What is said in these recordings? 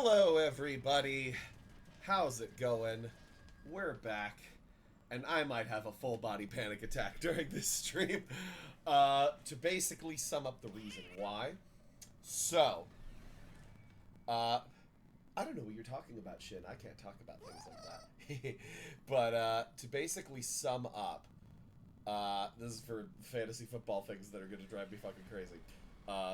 Hello, everybody. How's it going? We're back, and I might have a full body panic attack during this stream. To basically sum up the reason why. So, I don't know what you're talking about, Shin. I can't talk about things like that. But to basically sum up, this is for fantasy football things that are going to drive me fucking crazy.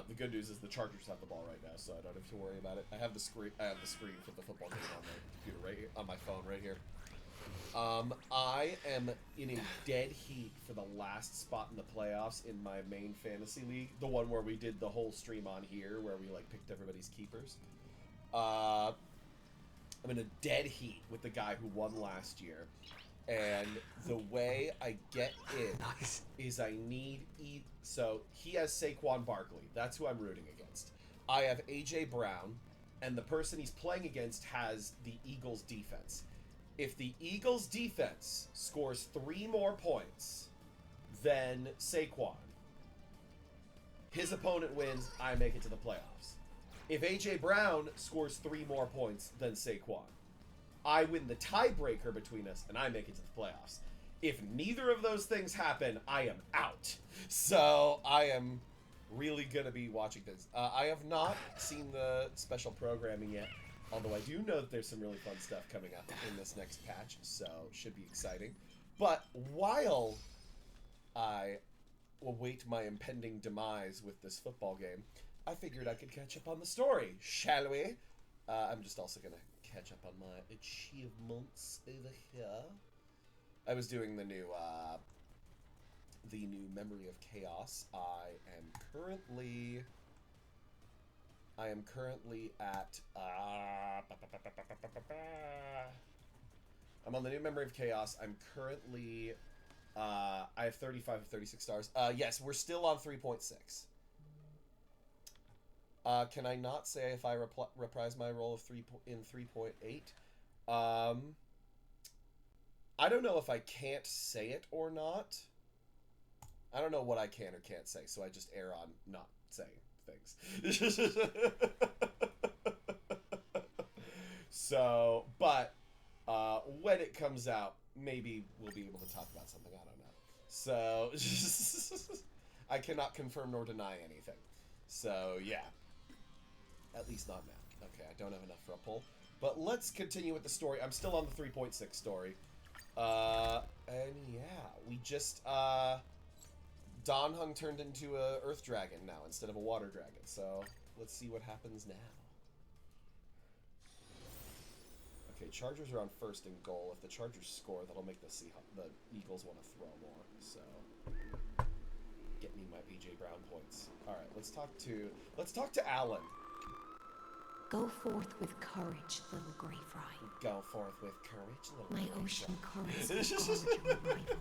The good news is the Chargers have the ball right now, so I don't have to worry about it. I have the screen. For the football game on my computer right here, on my phone right here. I am in a dead heat for the last spot in the playoffs in my main fantasy league, the one where we did the whole stream on here, where we like picked everybody's keepers. I'm in a dead heat with the guy who won last year. And the way I get in is I need... So, he has Saquon Barkley. That's who I'm rooting against. I have A.J. Brown, and the person he's playing against has the Eagles' defense. If the Eagles' defense scores 3 more points than Saquon, his opponent wins, I make it to the playoffs. If A.J. Brown scores 3 more points than Saquon, I win the tiebreaker between us, and I make it to the playoffs. If neither of those things happen, I am out. So, I am really going to be watching this. I have not seen the special programming yet, although I do know that there's some really fun stuff coming up in this next patch, so it should be exciting. But while I await my impending demise with this football game, I figured I could catch up on the story, shall we? I'm just also going to catch up on my achievements over here. I was doing the new Memory of Chaos. I am currently at I'm on the new Memory of Chaos. I'm currently I have 35 of 36 stars. Yes, we're still on 3.6. Can I not say if I reprise my role of 3.8? I don't know if I can't say it or not. I don't know what I can or can't say, so I just err on not saying things. So, but when it comes out, maybe we'll be able to talk about something. I don't know. So, I cannot confirm nor deny anything. So, yeah. At least not now. Okay, I don't have enough for a pull. But let's continue with the story. I'm still on the 3.6 story. And yeah, we just, Donhung turned into a Earth Dragon now instead of a Water Dragon. So, let's see what happens now. Okay, Chargers are on first in goal. If the Chargers score, that'll make the Eagles want to throw more. So, get me my A.J. Brown points. Alright, let's talk to Alan. Go forth with courage, little grey fry. Go forth with courage, little My grey ocean fry. currents will guard your arrival.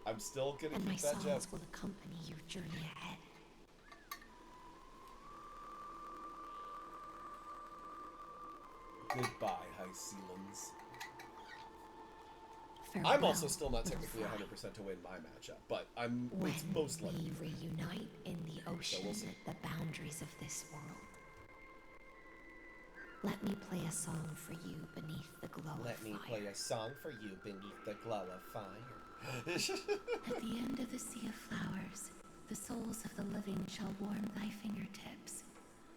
I'm still gonna and my keep that joke. songs will accompany your journey ahead. Goodbye, High Sealands. Farewell, I'm also still not little technically fry. 100% to win my matchup, but it's When most we likely. reunite in the ocean we'll see. at the boundaries of this world, let me play a song for you beneath the glow of fire. Let me play a song for you beneath the glow of fire. At the end of the sea of flowers, the souls of the living shall warm thy fingertips,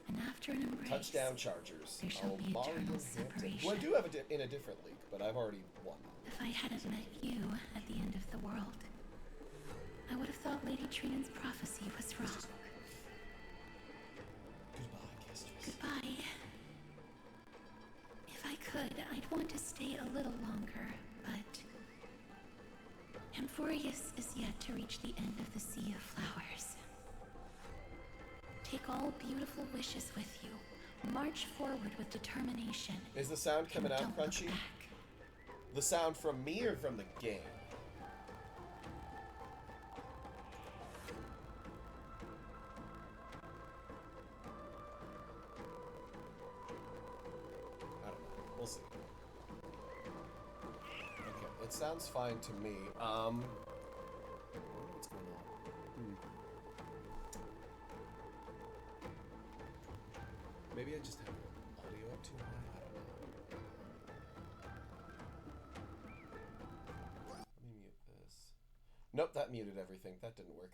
and after an embrace, Touchdown Chargers. there shall be Mario eternal Hampton. separation. Well, I do have in a different league, but I've already won. If I hadn't met you at the end of the world, I would have thought Lady Trinan's prophecy was wrong. Goodbye, Kestrel. Goodbye. If I could, I'd want to stay a little longer, but Amphorius is yet to reach the end of the sea of flowers. Take all beautiful wishes with you. March forward with determination. Is the sound coming and out, don't look Crunchy? back. The sound from me or from the game? I don't know. We'll see. Okay, it sounds fine to me. What's going on? Maybe I just have audio up too high. Nope, that muted everything. That didn't work.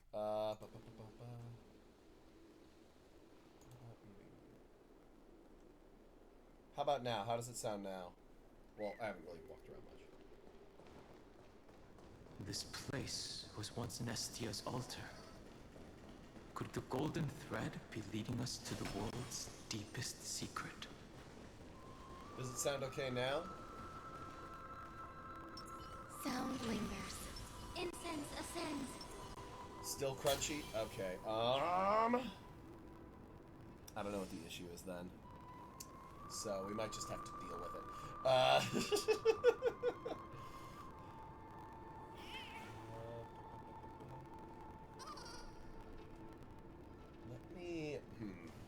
How about now? How does it sound now? Well, I haven't really walked around much. This place was once Nestia's altar. Could the golden thread be leading us to the world's deepest secret? Does it sound okay now? Sound lingers. Incense ascends. Still crunchy? Okay. I don't know what the issue is then. So we might just have to deal with it.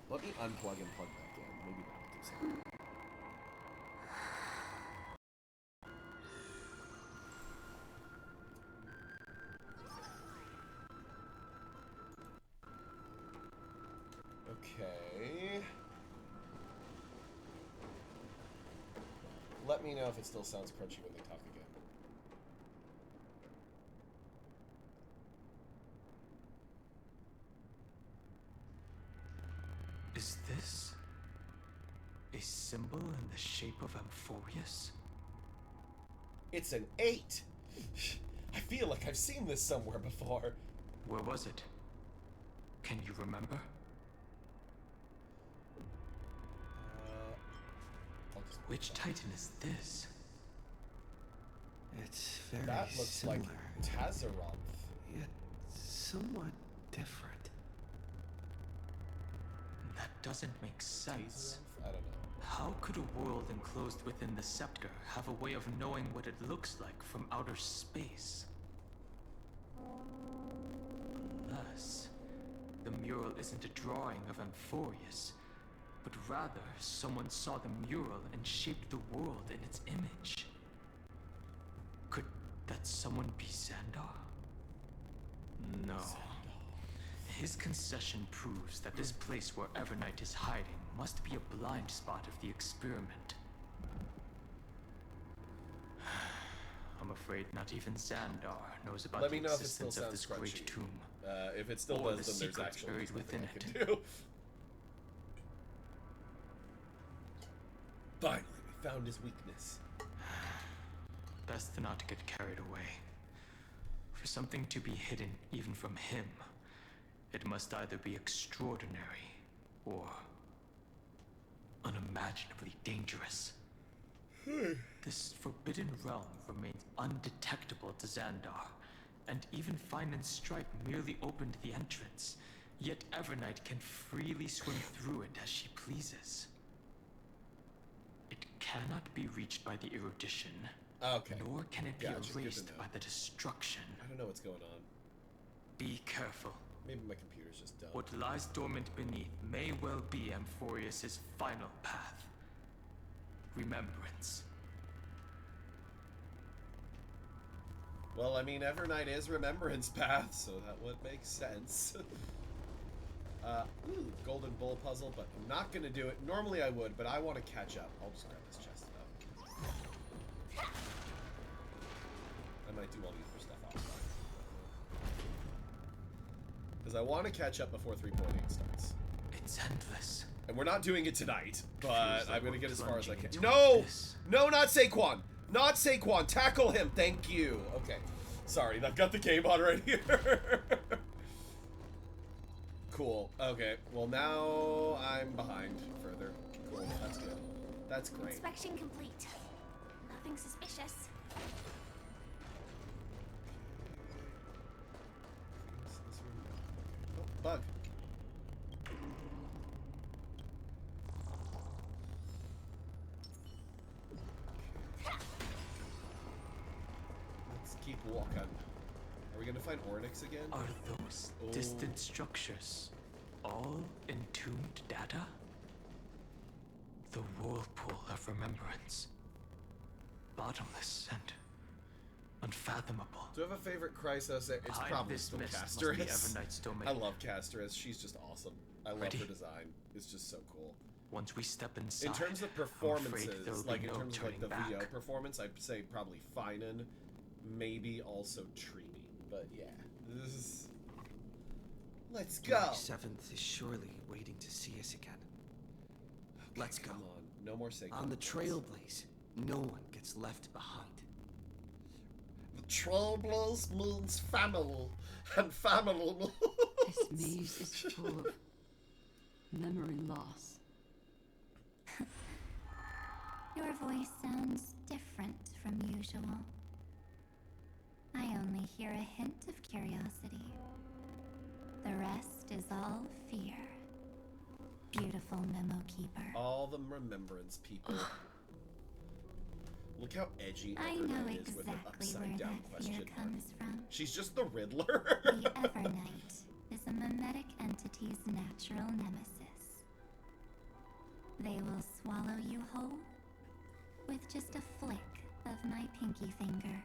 Let me unplug and plug back in. Maybe that'll do something. Okay. Let me know if it still sounds crunchy when they talk again. Is this a symbol in the shape of Amphorius? It's an 8! I feel like I've seen this somewhere before. Where was it? Can you remember? Which Titan is this? It's very That looks similar, like Tazaroth. yet somewhat different. That doesn't make sense. I don't know. How could a world enclosed within the scepter have a way of knowing what it looks like from outer space? Unless the mural isn't a drawing of Amphorius, but rather someone saw the mural and shaped the world in its image. Could that someone be Xandar? No. His concession proves that this place where Evernight is hiding must be a blind spot of the experiment. I'm afraid not even Xandar knows about Let the me know if it still existence of this sounds great crunchy. tomb. If it still Or does, the then there's secrets actually buried nothing within I can it. do. Finally, we found his weakness. Best not to get carried away. For something to be hidden even from him, it must either be extraordinary or unimaginably dangerous. This forbidden realm remains undetectable to Xandar, and even Fine and Stripe merely opened the entrance, yet Evernight can freely swim through it as she pleases. It cannot be reached by the erudition, Okay. nor can it be Gotcha, good to erased know. by the destruction. I don't know what's going on. Be careful. Maybe my computer's just dumb. What lies dormant beneath may well be Amphorius' final path. Remembrance. Well, I mean, Evernight is Remembrance Path, so that would make sense. Ooh, Golden Bull puzzle, but I'm not gonna do it. Normally I would, but I want to catch up. I'll just grab this chest up. I might do all the other stuff offline. Because I want to catch up before 3.8 starts. It's endless. And we're not doing it tonight, but Feels like I'm gonna we're get as far as I can. plunging into No! abyss. No, not Saquon! Not Saquon! Tackle him! Thank you! Okay. Sorry, I've got the game on right here. Cool. Okay. Well, now I'm behind further. Cool. That's good. That's great. Inspection complete. Nothing suspicious. Oh, bug. Let's keep walking. Are we gonna find Ornyx again? Are those Oh. distant structures all entombed data? The whirlpool of remembrance. Bottomless and unfathomable. Do you have a favorite Chrysos? It's Behind probably this still mist must be Casterus. Evernight's domain. I love Casterus. She's just awesome. I love Ready? her design. It's just so cool. Once we step inside, In terms of I'm afraid performances, there'll like be in no terms of like turning the back. VO performance, I'd say probably Finan, maybe also Trini. But yeah, this is... Let's go! March 7th is surely waiting to see us again. Let's go. Come on, no more Saquon. On the Trailblaze, no one gets left behind. The Trailblaze means family, and family means... This maze is full of memory loss. Your voice sounds different from usual. I only hear a hint of curiosity. The rest is all fear. Beautiful memo keeper. All the remembrance people. Look how edgy I know Evernight is with an exactly where upside down that question fear mark. comes from. She's just the Riddler. The Evernight is a mimetic entity's natural nemesis. They will swallow you whole with just a flick of my pinky finger.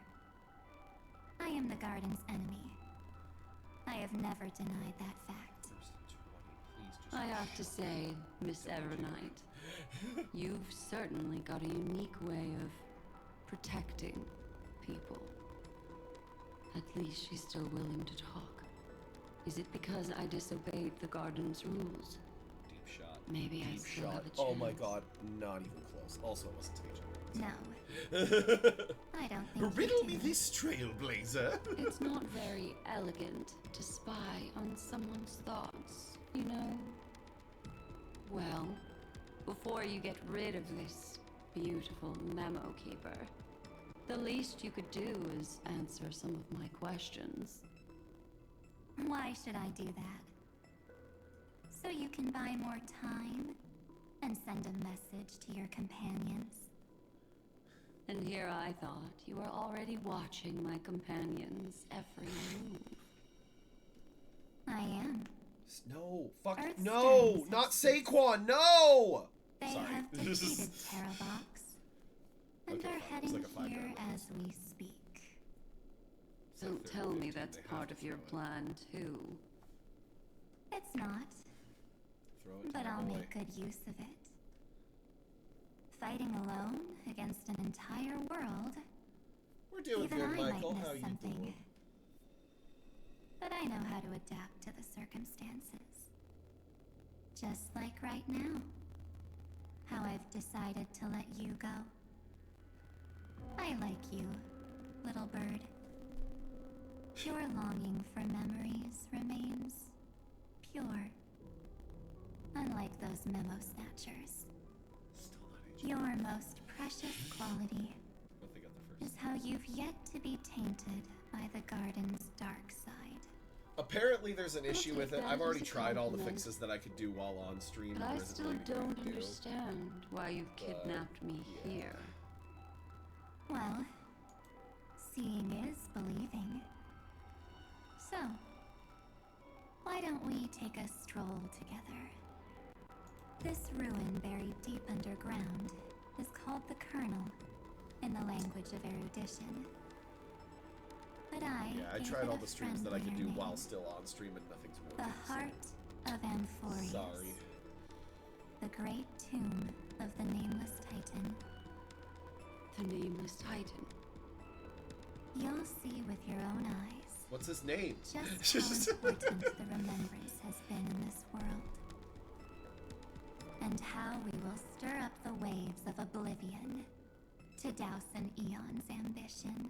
I am the garden's enemy. I have never denied that fact. I have to say, Miss Evernight, you've certainly got a unique way of protecting people. At least she's still willing to talk. Is it because I disobeyed the garden's rules? Deep shot. Maybe I Deep still shot. have a chance. Oh my god, not even close. Also, it wasn't taken. No, I don't think Riddle you me do. this, Trailblazer. It's not very elegant to spy on someone's thoughts, you know? Well, before you get rid of this beautiful memo keeper, the least you could do is answer some of my questions. Why should I do that? So you can buy more time and send a message to your companions? And here I thought you were already watching my companions' every move. I am. No, fuck, Earth's no, germs not have Saquon, no! They Sorry. have defeated Terrorbox and Okay, are fine. It was heading like a five here round as we speak. It's like Don't third tell and me 15, that's they have part to of your throw it. plan, too. It's not, Throw it to but my I'll boy. make good use of it. Fighting alone against an entire world, We're doing even good, I Michael. might How miss you something. doing? But I know how to adapt to the circumstances. Just like right now. How I've decided to let you go. I like you, little bird. Your longing for memories remains pure. Unlike those memo snatchers. Still not aging. Your most precious quality But they got the is first. how you've yet to be tainted by the garden's dark side. Apparently there's an issue take with it. that I've already as a tried all the compliment. fixes that I could do while on stream. But There I isn't still really anything don't to do. understand why you've kidnapped me yeah. here. Well, seeing is believing. So, why don't we take a stroll together? This ruin buried deep underground is called the Kernel in the language of erudition. But Yeah, I gave tried it all a the streams that I could do friendlier while name. still on stream and nothing's The working. so- heart of Amphorius. Sorry. The great tomb of the Nameless Titan. The Nameless Titan. You'll see with your own eyes What's his name? just how important the remembrance has been in this world. And how we will stir up the waves of oblivion to douse an eon's ambition.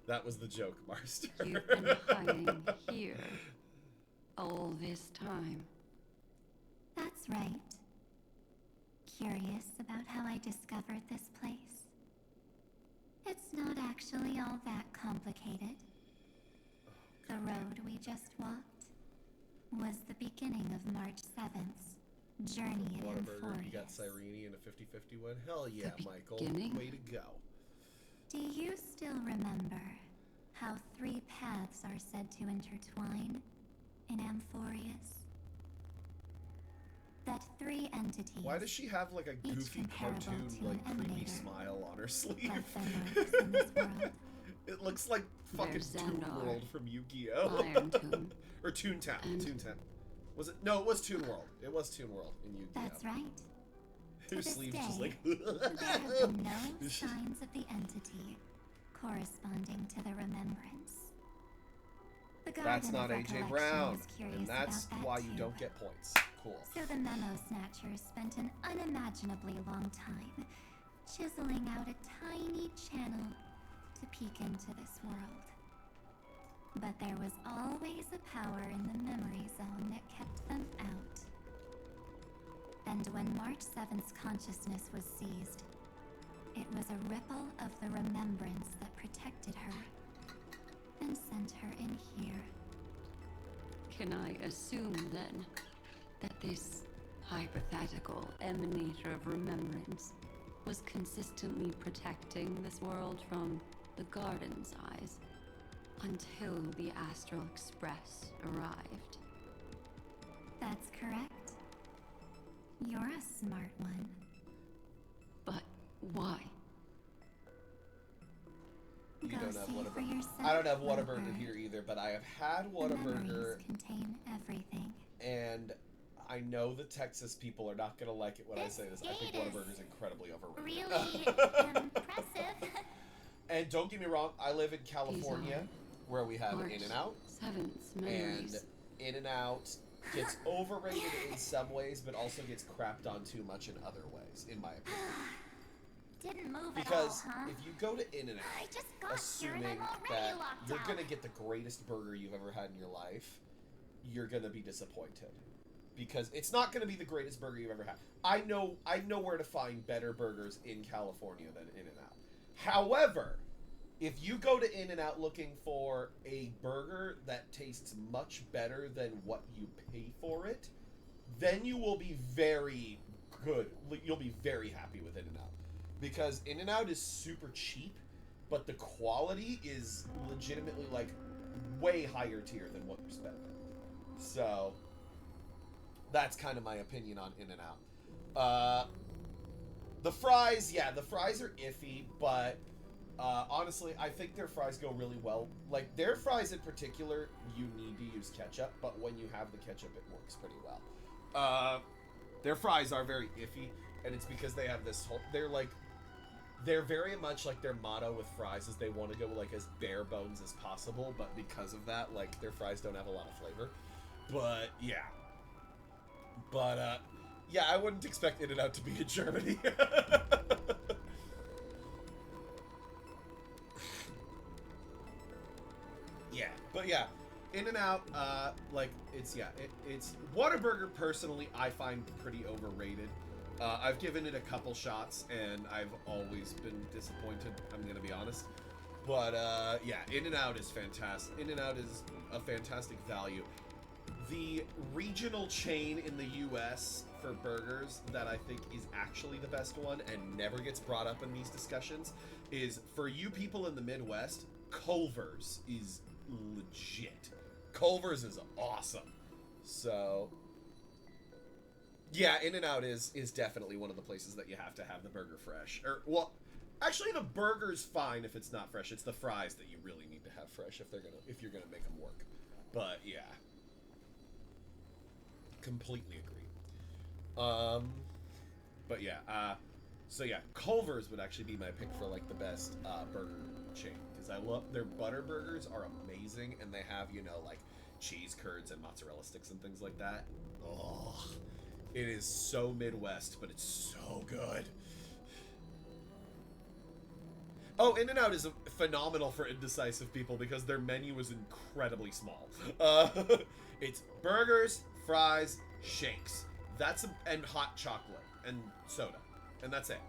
That was the joke, Marster. You've been hiding here all this time. That's right. Curious about how I discovered this place? It's not actually all that complicated. The road we just walked was the beginning of March 7th's journey in Whataburger, you got Amphorius. Cyrene in a 50-50 win? Hell yeah, The Michael. beginning? Way to go. Do you still remember how 3 paths are said to intertwine in Amphorius? That 3 entities Why does she have like a Each goofy comparable cartoon, to like an creepy emanator smile on her sleeve? left their marks in this world? It looks like fucking There's Toon Xandar. World from Yu-Gi-Oh! Iron Tomb. Or Toontown. And- Toontown. Was it? No, it was Toon World. It was Toon World in Yu-Gi-Oh! That's right. Her To this sleeve's just day, like. There have been no signs of the entity corresponding to the remembrance. The That's Garden not of AJ Recollection Brown, was curious and that's about that why you too. don't get points. Cool. So the Memo Snatchers spent an unimaginably long time chiseling out a tiny channel to peek into this world. But there was always a power in the memory zone that kept them out. And when March 7th's consciousness was seized, it was a ripple of the remembrance that protected her and sent her in here. Can I assume, then, that this hypothetical emanator of remembrance was consistently protecting this world from the Garden's eyes until the Astral Express arrived? That's correct. You're a smart one. But why? You Go don't have see for Whataburger. yourself, I don't have Whataburger Bluebird. here either, but I have had The Whataburger, memories contain everything. and I know the Texas people are not going to like it when I This say this. I think gate is Whataburger is incredibly overrated. Really impressive. And don't get me wrong, I live in California, are where we have March In-N-Out, 7th's and memories. In-N-Out gets overrated in some ways, but also gets crapped on too much in other ways, in my opinion. Didn't move Because at all, huh? if you go to In-N-Out, I just got here and assuming I'm already that locked you're out. gonna get the greatest burger you've ever had in your life, you're gonna be disappointed. Because it's not gonna be the greatest burger you've ever had. I know where to find better burgers in California than In-N-Out. However, if you go to In-N-Out looking for a burger that tastes much better than what you pay for it, then you will be very good. You'll be very happy with In-N-Out. Because In-N-Out is super cheap, but the quality is legitimately, like, way higher tier than what you're spending. So, that's kind of my opinion on In-N-Out. The fries, yeah, the fries are iffy, but honestly, I think their fries go really well. Like, their fries in particular, you need to use ketchup, but when you have the ketchup, it works pretty well. Their fries are very iffy, and it's because they have this whole... They're very much like their motto with fries is they want to go like as bare bones as possible, but because of that, like, their fries don't have a lot of flavor. But yeah. But yeah, I wouldn't expect In-N-Out to be in Germany. Yeah, but yeah, In-N-Out, like, it's Whataburger, personally, I find pretty overrated. I've given it a couple shots, and I've always been disappointed, I'm gonna be honest. But, yeah, In-N-Out is fantastic. In-N-Out is a fantastic value. The regional chain in the U.S. for burgers that I think is actually the best one and never gets brought up in these discussions is, for you people in the Midwest, Culver's is legit. Culver's is awesome. So, yeah, In-N-Out is definitely one of the places that you have to have the burger fresh. Or, well, actually the burger's fine if it's not fresh. It's the fries that you really need to have fresh if you're gonna make them work. But yeah, completely agree. But yeah, so yeah, Culver's would actually be my pick for like the best burger chain, because I love their butter burgers are amazing, and they have, you know, like cheese curds and mozzarella sticks and things like that. Oh, it is so Midwest, but it's so good. Oh, In-N-Out is phenomenal for indecisive people because their menu is incredibly small. It's burgers, fries, shakes. And hot chocolate and soda, and that's it.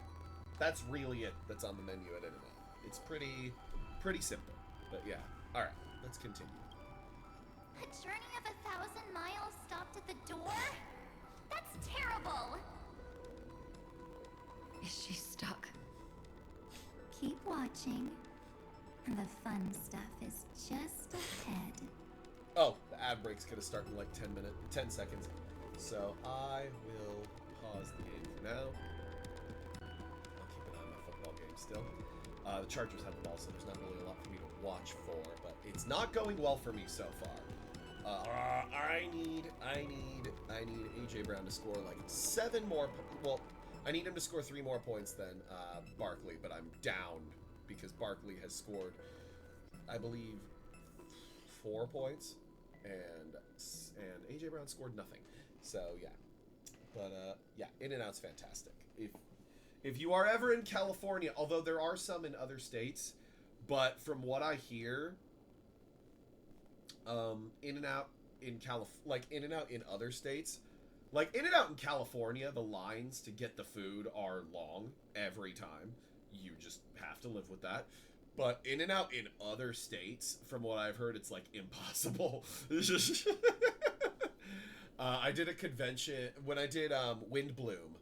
That's really it. That's on the menu at In-N-Out. It's pretty simple, but yeah. All right, let's continue. A journey of 1,000 miles stopped at the door? That's terrible! Is she stuck? Keep watching. The fun stuff is just ahead. Oh, the ad break's gonna start in like 10 seconds. So I will pause the game for now. I'll keep an eye on my football game still. The Chargers have the ball, so there's not really a lot for me to watch for, but it's not going well for me so far. I need AJ Brown to score like 7 more. Well, I need him to score 3 more points than Barkley, but I'm down because Barkley has scored, I believe, 4 points, and AJ Brown scored nothing. So yeah, but yeah, In-N-Out's fantastic. If you are ever in California, although there are some in other states, but from what I hear, In-N-Out in In-N-Out in other states, like In-N-Out in California, the lines to get the food are long every time. You just have to live with that. But In-N-Out in other states, from what I've heard, it's like impossible. I did a convention when I did Wind Bloom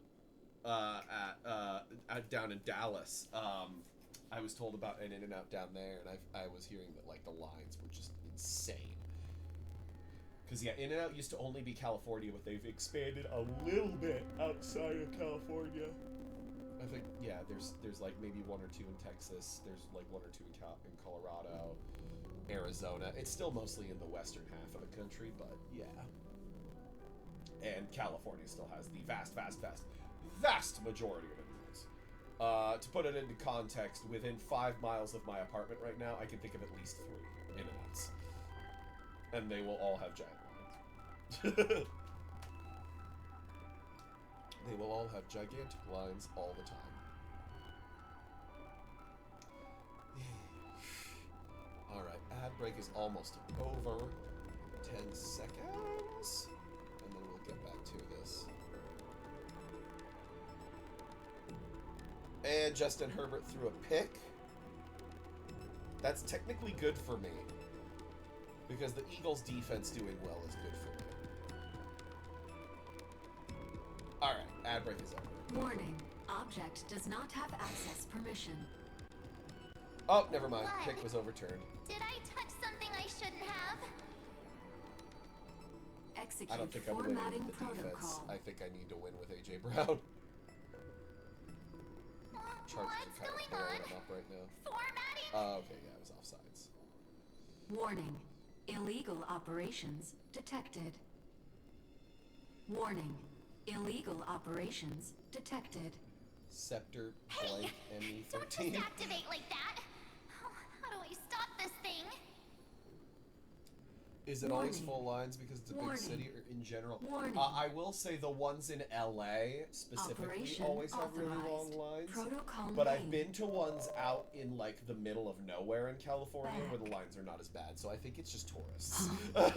at down in Dallas. I was told about an In-N-Out down there, and I was hearing that like the lines were just insane. Because yeah, In-N-Out used to only be California, but they've expanded a little bit outside of California. I think yeah, there's like maybe 1 or 2 in Texas. There's like 1 or 2 in Colorado, Arizona. It's still mostly in the western half of the country, but yeah. And California still has the vast majority of In-N-Outs. To put it into context, within 5 miles of my apartment right now, I can think of at least 3 In-N-Outs. And they will all have giant lines. They will all have gigantic lines all the time. Alright, ad break is almost over. 10 seconds. And then we'll get back to this. And Justin Herbert threw a pick. That's technically good for me, because the Eagles' defense doing well is good for me. Alright, ad break is over. Warning. Object does not have access permission. Oh, never mind. What? Pick was overturned. Did I touch something I shouldn't have? Execute I don't think I'm winning formatting with the defense. protocol. I think I need to win with AJ Brown. Chargers What's are kind going of blowing on? him up right now. Formatting? Okay, yeah, it was offsides. Warning. Illegal operations detected. Warning. Illegal operations detected. Scepter Hey, blank don't just ME13. activate like that. How do I stop this thing? Is it always Warning. full lines because it's a big Warning. city, or in general? Warning. I will say the ones in LA specifically Operation always have really long authorized. lines. Protocol But I've name. been to ones out in like the middle of nowhere in California where the Back. lines are not as bad. So I think it's just tourists. Finally,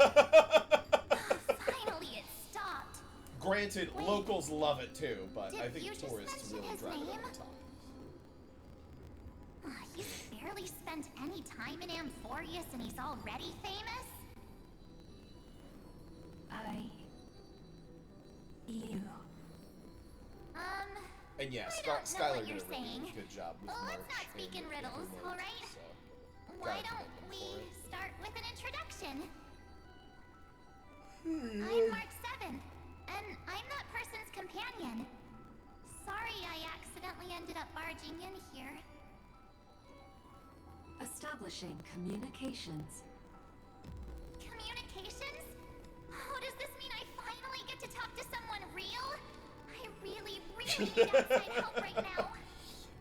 it stopped. Granted, Wait. locals love it too, but Did I think you just tourists mention really his drive it name? over the top. He's barely spent any time in Amphorius and he's already famous? You. And yeah, I don't know Skylar what did you're a really saying. good job with Let's March not speak and in riddles, Evernote, alright? so Why gotta don't commend them we for it. start with an introduction? I'm Mark 7, and I'm that person's companion. Sorry I accidentally ended up barging in here. Establishing communications. Communications? Oh, does this mean I finally get to talk to someone real? I really need outside help right now.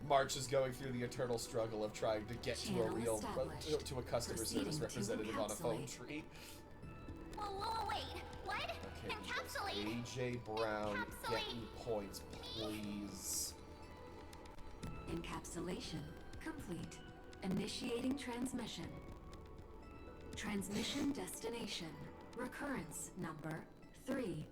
March is going through the eternal struggle of trying to get to a Channel real established. to a customer service Proceeding to representative on a phone encapsulate. tree. Whoa, wait. What? Okay, Encapsulate. AJ Brown, get Encapsulate me points, please. Encapsulation complete. Initiating transmission. Transmission destination. Recurrence number 335503336.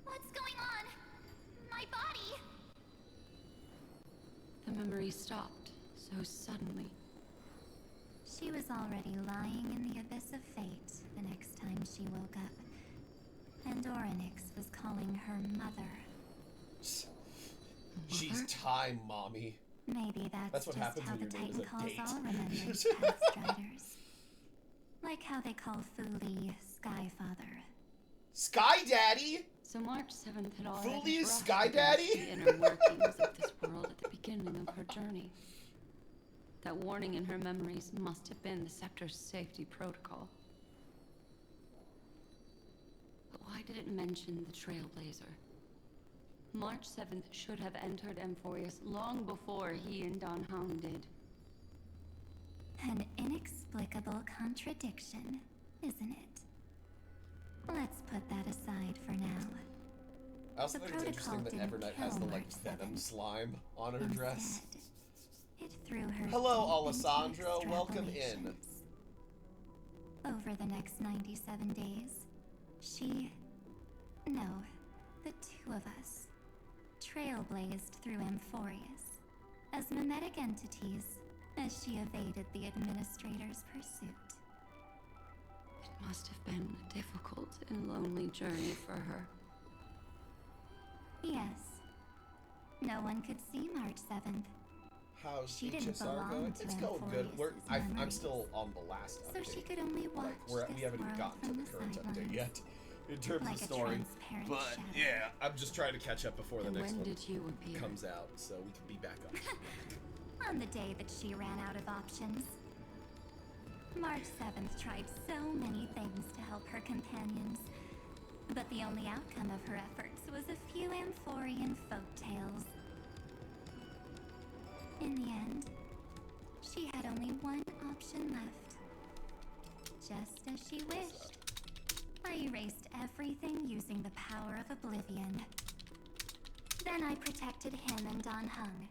What's going on? My body. The memory stopped so suddenly. She was already lying in the abyss of fate the next time she woke up. And Orynyx was calling her mother. She's time, mommy. Maybe That's what just happens how when the your name is Titan a calls date. all remembrance past striders. Like how they call Fuli Skyfather. Sky Daddy? So March 7th had Fully already is brushed Sky against Daddy? the inner workings of this world at the beginning of her journey. That warning in her memories must have been the Scepter's safety protocol. But why did it mention the Trailblazer? March 7th should have entered Amphorius long before he and Don Hong did. An inexplicable contradiction, isn't it? Let's put that aside for now. I also The think it's interesting that protocol Evernight has the didn't like kill venom March 7th. slime on her dress. Instead, it threw her Hello, deep into Alessandro. Welcome in. extrapolations. Over the next 97 days, the two of us, trailblazed through Amphorius as mimetic entities as she evaded the administrator's pursuit. It must have been a difficult and lonely journey for her. Yes. No one could see March 7th, How's She didn't HSR belong going? to It's going good. Amphorius's I'm memories. still on the last so update. she could only watch we this haven't even world gotten to from the the current update sidelines. yet in terms Like of a story. transparent But shadow. yeah, I'm just trying to catch up before the And next when one did you appear? comes out, so we can be back up. On the day that she ran out of options. March 7th tried so many things to help her companions, but the only outcome of her efforts was a few Amphorian folktales. In the end, she had only one option left. Just as she wished. I erased everything using the power of oblivion. Then I protected him and Don Hung,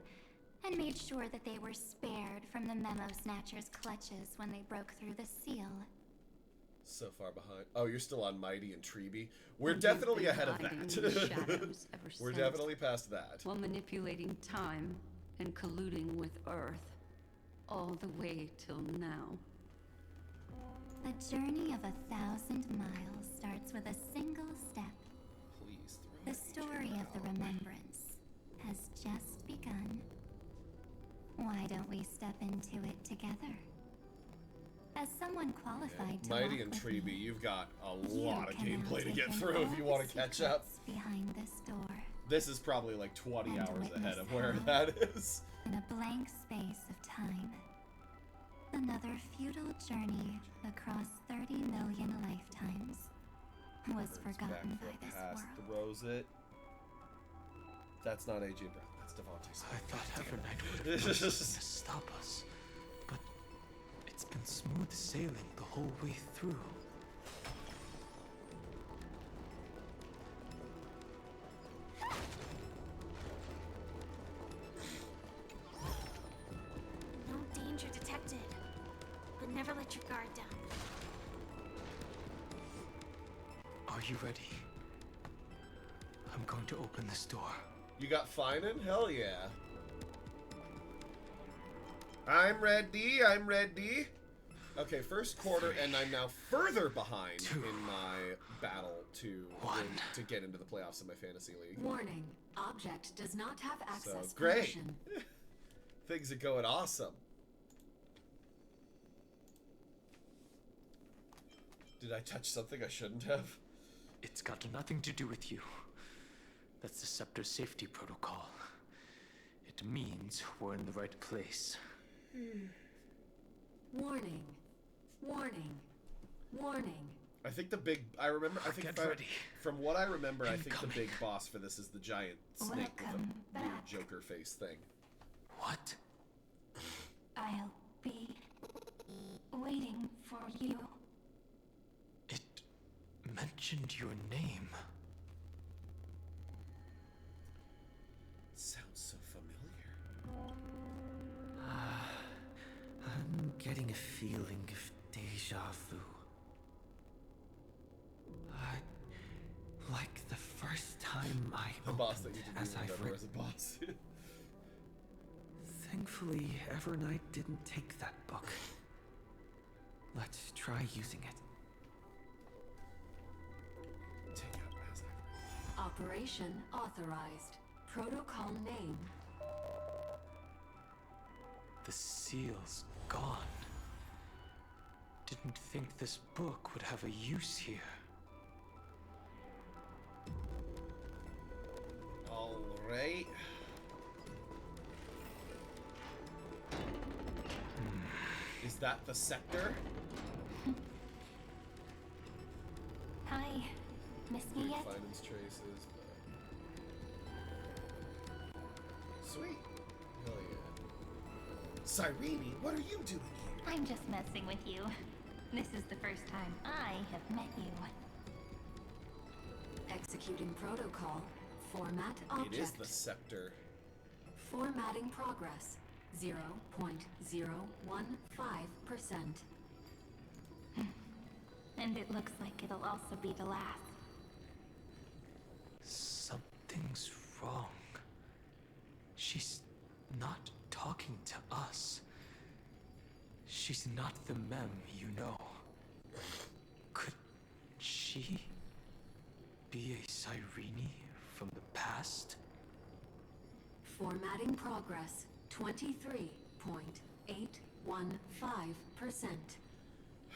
and made sure that they were spared from the Memo Snatcher's clutches when they broke through the seal. So far behind. Oh, you're still on Mighty and Treeby. We're You've definitely been ahead of hiding in that. the shadows ever We're since. definitely past that. While manipulating time and colluding with Earth, all the way till now. A journey of 1,000 miles starts with a single step. Please throw The that story AJ of the out. remembrance has just begun. Why don't we step into it together? As someone qualified to Mighty walk and with Treeby, me, you've got a you lot of can now gameplay to take get in through all if you the want to catch up. secrets behind this door. This is probably like 20 And hours ahead witness of where how- that is. In a blank space of time, another futile journey across 30 million lifetimes was forgotten by this Past world. throws it. That's not AJ Brown. That's Devontae. I thought Evernight would have forced us to stop us, but it's been smooth sailing the whole way through. No danger detected. But never let your guard down. Are you ready? I'm going to open this door. You got Finan? Hell yeah. I'm ready. I'm ready. Okay, first quarter, and I'm now further behind in my battle to to get into the playoffs in my fantasy league. Warning. Object does not have So access great. permission. Things are going awesome. Did I touch something I shouldn't have? It's got nothing to do with you. That's the Scepter safety protocol. It means we're in the right place. Warning. Warning. Warning. I think the big. I remember. I think Get if I- ready. from what I remember, I think the Incoming. big boss for this is the giant snake Welcome with a weird back. Joker face thing. What? I'll be waiting for you. It mentioned your name. Sounds so familiar. I'm getting a feeling of deja vu. Like the first time I The boss that you opened didn't as even I've remember as written. a boss. Thankfully, Evernight didn't take that book. Let's try using it. Take out Mazak. Operation authorized. Protocol name. The seal's gone. Didn't think this book would have a use here. All right. Is that the sector? Hi, Mr. miss me yet? Finance traces, but... Sweet. Hell yeah. Cyrene, what are you doing here? I'm just messing with you. This is the first time I have met you. Executing protocol. Format object. It is the scepter. Formatting progress. 0.015%. And it looks like it'll also be the last. Something's wrong. She's not talking to us. She's not the mem you know. Could she be a Cyrene from the past? Formatting progress. 23.815%.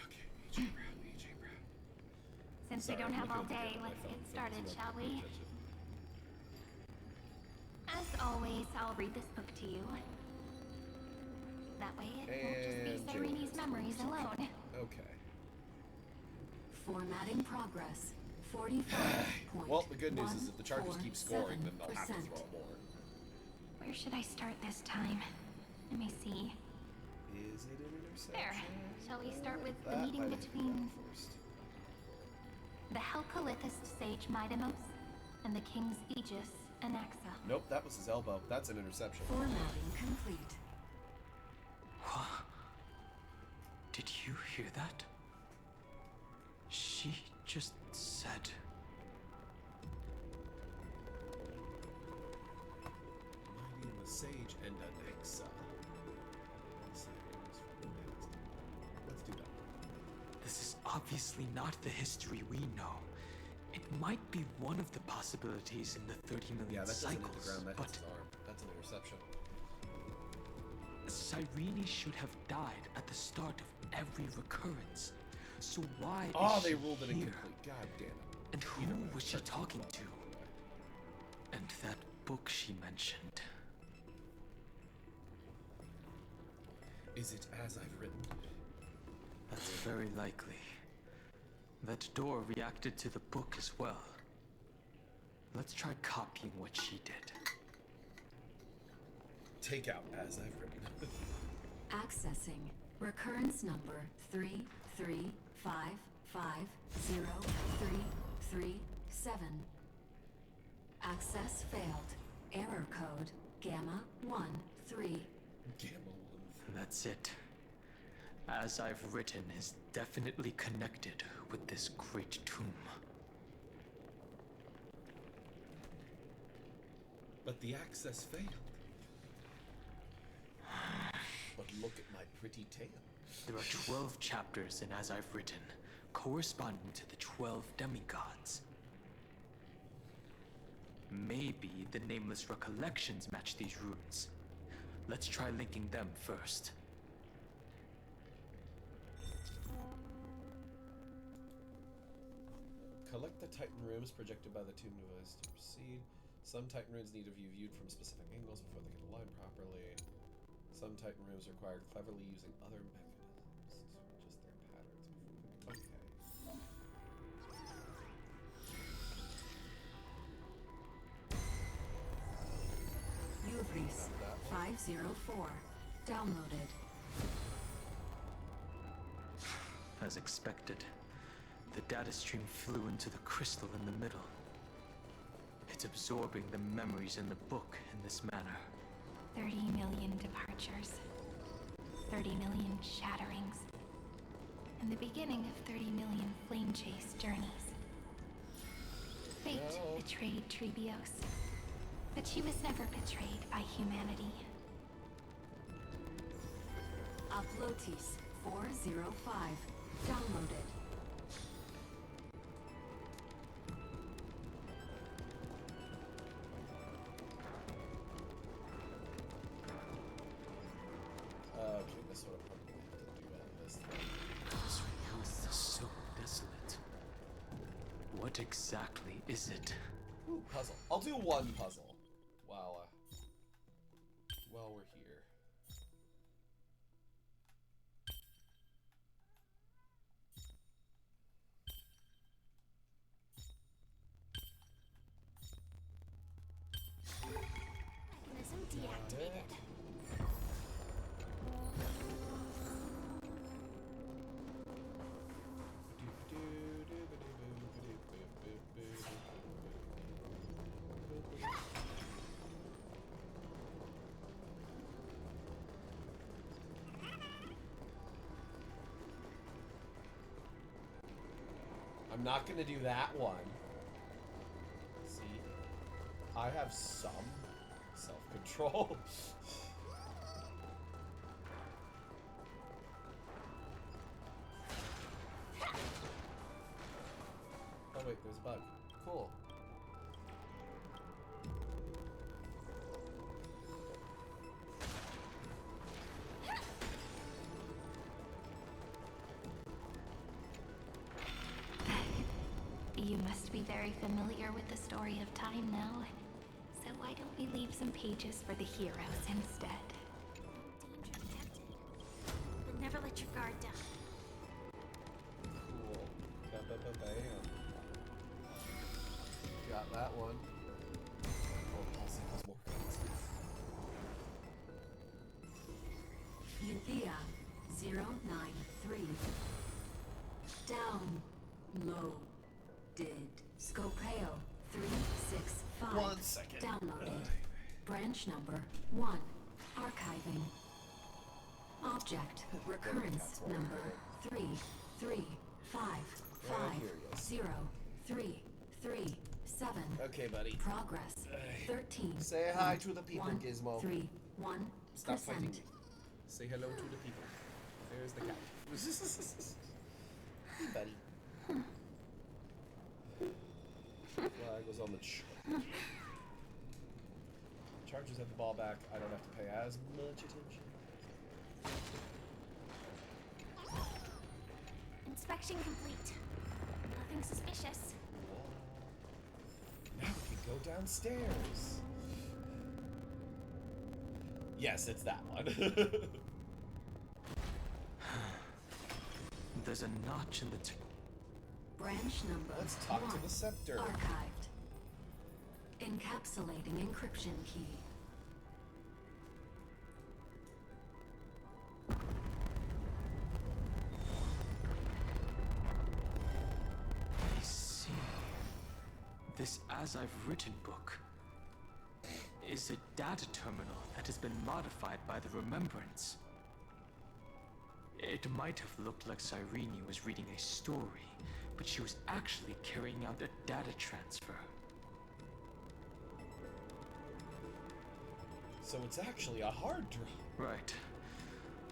Okay, AJ Brown. Since Sorry, we don't have I'm all looking day, at my let's phone. get started, shall we? Touch it. As always, I'll read this book to you. That way it won't just And be Cyrene's James. memories alone. Okay. Formatting progress. 45.147%. Well, the good news is if the Chargers keep scoring, then they'll have to throw more. Where should I start this time? Let me see. Is it an interception? There. Shall we start with the That meeting might have been between first. the Helcolithist sage Midamos and the king's Aegis, Anaxa? Nope, that was his elbow. That's an interception. Formatting complete. What? Did you hear that? She just said... Mining the sage and Anaxa. Let's do that. This is obviously not the history we know. It might be one of the possibilities in the 30 million Yeah, that doesn't hit the cycles, ground. That but hits his arm. That's an interception. Cyrene should have died at the start of every recurrence. So why Oh, is they she ruled it here? incomplete. God damn it. And You who know what? was she Start talking about to? it anyway. And that book she mentioned. Is it as I've written? That's very likely. That door reacted to the book as well. Let's try copying what she did. Take out as I've written. Accessing. Recurrence number 335503337. Access failed. Error code Gamma 13. Gamma 1. That's it. As I've written is definitely connected with this great tomb. But the access failed. But look at my pretty tail. There are 12 chapters in As I've Written, corresponding to the 12 demigods. Maybe the nameless recollections match these runes. Let's try linking them first. Collect the Titan runes projected by the tomb device to proceed. Some Titan runes need to be viewed from specific angles before they can align properly. Some Titan runes require cleverly using other mechanisms to adjust their patterns before they... Okay. Uvris 504. Downloaded. As expected, the data stream flew into the crystal in the middle. It's absorbing the memories in the book in this manner. 30 million departures. 30 million shatterings. And the beginning of 30 million flame chase journeys. Fate betrayed Trebios. But she was never betrayed by humanity. Uplotis 405. Downloaded. Okay, this would have probably have to do all this thing. This room is so desolate. What exactly is it? Ooh, puzzle. I'll do one puzzle while we're here. I'm not gonna do that one. See? I have some self-control. Oh wait, there's a bug. Cool. You must be very familiar with the story of time now. So why don't we leave some pages for the heroes instead? Danger detected. But never let your guard down. Cool. Ba-ba-ba-bam. Got that one. Oh, I'll see if there's more guns. Euthea 093. Downloaded. Scopeo 365. 1 second. Downloaded. Branch number 1. Archiving. Object recurrence number 335503337. Okay, buddy. Progress 13. Say hi to the people, Gizmo. 131%. Stop fighting me. Say hello to the people. There's the cat. Hey, buddy. Flag was on the Chargers have the ball back. I don't have to pay as much attention. Inspection complete. Nothing suspicious. Now we can go downstairs. Yes, it's that one. There's a notch in the Branch number Let's talk 1. to the scepter. Archived. Encapsulating encryption key. I see. This As I've Written book is a data terminal that has been modified by the Remembrance. It might have looked like Cyrene was reading a story, but she was actually carrying out a data transfer. So it's actually a hard drive. Right.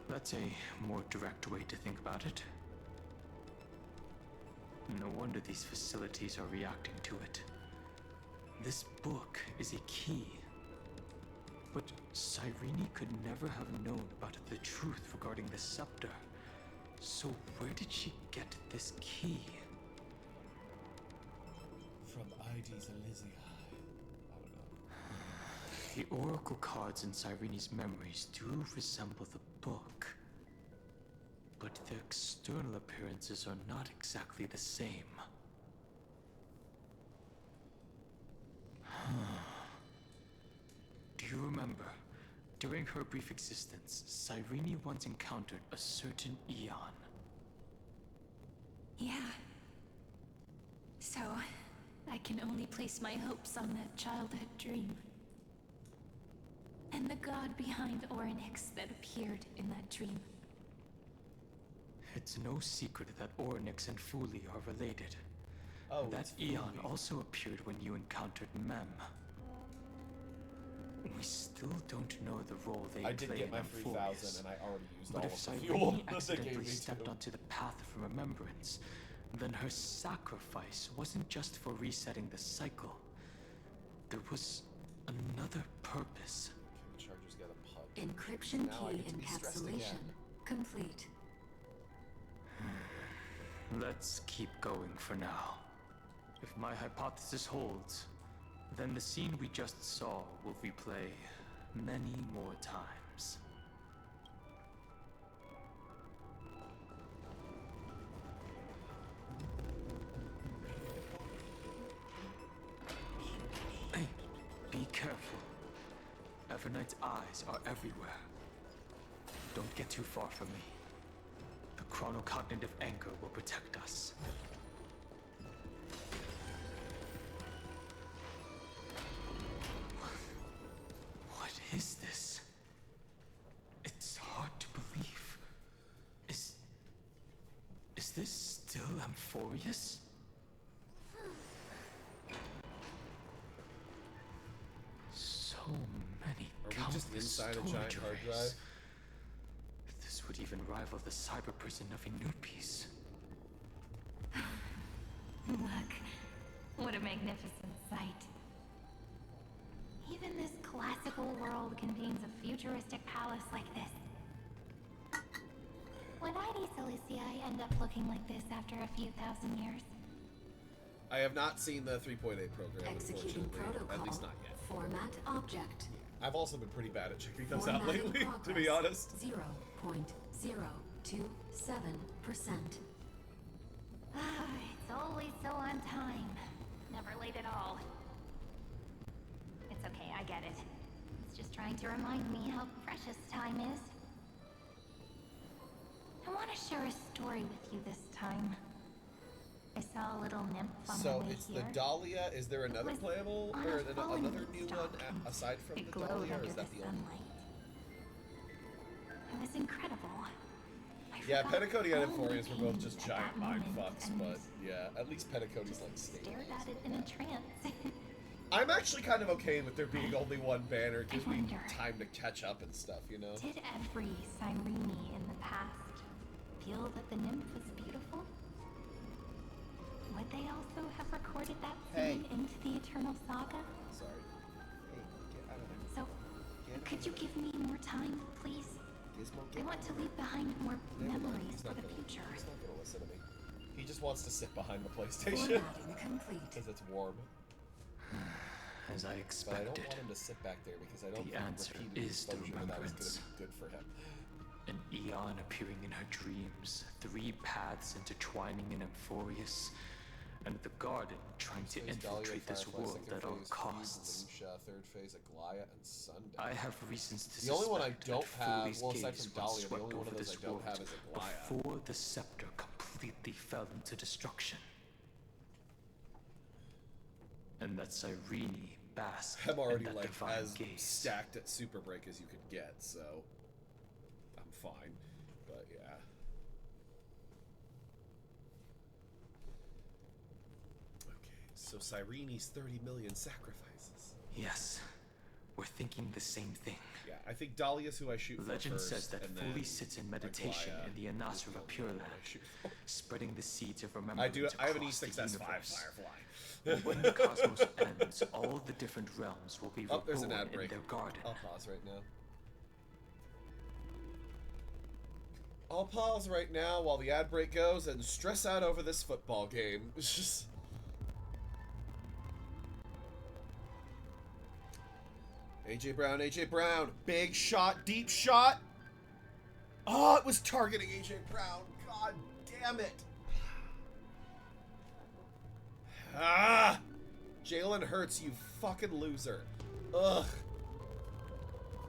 That's a more direct way to think about it. No wonder these facilities are reacting to it. This book is a key. But Cyrene could never have known about the truth regarding the scepter. So where did she get this key? From ID's Elysia. I don't know. The oracle cards in Cyrene's memories do resemble the book. But their external appearances are not exactly the same. Do you remember, during her brief existence, Cyrene once encountered a certain Eon? Yeah. So, I can only place my hopes on that childhood dream. And the god behind Orynyx that appeared in that dream. It's no secret that Orynyx and Fuli are related. Oh, That it's Eon Fuli. also appeared when you encountered Mem. We still don't know the role they I play did get in my Amphorius. 3,000 and I already used But all if of the Cyrene fuel that they gave accidentally me stepped too. onto the path of remembrance, then her sacrifice wasn't just for resetting the cycle. There was another purpose. Okay, Charger's got a pug. Encryption Now I key get to be stressed encapsulation again. complete. Let's keep going for now. If my hypothesis holds, then the scene we just saw will replay many more times. Hey, be careful. Everknight's eyes are everywhere. Don't get too far from me. The chronocognitive anchor will protect us. What is this? It's hard to believe. Is this still Amphorius? just countless inside a giant storage hard arrays. drive? This would even rival the cyber prison of Inupis. Look, what a magnificent sight. Even this classical world contains a futuristic palace like this. Would ID Cilicia end up looking like this after a few thousand years? I have not seen the 3.8 program, Executing unfortunately. protocol. At least not yet. Format object. I've also been pretty bad at checking those out Formatting lately, progress. to be honest. 0.027%. It's always so on time. Never late at all. It's okay, I get it. It's just trying to remind me how precious time is. I want to share a story with you this time. I saw a little nymph on the So way it's here. the Dahlia. Is there another was playable on or a fallen another new one stalk, and aside from it the glowed Dahlia, or under is that the the only? sunlight. It was incredible. I Yeah, forgot Petticoaty and all the Amphorius were both pain just at giant that mind moment, fucks, and but yeah, at least Petticoaty's like stared stable. at it in a trance. I'm actually kind of okay with there being only one banner. It gives me wonder, time to catch up and stuff, you know? Did every Cyrene in the past feel that the nymph was beautiful? Would they also have recorded that scene into the Eternal Saga? Sorry. Hey, get out of there. So, could you give me more time, please? Gizmo, I want to leave behind more memories for the future. He's not gonna listen to me. He just wants to sit behind the PlayStation Formatting complete. because it's warm. As I But I expected, don't want him to sit back there because I don't The think answer repeated is the exposure to that is remembrance. going to be good for him. an eon appearing in her dreams, 3 paths intertwining in Amphorius, and the garden trying to Phase Dahlia, infiltrate this Firefly, world second at all phase, costs. Fugue, Lucia, third phase, Aglaya, and Sunday. I have reasons to The only one I suspect don't that have, Foley's well, aside gaze from once Dahlia, the swept only one over of those this I don't world have is Aglaya. before the scepter completely fell into destruction. And that Cyrene basked I'm already in that like divine as gaze. stacked at Super Break as you could get, so I'm fine. But yeah. Okay, so Cyrene's 30 million sacrifices. Yes, we're thinking the same thing. Yeah, I think Dahlia's who I shoot for Legend first, says that and Foley then sits in meditation Aglaya in the is Anasra the of only Pure one Land, I shoot for. spreading the seeds of I remembrance do. I have an across the E6S5 universe. Firefly. When the cosmos ends, all the different realms will be Oh, reborn there's an ad in break. their garden. I'll pause right now. I'll pause right now while the ad break goes and stress out over this football game. It's just... AJ Brown, big shot, deep shot. Oh, it was targeting AJ Brown. God damn it. Ah! Jalen Hurts, you fucking loser. Ugh.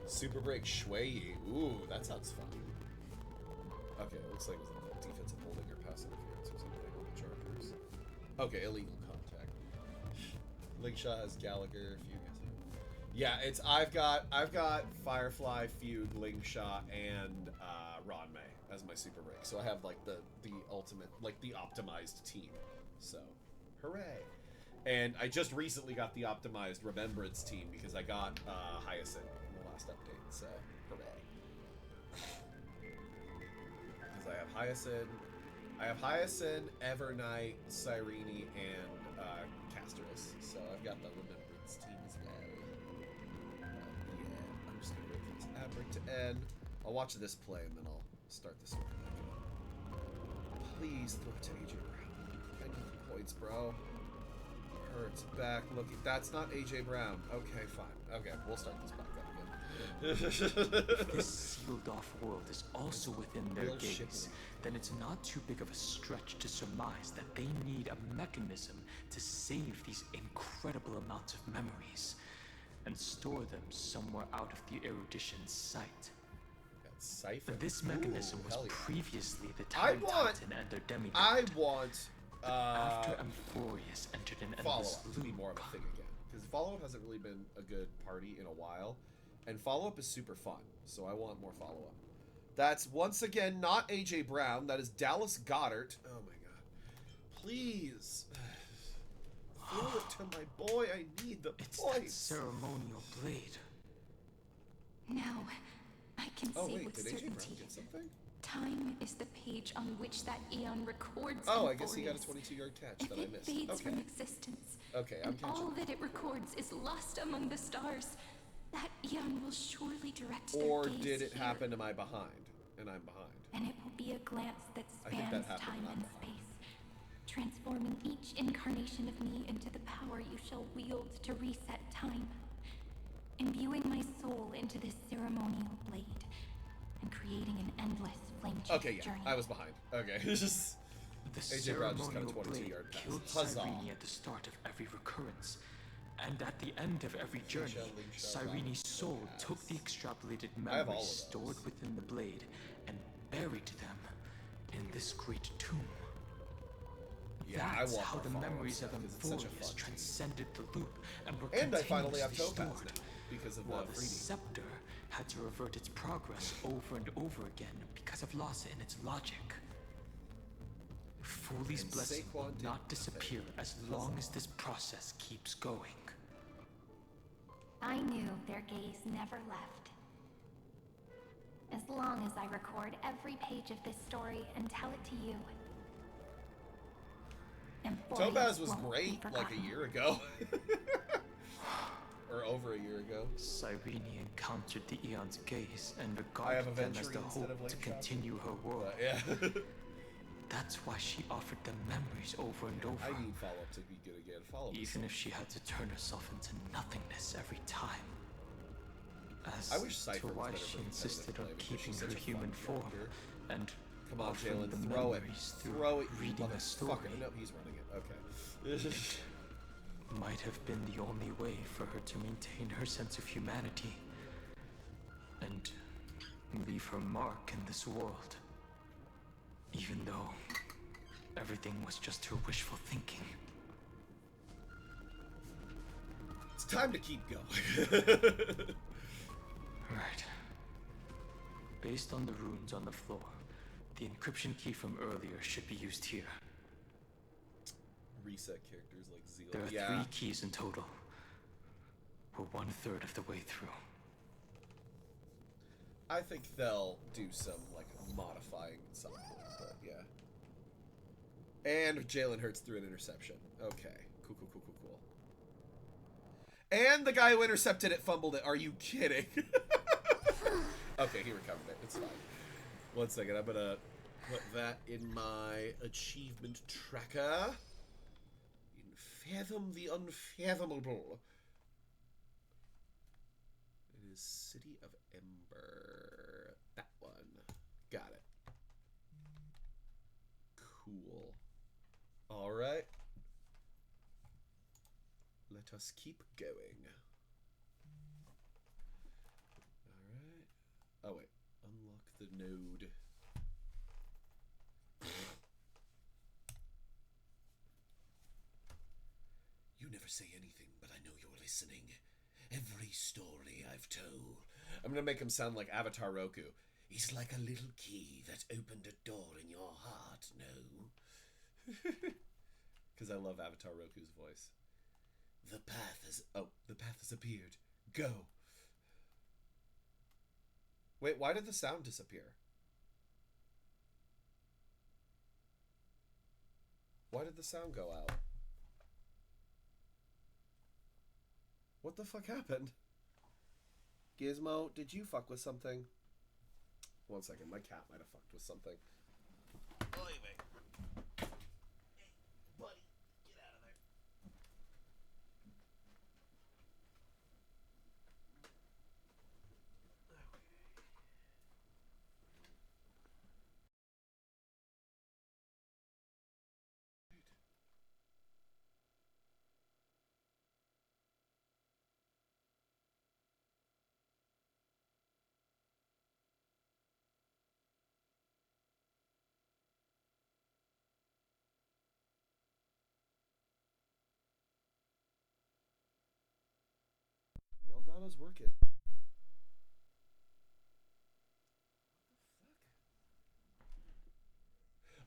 Super break Shui. Ooh, that sounds fun. Okay, it looks like it was a defensive holding or pass interference or something on the Chargers. Okay, illegal contact. Linkshot has Gallagher, Fugue. Yeah, it's I've got Firefly, Fugue, Lingshot, and Ron May as my super break. So I have like the ultimate, like the optimized team. So, hooray! And I just recently got the optimized Remembrance team because I got Hyacinth in the last update. So, hooray! Because I have Hyacinth, Evernight, Cyrene, and Casterus. So I've got the Remembrance team as well. Yeah, I'm just gonna wait for this ad break to end. I'll watch this play and then I'll start the story. Please throw it to AJ Brown. I need the points, bro. Hurts back looking. That's not AJ Brown. Okay, fine. Okay, we'll start this back up again. If this sealed off world is also within their Real gaze, shipping. then it's not too big of a stretch to surmise that they need a mechanism to save these incredible amounts of memories and store them somewhere out of the erudition's sight. Siphon. This mechanism Ooh, was hell yeah. previously the I Time want- Titan and their demigod. I want After Amphorius entered an endless follow-up to be loop, more of a thing again. Because follow-up hasn't really been a good party in a while. And follow-up is super fun. So I want more follow-up. That's, once again, not AJ Brown. That is Dallas Goddard. Oh my god. Please. Throw it to my boy. I need the it's that points. ceremonial blade. Now, I can Oh say wait, with did AJ Brown certainty, get something? time is the page on which that eon records. Oh, I guess he got a Emphorius. 22-yard catch If that I it missed. fades Okay. from existence, Okay, I'm and all catching. that it records is lost among the stars, that eon will surely direct their Or gaze did it here, happen? Am I behind? And I'm behind. and it will be a glance that I think that spans happened time when I'm and behind. space, transforming each incarnation of me into the power you shall wield to reset time, imbuing my soul into this ceremonial blade, and creating an endless flame-chased Okay, yeah, journey. I was behind. Okay, it's just... The AJ Brown just got a ceremonial blade 22-yard pass. killed Huzzah. Cyrene at the start of every recurrence. And at the end of every journey, Cyrene's soul took the extrapolated I have all memories of those. stored within the blade and buried them in this great tomb. Yeah, That's I want how more the follow-ups memories of now, 'cause it's such a Emphorius fun game. transcended the loop and were And I finally have continuously Topaz stored, now, because of while the the 3D. scepter had to revert its progress over and over again because of loss in its logic. Foolie's And blessing Saquon will did not nothing. disappear as long as this process keeps going. I knew their gaze never left. As long as I record every page of this story and tell it to you. Emphorius Topaz was won't be great like a forgotten. year ago. Or over a year ago. Cyrene encountered the Eon's gaze and I have regarded them as Aventurine the instead hope of to Lake Shot. continue her world. Yeah. That's why she offered them memories over and over. I need follow-up to be good again. Follow-up. Even if she had to turn herself into nothingness every time. As I wish to Cypher was why better she for insisted on competitive play because keeping she's her such a fun human form character. and Come on, offering Jalen, the throw it. memories through Throw it, you reading a story. motherfucker. No, he's running it. Okay. Might have been the only way for her to maintain her sense of humanity and leave her mark in this world. Even though everything was just her wishful thinking. It's time to keep going. Right. Based on the runes on the floor, the encryption key from earlier should be used here. Reset characters like Zeal. There are Yeah. 3 keys in total. We're 1/3 of the way through. I think they'll do some, like, modifying at some point, but yeah. And Jalen Hurts threw an interception. Okay. Cool, cool, cool, cool, cool. And the guy who intercepted it fumbled it. Are you kidding? Okay, he recovered it. It's fine. 1 second. I'm gonna put that in my achievement tracker. Fathom the unfathomable. It is City of Ember. That one. Got it. Cool. Alright. Let us keep going. Alright. Oh, wait. Unlock the node. You never say anything, but I know you're listening. Every story I've told. I'm gonna make him sound like Avatar Roku. He's like a little key that opened a door in your heart, no? Because I love Avatar Roku's voice. The path has appeared. Go. Wait, why did the sound disappear? Why did the sound go out? What the fuck happened? Gizmo, did you fuck with something? 1 second, my cat might have fucked with something. Oy vey. Hey, buddy, get out of there. The Elgato's working.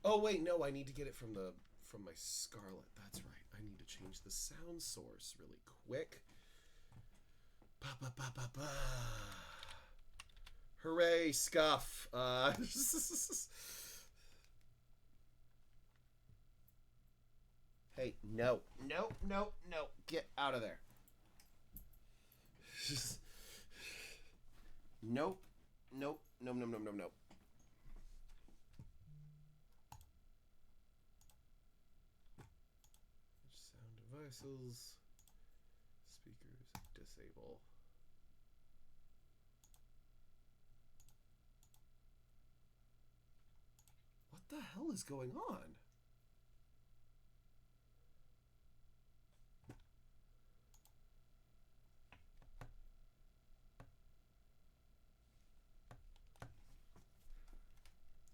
Oh wait, no, I need to get it from my Scarlet. That's right. I need to change the sound source really quick. Ba ba ba ba ba. Hooray, Scuff. Hey, no. No, no, no. Get out of there. Nope. Nope. No, no, no, no, no. Sound devices. Speakers. Disable. What the hell is going on?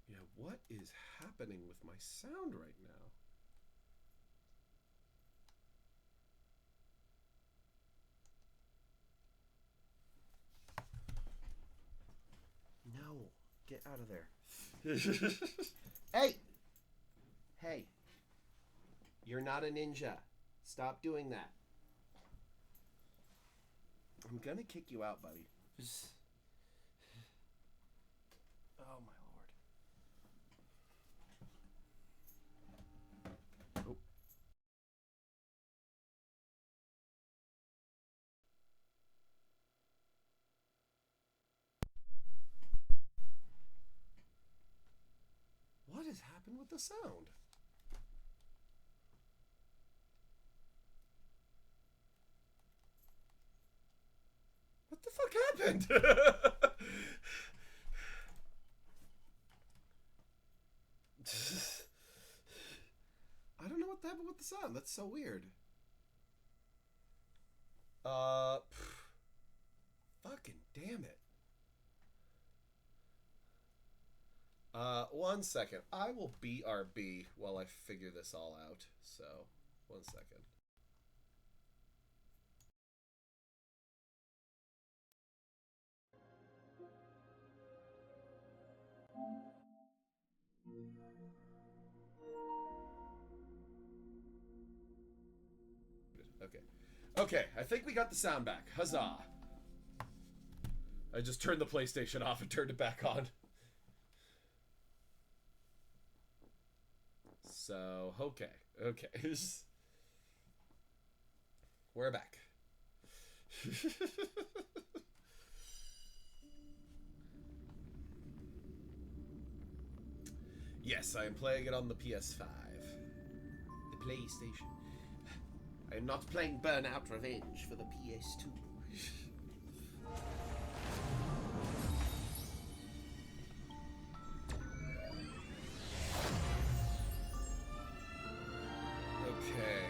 Yeah, what is happening with my sound right now? No, get out of there. Hey! Hey. You're not a ninja. Stop doing that. I'm gonna kick you out, buddy. Oh, my lord. Oh. What has happened with the sound? What the fuck happened? I don't know what happened with the sound. That's so weird. Fucking damn it. 1 second. I will BRB while I figure this all out. So, 1 second. Okay. Okay, I think we got the sound back. Huzzah. I just turned the PlayStation off and turned it back on. So, okay. Okay. We're back. Yes, I am playing it on the PS5. The PlayStation. I am not playing Burnout Revenge for the PS2. Okay.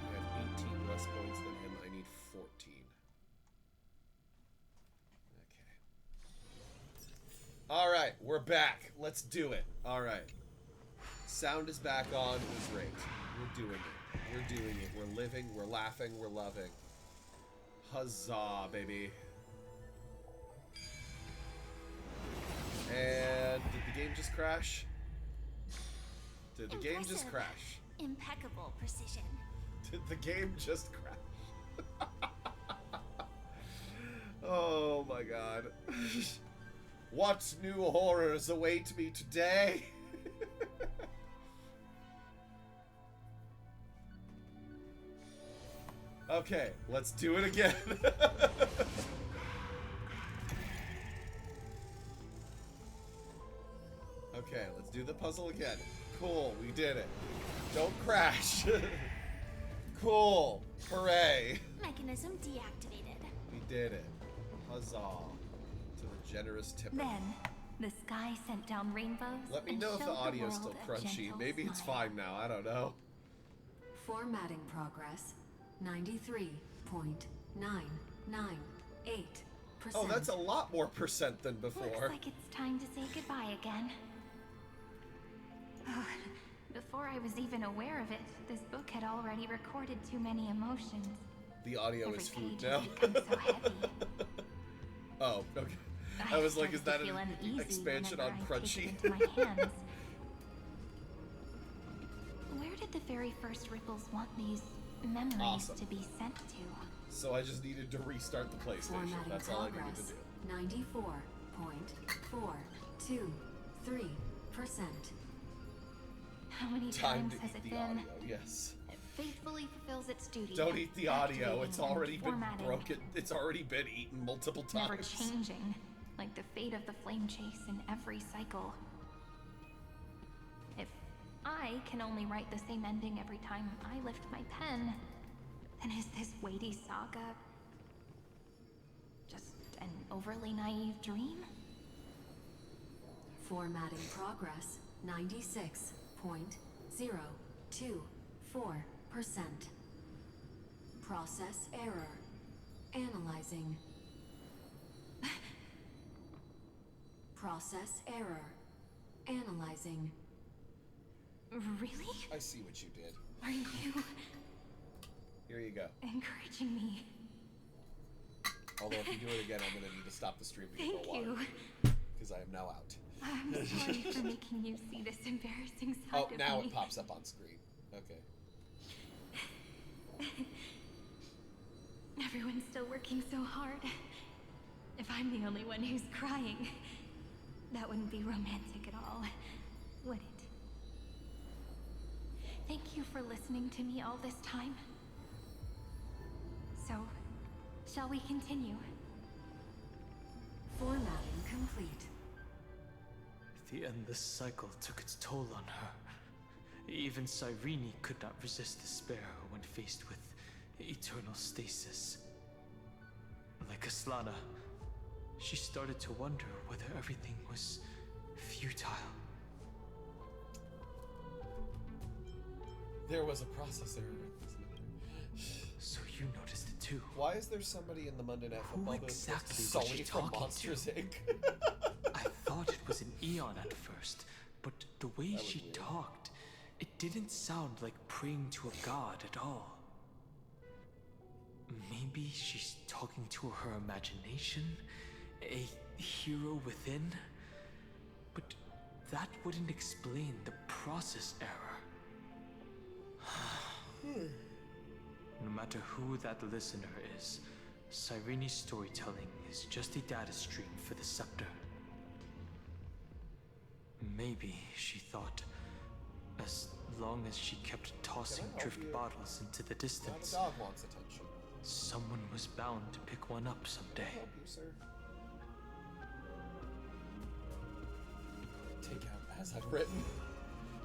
I have 18 less points than him. I need 14. Okay. Alright, we're back. Let's do it. Alright. Sound is back on. It was great. We're doing it. We're doing it. We're living. We're laughing. We're loving. Huzzah, baby. And did the game just crash? Did the game just crash? Impeccable precision. Did the game just crash? Oh my god. What new horrors await me today? Okay, let's do it again. Okay, let's do the puzzle again. Cool, we did it. Don't crash. Cool. Hooray. Mechanism deactivated. We did it. Huzzah. To the generous tipper. Then, the sky sent down rainbows. Let me and know if the showed audio's world still a crunchy. gentle Maybe it's smile. fine now. I don't know. Formatting progress 93.998%. Oh, that's a lot more percent than before. Looks like it's time to say goodbye again. Before I was even aware of it, this book had already recorded too many emotions. The audio Every is food page now. has become so heavy. Oh, okay. I was like, is that started to an feel uneasy expansion on whenever I take Crunchy? it into my hands. Where did the very first ripples want these memories Awesome. to be sent to? So I just needed to restart the PlayStation. Formatting That's all I needed progress to do. How many Time times to has eat it the been? audio, yes. It faithfully fulfills its duty. Don't eat the audio, it's activating already and been formatting, broken. It's already been eaten multiple times. never changing, like the fate of the flame chase in every cycle. If I can only write the same ending every time I lift my pen, then is this weighty saga just an overly naive dream? Formatting progress 96.024%. Process error. Analyzing. Process error. Analyzing. Really? I see what you did. Are you Here you go. encouraging me? Although if you do it again, I'm going to need to stop the stream to go Thank water. you. Because I am now out. I'm sorry for making you see this embarrassing side Oh, of now me. it pops up on screen. Okay. Everyone's still working so hard. If I'm the only one who's crying, that wouldn't be romantic at all, would it? Thank you for listening to me all this time. So, shall we continue? Formatting complete. The endless cycle took its toll on her. Even Cyrene could not resist despair when faced with eternal stasis. Like Aslana, she started to wonder whether everything was futile. There was a processor. So you noticed it too. Why is there somebody in the Monday Night Who Football booth dressed exactly as was Sully she from talking Monsters, to? Inc.? I thought it was an Eon at first, but the way That was she weird. talked, it didn't sound like praying to a god at all. Maybe she's talking to her imagination, a hero within? But that wouldn't explain the process error. No matter who that listener is, Cyrene's storytelling is just a data stream for the scepter. Maybe, she thought, as long as she kept tossing help drift you? bottles into the Now distance, the dog wants attention. someone was bound to pick one up Can I someday. help you, sir? Take out as I've written.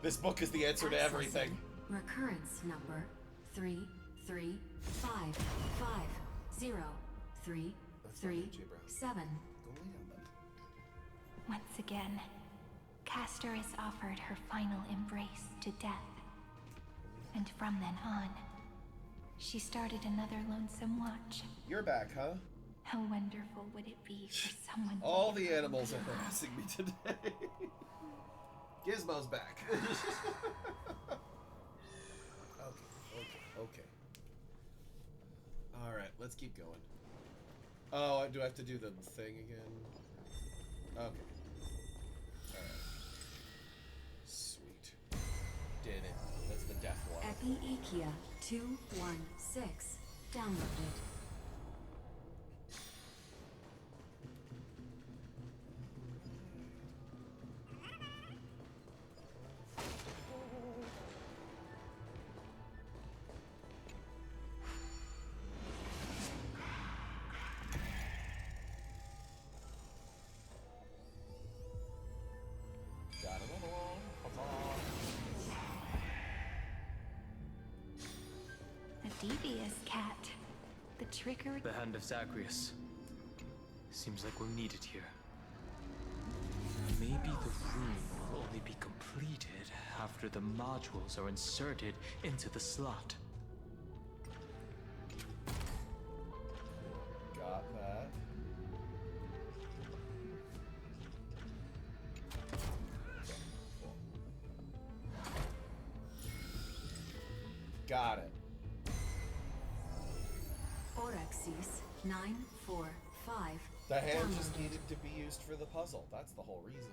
This book is the answer to everything. Accessing recurrence number 335503337. Go lay down, bud. Once again, Castor is offered her final embrace to death. And from then on, she started another lonesome watch. You're back, huh? How wonderful would it be for someone to All give the her animals are a hug? harassing me today. Gizmo's back. Okay. Alright, let's keep going. Oh, do I have to do the thing again? Okay. Alright. Sweet. Did it. That's the death one. Epi-Ikia 216 downloaded. Got another one. A devious cat. The trickery. The hand of Zagreus. Seems like we'll need it here. Maybe the room will only be completed after the modules are inserted into the slot. Got that. Got it. Orexis 945. The hand just downloaded. needed to be used for the puzzle. That's the whole reason.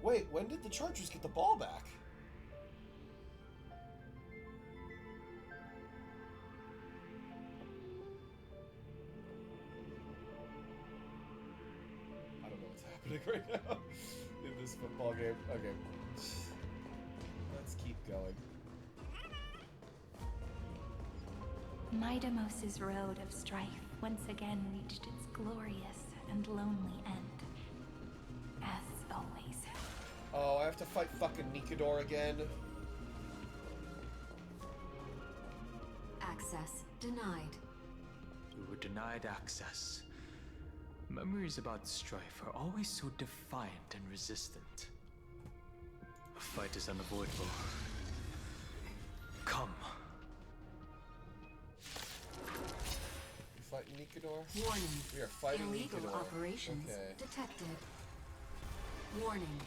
Wait, when did the Chargers get the ball back? right now in this football game. Okay. Let's keep going. Midamos's road of strife once again reached its glorious and lonely end. As always. Oh, I have to fight fucking Nikador again. Access denied. We were denied access. Memories about strife are always so defiant and resistant. A fight is unavoidable. Come. You fighting Nikador? Warning. We are fighting Illegal Nikador. operations Okay. detected. Warning.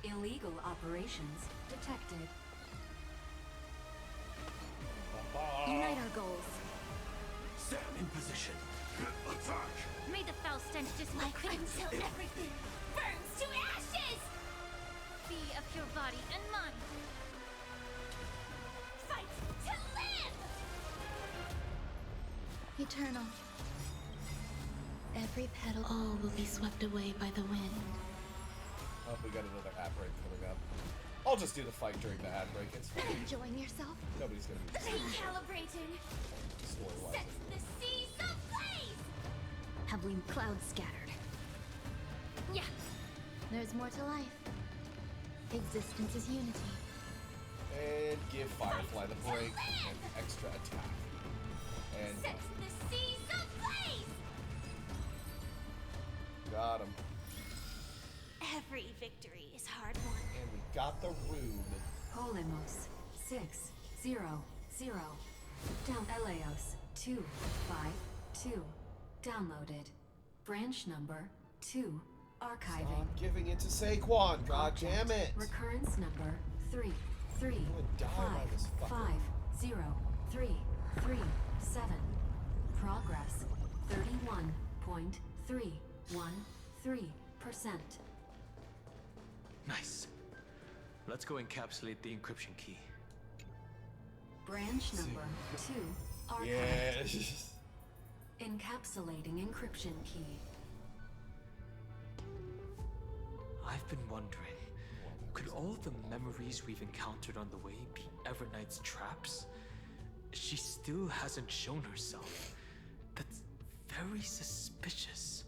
Illegal operations detected. Unite our goals. Stand in position. Attack! May the foul stench dismay until everything burns to ashes! Be of your body and mind. Fight to live! Eternal. Every petal. All will be swept away by the wind. Oh, we got another ad break coming up. I'll just do the fight during the ad break. It's fine. Enjoying yourself? Nobody's gonna be Recalibrating. story-wise. Set the seas ablaze! Heavily clouds scattered. Yeah. There's more to life. Existence is unity. And give Firefly the break and the extra attack. And Set the seas ablaze! got him. Every victory is hard won. And we got the rune. Polemos 600. Down Eleos 252. Downloaded. Branch number 2. Archiving. Stop giving it to Saquon. God damn it. Recurrence number 335503337. Progress 31.313%. Nice. Let's go encapsulate the encryption key. Branch number 2. Archived. Yes. Encapsulating encryption key. I've been wondering, could all the memories we've encountered on the way be Everknight's traps? She still hasn't shown herself. That's very suspicious.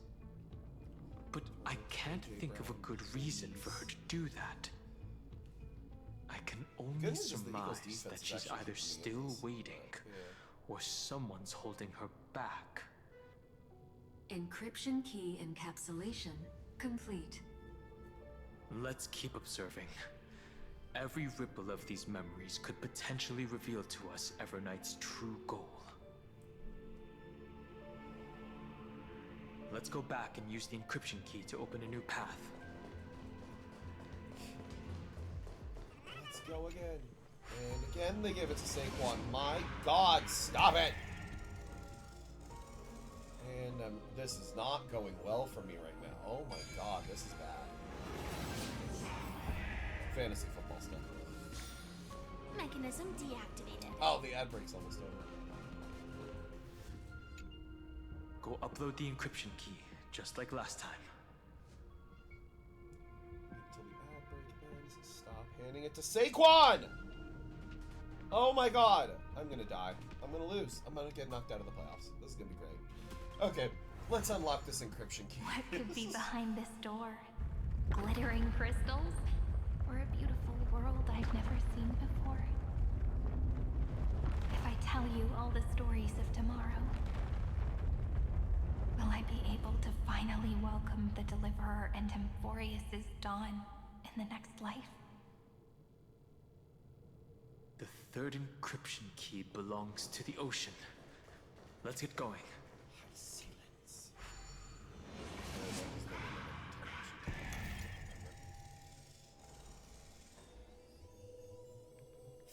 But I can't think of a good reason for her to do that. I can only Goodness is the Eagles' surmise defense that is she's actually either pretty still nice. waiting, or someone's holding her back. Encryption key encapsulation complete. Let's keep observing. Every ripple of these memories could potentially reveal to us Everknight's true goal. Let's go back and use the encryption key to open a new path. Let's go again. And again, they give it to Saquon. My God, stop it! And this is not going well for me right now. Oh my God, this is bad. Fantasy football stuff. Mechanism deactivated. Oh, the ad break's almost over. Go upload the encryption key, just like last time. Until the ad break ends. Stop handing it to Saquon! Oh my God! I'm gonna die. I'm gonna lose. I'm gonna get knocked out of the playoffs. This is gonna be great. Okay, let's unlock this encryption key. What could be behind this door? Glittering crystals? Or a beautiful world I've never seen before? If I tell you all the stories of tomorrow, will I be able to finally welcome the Deliverer and Emphorius' dawn in the next life? The third encryption key belongs to the ocean. Let's get going. Silence.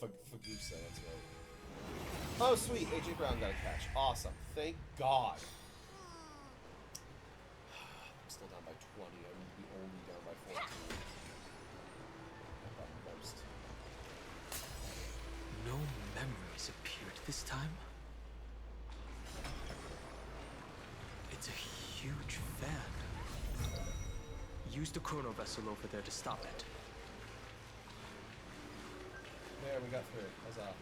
Fagusa, that's right. Oh, sweet. AJ Brown got a catch. Awesome. Thank God. I'm still down by 20. I'm going to be only down by 14. At most. No memories appeared this time. It's a huge fan. use the chrono vessel over there to stop it. There, we got through. Huzzah.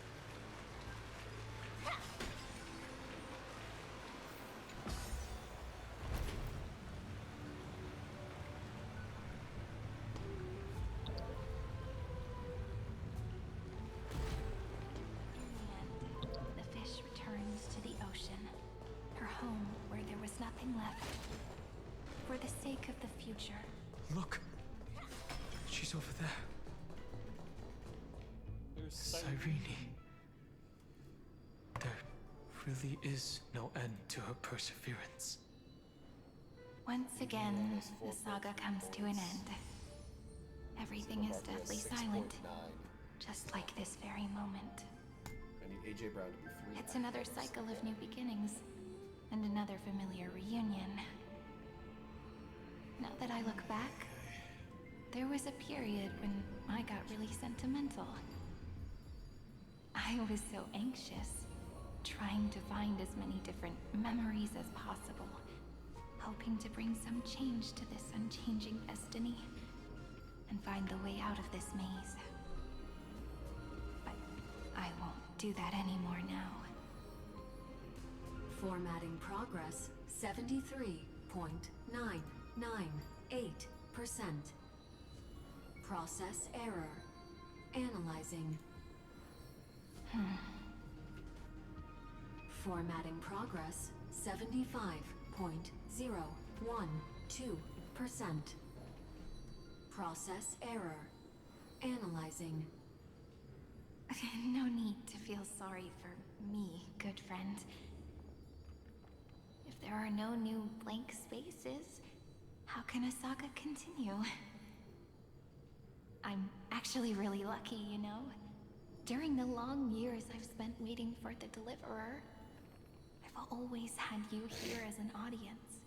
The fish returns to the ocean, her home where there was nothing left. For the sake of the future, Look! She's over there. There's Cyrene. There really is no end to her perseverance. once again, the saga comes to an end. Everything is deathly silent, 6.9. just like this very moment. I need AJ Brown to be 3. It's another cycle of new beginnings, and another familiar reunion. Now that I look back, there was a period when I got really sentimental. I was so anxious, trying to find as many different memories as possible, hoping to bring some change to this unchanging destiny, and find the way out of this maze. But I won't do that anymore now. Formatting progress 73.998%. Process error. Analyzing. Formatting progress 75.012%. Process error. Analyzing. No need to feel sorry for me, good friend. If there are no new blank spaces, how can a saga continue? I'm actually really lucky, you know? During the long years I've spent waiting for the Deliverer, I've always had you here as an audience.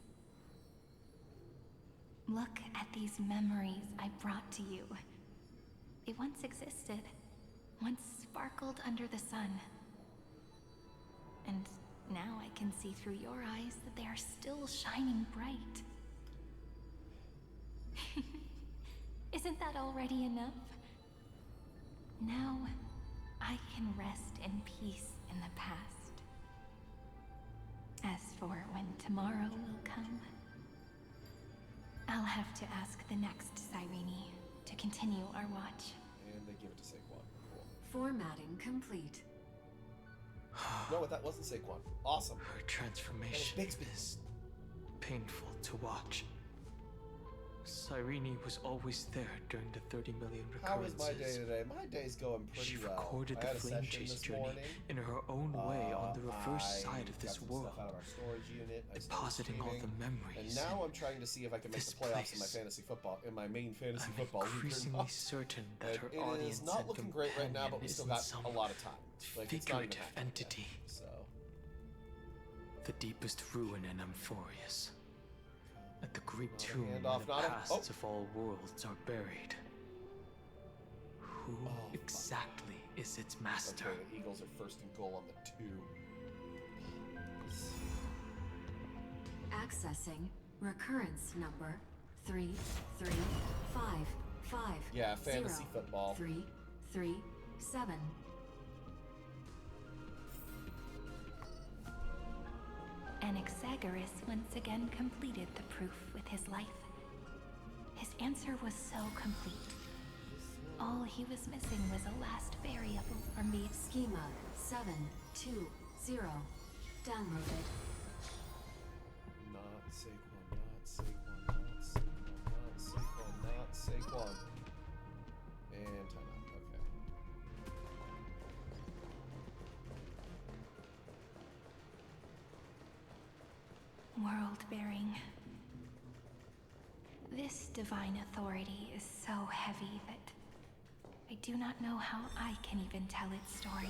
Look at these memories I brought to you. They once existed, once sparkled under the sun. And now I can see through your eyes that they are still shining bright. Isn't that already enough? Now, I can rest in peace in the past. As for when tomorrow will come, I'll have to ask the next Cyrene to continue our watch. And they give it to Saquon. Cool. Formatting complete. No, that wasn't Saquon. Awesome. Her transformation Bixby. is painful to watch. Cyrene was always there during the 30 million How was recurrences. my day today? My day's going pretty She well. recorded I the had a flame session chase this journey morning. in her own way on the reverse I side of got this some world, stuff out of our storage unit. I started depositing all the streaming, memories. and now I'm trying to see if I can make This the playoffs in my place. fantasy football, in my main fantasy I'm football league or increasingly not. certain that And her it audience is not and looking great right now, but we companion still isn't got some a lot of time. Like, it's not even figurative half yet, entity. so. The deepest ruin in Amphorius. At the great Not a tomb where handoff, the not a- pasts of all worlds are buried. Who Oh, fuck. exactly is its master? Okay, the Eagles are first and goal on the 2. Accessing recurrence number 33550. Yeah, fantasy football. 337. Anaxagoras once again completed the proof with his life. His answer was so complete. All he was missing was a last variable from the Schema 720. Downloaded. Not Saquon, not Saquon, not Saquon, not Saquon, not Saquon. And timeout, okay. world-bearing. This divine authority is so heavy that I do not know how I can even tell its story.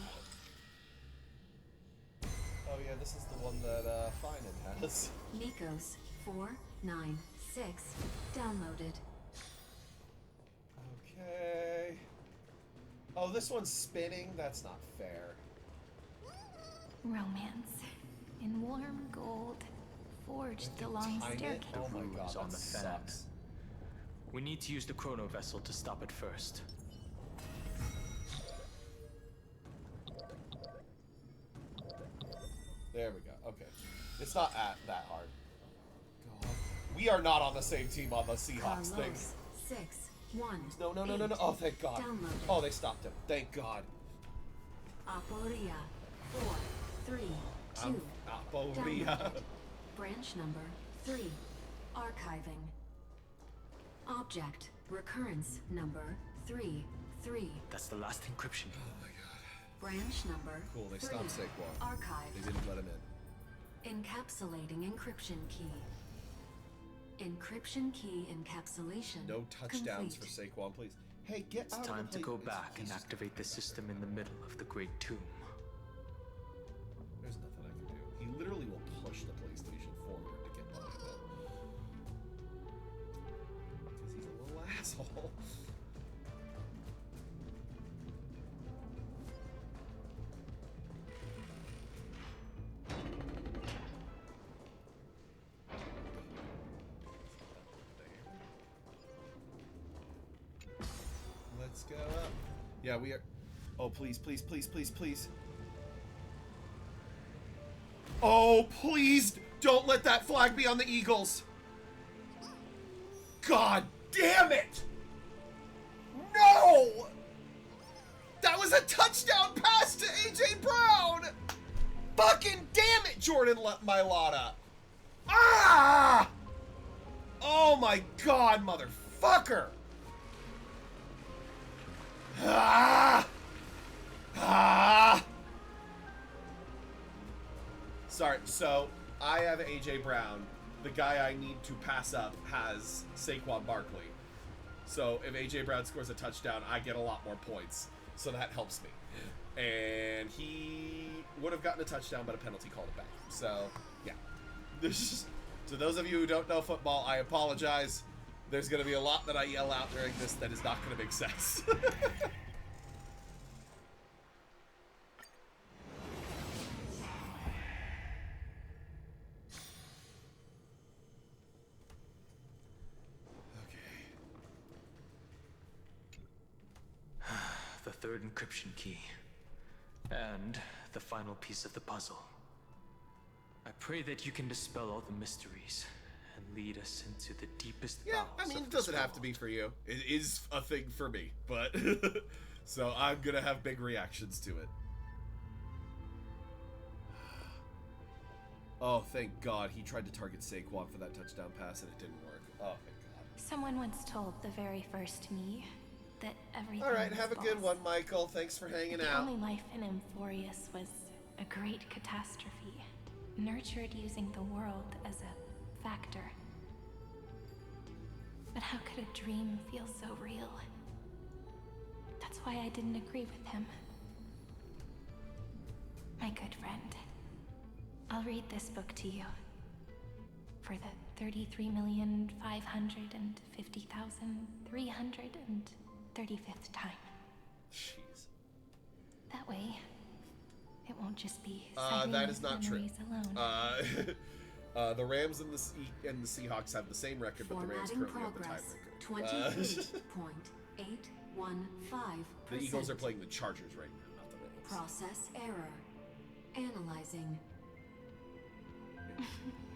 Oh yeah, this is the one that Finan has. Nikos 496. Downloaded. Okay. Oh, this one's spinning? That's not fair. Romance in warm gold forged the long Time it? staircase. Oh my god, Grooves on that the fan. sucks. We need to use the chrono vessel to stop it first. There we go. Okay. It's not that hard. God. We are not on the same team on the Seahawks thing. 6, 1. No. Oh, thank God. Downloaded. Oh, they stopped him. Thank God. Aporia. 4, 3, 2. Aporia. Downloaded. Branch number 3. Archiving. Object. Recurrence number 3, 3. That's the last encryption. Oh my God. Branch number Cool, they 3. stopped Saquon. They Archived. didn't let him in. Encapsulating encryption key. Encryption key encapsulation. No touchdowns complete. for Saquon, please. Hey, get It's out time of the to play. go back and activate the system in the middle of the Great Tomb. There's nothing I can do. He literally will push the PlayStation forward to get behind it. Because he's a little asshole. Let's go up. Yeah, we are. Oh, please. Oh, please don't let that flag be on the Eagles. God damn it! No! That was a touchdown pass to A.J. Brown! Fucking damn it, Jordan Mailata! Ah! Oh my God, motherfucker! Ah! Ah! Sorry, so I have A.J. Brown. The guy I need to pass up has Saquon Barkley. So if A.J. Brown scores a touchdown, I get a lot more points. So that helps me. And he would have gotten a touchdown, but a penalty called it back. So, yeah. To those of you who don't know football, I apologize. There's going to be a lot that I yell out during this that is not going to make sense. The third encryption key. And the final piece of the puzzle. I pray that you can dispel all the mysteries and lead us into the deepest Yeah, bowels I mean, of it this doesn't have to be world. for you. It is a thing for me, but so I'm gonna have big reactions to it. Oh, thank God. He tried to target Saquon for that touchdown pass and it didn't work. Oh, thank God. Someone once told the very first me that everything All right, was have a good lost. one, Michael. Thanks for hanging The out. only life in Amphorius was a great catastrophe, nurtured using the world as a factor. But how could a dream feel so real? That's why I didn't agree with him. My good friend, I'll read this book to you. For the 33,550,335th time. Jeez. That way, it won't just be That is not true. memories alone. The Rams and the Seahawks have the same record, but the Rams Formatting currently have progress. the tiebreaker. 23.815%. The Eagles are playing the Chargers right now, not the Rams. Process error. Analyzing.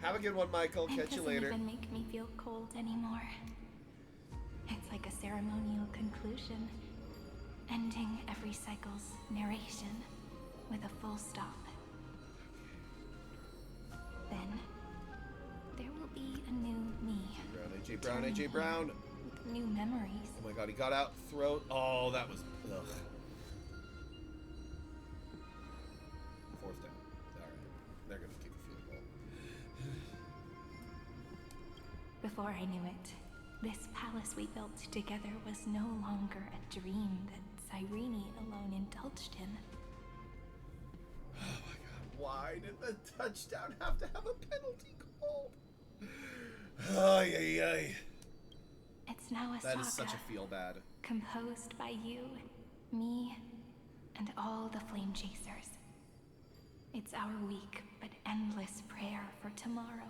Have a good one, Michael. It Catch you doesn't later. even make me feel cold anymore. It's like a ceremonial conclusion, ending every cycle's narration with a full stop. Then, there will be a new me. AJ Brown, AJ Brown. With new memories. Oh my God, he got out, throat. Oh, that was, ugh. Fourth down. All right, they're gonna kick a field goal. Before I knew it, this palace we built together was no longer a dream that Cyrene alone indulged in. Oh my God, why did the touchdown have to have a penalty called? Ay, ay, ay. It's now a That saga is such a feel bad. composed by you, me, and all the flame chasers. It's our weak but endless prayer for tomorrow.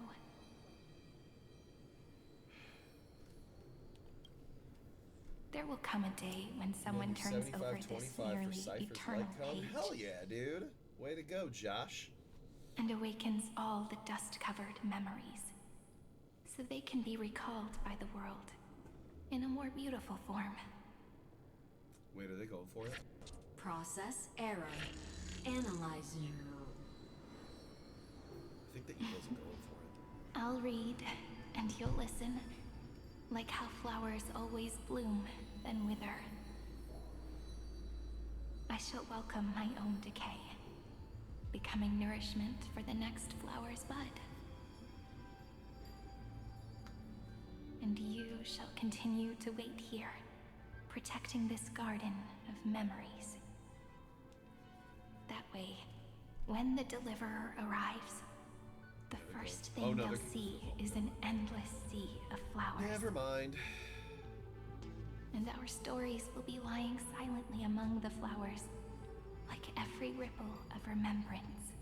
There will come a day when someone turns over this 75-25 for nearly Cypher's eternal Lycon. page Hell yeah, dude. Way to go, Josh. and awakens all the dust-covered memories, so they can be recalled by the world in a more beautiful form. Wait, are they going for it? Process error. Analyzing. I think the Eagles are going for it. I'll read, and you'll listen, like how flowers always bloom, then wither. I shall welcome my own decay, becoming nourishment for the next flower's bud. And you shall continue to wait here, protecting this garden of memories. That way, when the deliverer arrives, the first thing they'll see is an endless sea of flowers. Never mind. And our stories will be lying silently among the flowers, like every ripple of remembrance.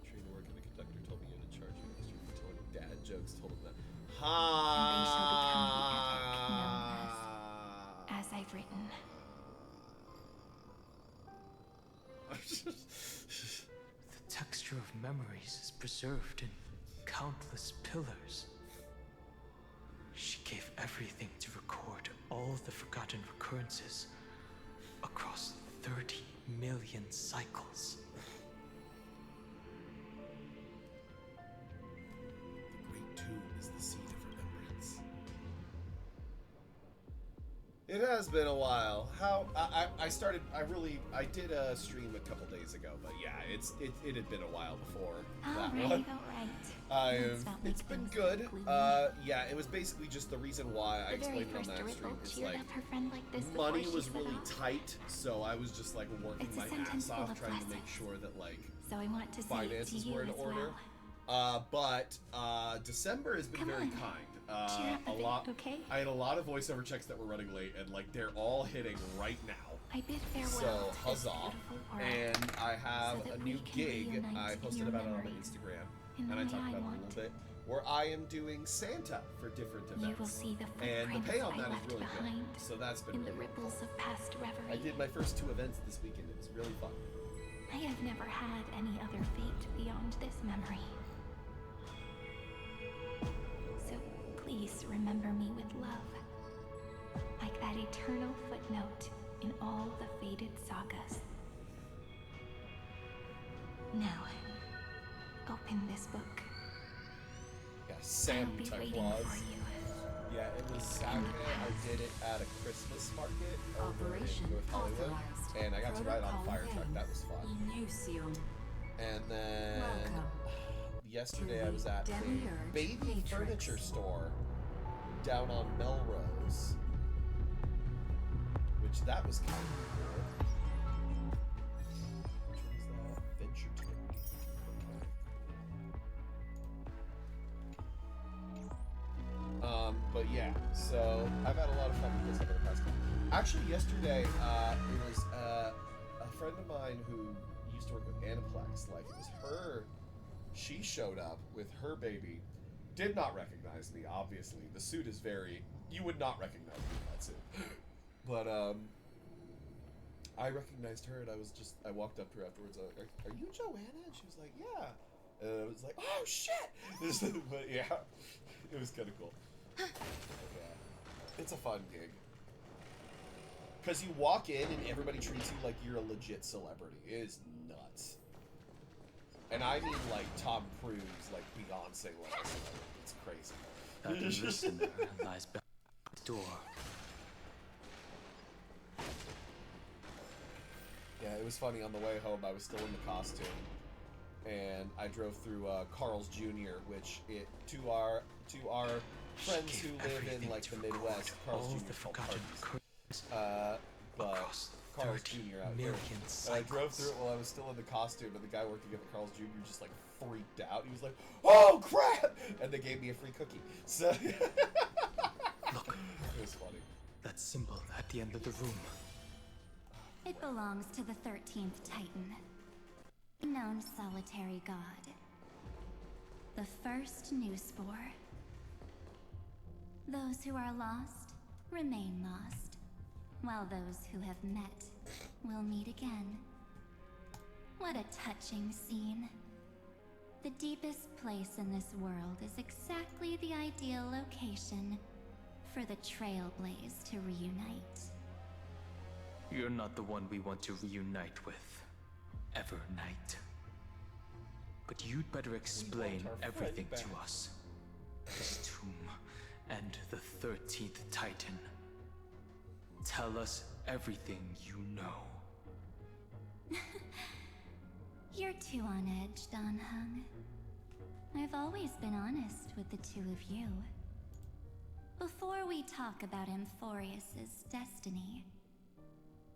Train to work, and the conductor told me you had to charge you extra for telling dad jokes. Told him that. And they shall become the epic known as I've written. The texture of memories is preserved in countless pillars. She gave everything to record all the forgotten recurrences across 30 million cycles. The Great Tomb is the seat of remembrance. It has been a while. I did a stream a couple days ago, but yeah, it had been a while before that one. It's been good. Yeah, it was basically just the reason why I explained it on that stream is like money was really tight, so I was just like working my ass off trying to make sure that like finances were in order. But December has been very kind. I had a lot of voiceover checks that were running late, and like they're all hitting right now. I bid farewell So to huzzah! this beautiful world, And I have so that a we new can gig. reunite I in posted your about it on my memories, Instagram, in and I the talked way about it a want. little bit. Where I am doing Santa for different events. You will see the and the footprints pay on I that is left really behind good. So that's been in the really ripples cool. of past reverie. I did my first 2 events this weekend. It was really fun. I have never had any other fate beyond this memory. So please remember me with love, like that eternal footnote in all the faded sagas. Now, open this book. Yeah, I'll be Santa waiting Claus. for you. Yeah, it was Saturday. I did it at a Christmas market over in Operation North Hollywood, authorized. and I got to ride on a Protocol fire truck. end. That was fun. Elysium. And then Welcome yesterday to I was the at a Demiurge baby Matrix. furniture store down on Melrose, which that was kind of cool. Which one was that? Venture Tour. But yeah, so I've had a lot of fun with this over the past couple. Actually, yesterday it was a friend of mine who used to work with Aniplex. Like it was her. She showed up with her baby. Did not recognize me. Obviously, the suit is very. You would not recognize me in that suit. But I recognized her, and I walked up to her afterwards. I was like, "Are you Joanna?" And she was like, "Yeah." And I was like, "Oh shit!" But yeah, it was kind of cool. But, yeah, it's a fun gig. Because you walk in and everybody treats you like you're a legit celebrity. It is nuts. And I mean like Tom Cruise, like Beyonce level celebrity. It's crazy. That listener lies behind the door. Yeah, it was funny. On the way home, I was still in the costume, and I drove through Carl's Jr., which to our friends who live in like the Midwest, Carl's Jr. is called Hardee's. But Carl's Jr. out here. And I drove through it while I was still in the costume, and the guy working at the Carl's Jr. just like freaked out. He was like, "Oh crap!" And they gave me a free cookie. So Look, it was funny. that symbol at the end of the room. It belongs to the 13th Titan, a known solitary god. The first new spore. Those who are lost remain lost. while those who have met will meet again. What a touching scene. The deepest place in this world is exactly the ideal location for the Trailblaze to reunite. You're not the one we want to reunite with, Evernight. But you'd better explain our everything friend to back. us. This tomb and the 13th Titan. Tell us everything you know. You're too on edge, Dan Hung. I've always been honest with the two of you. Before we talk about Amphorius's destiny,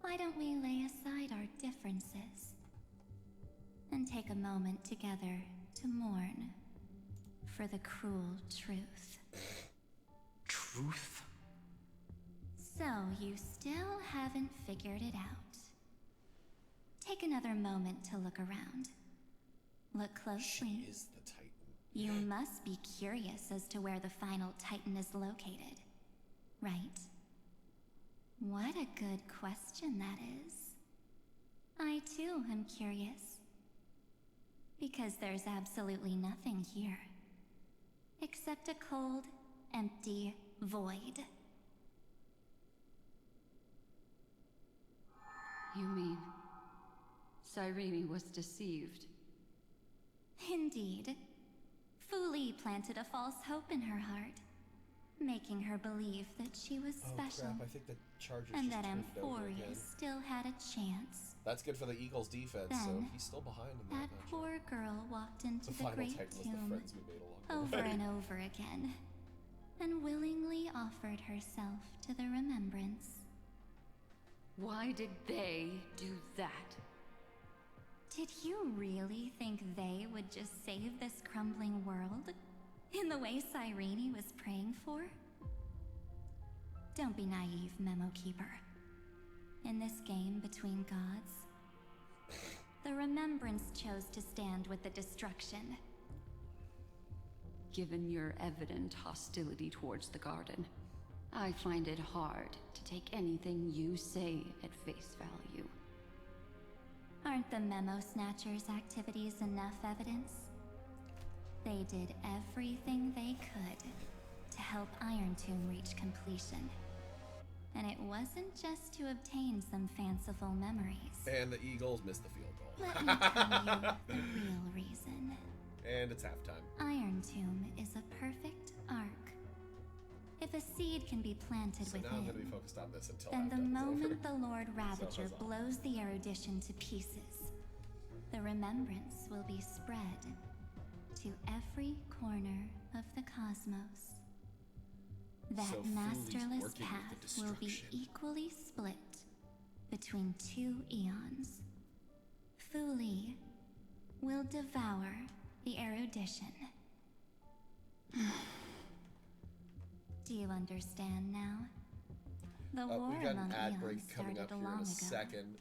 why don't we lay aside our differences and take a moment together to mourn for the cruel truth? Truth? So you still haven't figured it out. Take another moment to look around. Look closely. She is the Titan. You must be curious as to where the final Titan is located, right? What a good question that is. I too am curious. Because there's absolutely nothing here. Except a cold, empty void. You mean Cyrene was deceived? Indeed. Fu Li planted a false hope in her heart, making her believe that she was special, Oh crap, I think the Chargers and just that turned over again. Amphorius still had a chance. That's good for the Eagles defense, so Then, he's still behind in That that matchup. poor girl walked into The the final Great Titan was the Tomb friends we made along over the way. and over again, and willingly offered herself to the remembrance. Why did they do that? Did you really think they would just save this crumbling world? In the way Cyrene was praying for? Don't be naive, Memo Keeper. In this game between gods, the Remembrance chose to stand with the destruction. Given your evident hostility towards the garden, I find it hard to take anything you say at face value. Aren't the Memo Snatchers' activities enough evidence? They did everything they could to help Iron Tomb reach completion. And it wasn't just to obtain some fanciful memories. And the Eagles missed the field goal. Let me tell you the real reason. And it's halftime. Iron Tomb is a perfect arc. If a seed can be planted So now I'm going to be within, focused on this until then the halftime's over. moment the Lord Ravager huzzah. blows the erudition to pieces, the remembrance will be spread to every corner of the cosmos. That So Fuli's masterless working with the path will be destruction. equally split between two eons. Fu Li will devour the erudition. Do you understand now? The war We've got among an ad eons break coming started up here long in a ago. second.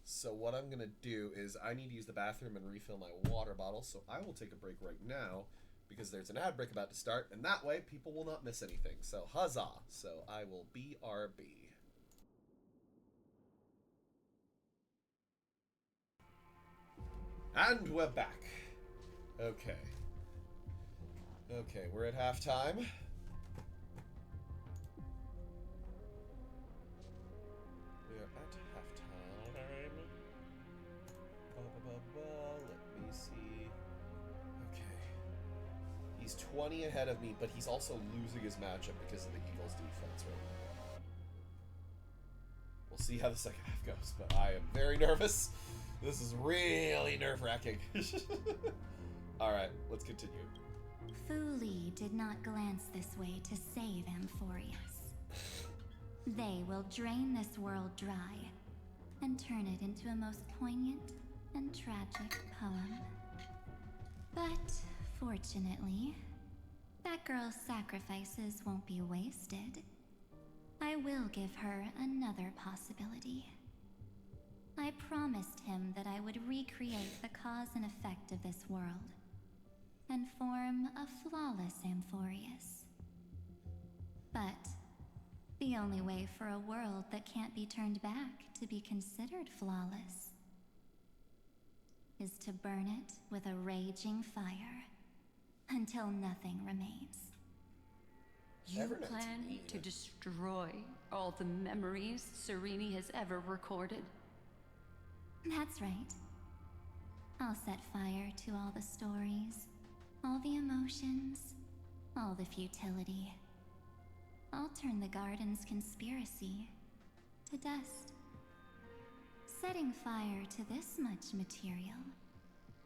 So what I'm going to do is I need to use the bathroom and refill my water bottle. So I will take a break right now because there's an ad break about to start. And that way people will not miss anything. So huzzah. So I will BRB. And we're back. Okay. Okay, we're at halftime. We are at halftime. Let me see. Okay. He's 20 ahead of me, but he's also losing his matchup because of the Eagles' defense right now. We'll see how the second half goes, but I am very nervous. This is really nerve-wracking. Alright, let's continue. Fu Li did not glance this way to save Amphorius. They will drain this world dry and turn it into a most poignant and tragic poem. But, fortunately, that girl's sacrifices won't be wasted. I will give her another possibility. I promised him that I would recreate the cause and effect of this world and form a flawless Amphorius. But The only way for a world that can't be turned back to be considered flawless is to burn it with a raging fire until nothing remains. You Evernote's plan mean. to destroy all the memories Serene has ever recorded? That's right. I'll set fire to all the stories, all the emotions, all the futility. I'll turn the garden's conspiracy to dust. Setting fire to this much material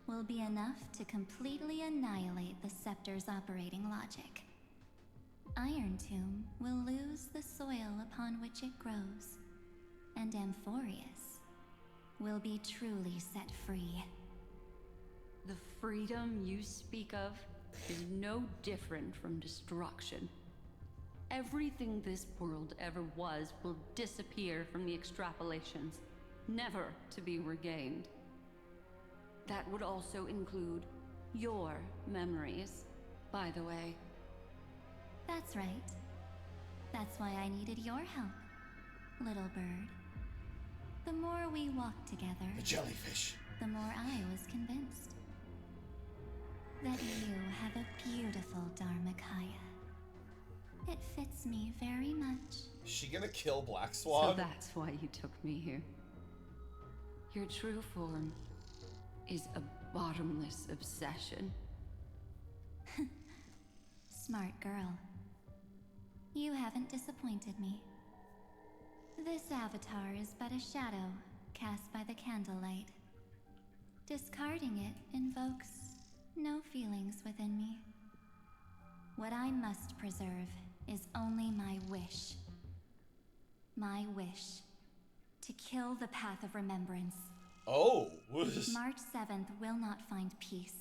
will be enough to completely annihilate the scepter's operating logic. Iron Tomb will lose the soil upon which it grows, and Amphorius will be truly set free. The freedom you speak of is no different from destruction. Everything this world ever was will disappear from the extrapolations, never to be regained. That would also include your memories, by the way. That's right. That's why I needed your help, little bird. The more we walked together, The jellyfish. the more I was convinced that you have a beautiful Dharmakaya. It fits me very much. Is she gonna kill Black So Swan? that's why you took me here. Your true form is a bottomless obsession. Smart girl. You haven't disappointed me. This avatar is but a shadow cast by the candlelight. Discarding it invokes no feelings within me. What I must preserve is only my wish. My wish to kill the path of remembrance. Oh. March 7th will not find peace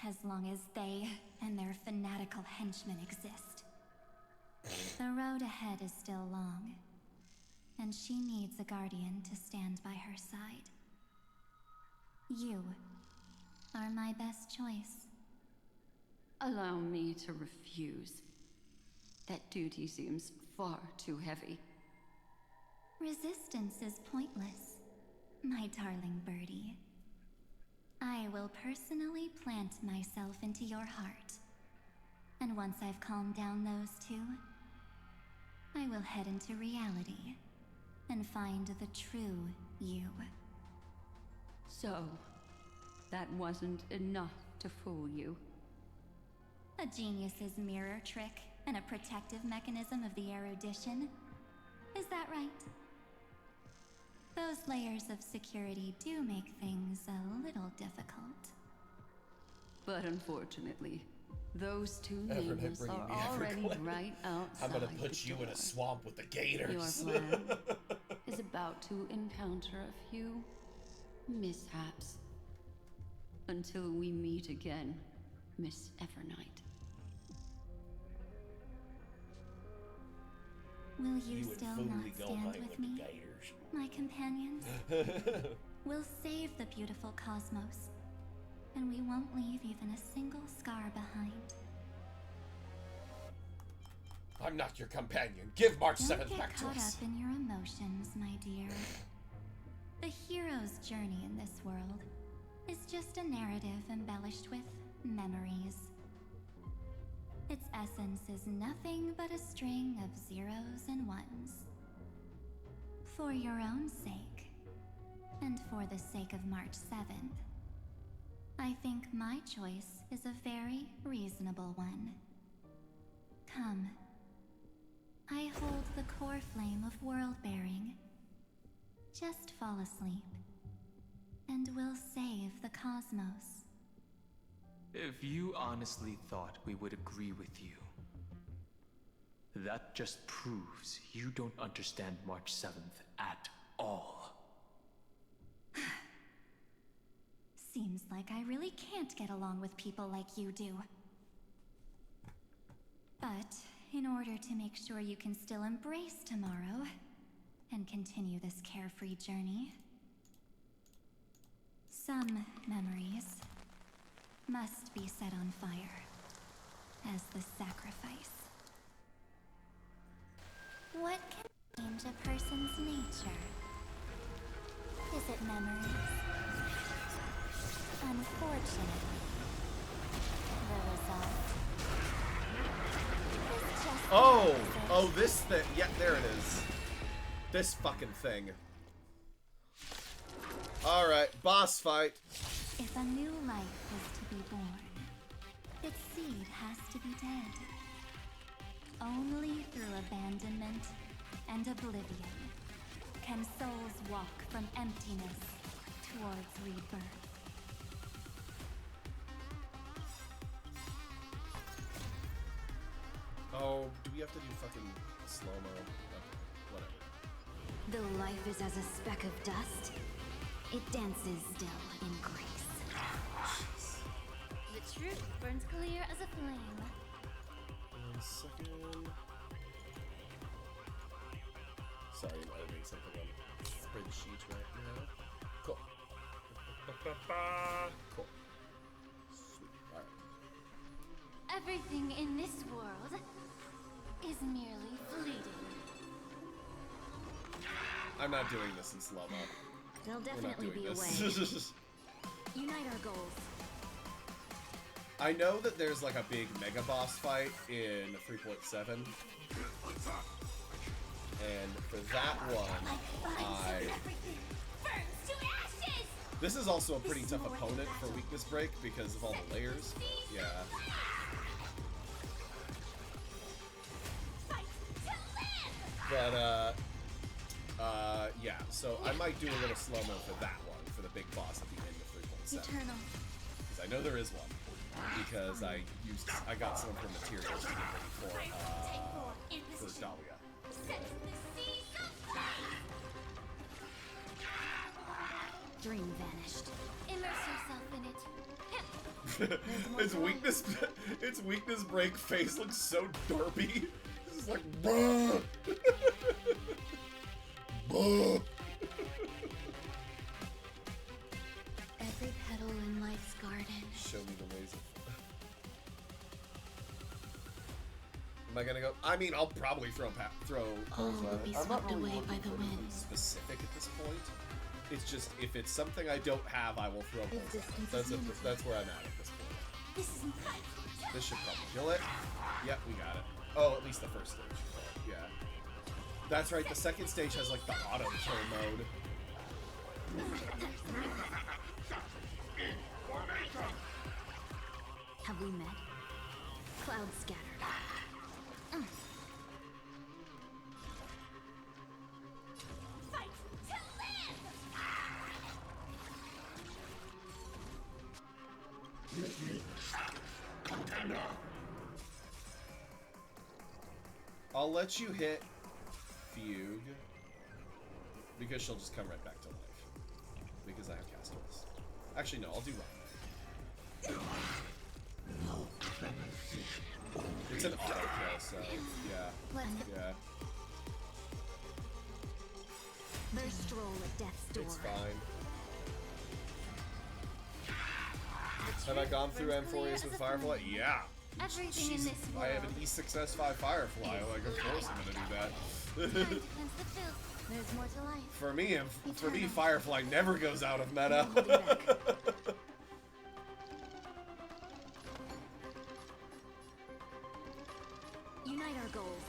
as long as they and their fanatical henchmen exist. The road ahead is still long, and she needs a guardian to stand by her side. You are my best choice. Allow me to refuse. That duty seems far too heavy. Resistance is pointless, my darling birdie. I will personally plant myself into your heart. And once I've calmed down those two, I will head into reality and find the true you. So, that wasn't enough to fool you. A genius's mirror trick and a protective mechanism of the erudition. Is that right? Those layers of security do make things a little difficult. But unfortunately, those two Everett, names bringing are me already Everglades. right outside. I'm gonna the put you in door. a swamp with the gators. Your plan is about to encounter a few mishaps. Until we meet again, Miss Evernight. Will you You would still fully not go stand hang with with me, the gators. my companions? We'll save the beautiful cosmos, and we won't leave even a single scar behind. I'm not your companion. Give March Don't 7th get back to caught us. up in your emotions, my dear. The hero's journey in this world is just a narrative embellished with memories. Its essence is nothing but a string of zeros and ones. For your own sake, and for the sake of March 7th, I think my choice is a very reasonable one. Come. I hold the core flame of world-bearing. Just fall asleep, and we'll save the cosmos. If you honestly thought we would agree with you, that just proves you don't understand March 7th at all. Seems like I really can't get along with people like you do. But in order to make sure you can still embrace tomorrow and continue this carefree journey, some memories must be set on fire as the sacrifice. What can change a person's nature? Is it memories? Unfortunately, the result is just the Oh! opposite. Oh, this thing. Yeah, there it is. This fucking thing. Alright, boss fight. If a new life is to be born, its seed has to be dead. Only through abandonment and oblivion can souls walk from emptiness towards rebirth. Oh, do we have to do fucking slow-mo? Okay, whatever. Though life is as a speck of dust, it dances still in grace. The truth burns clear as a flame. 1 second. Sorry, I'm editing something on spreadsheet right now. Cool. Cool. Sweet. Alright. Everything in this world is merely fleeting. I'm not doing this in slow-mo. There'll We're not definitely doing be a way. this. Unite our goals. I know that there's like a big mega boss fight in 3.7. And for that one, this is also a pretty tough opponent for weakness break because of all the layers. Yeah. But, yeah, so I might do a little slow-mo for that one, for the big boss at the end of 3.7. Eternal. Because I know there is one. Because I got some of her materials to get ready for Dahlia. Dream vanished. Immerse yourself in it. Its weakness break face looks so derpy. This is like, bruh. Bruh. Every petal in life's garden. Show me the ways of. Am I gonna go? I mean, I'll probably throw. All will be I'm not swept really away looking by for the anything wind. specific at this point. It's just if it's something I don't have, I will throw both. That's where I'm at this point. This should probably kill it. Yep, we got it. Oh, at least the first stage. Yeah. That's right. The second stage has like the auto kill mode. Have we met? Clouds scattered. I'll let you hit Fugue because she'll just come right back to life because I have Castaways. Actually, no, I'll do Run. It's an auto kill, so yeah. Yeah. Their stroll at death's door. It's fine. Have I gone through Amphorius with Firefly? Yeah. Everything in this I world. have an E6S5 Firefly. Like, of course I'm gonna do that. Time to cleanse the filth. There's more to life. For me, Firefly never goes out of meta. No holding back. Unite our goals.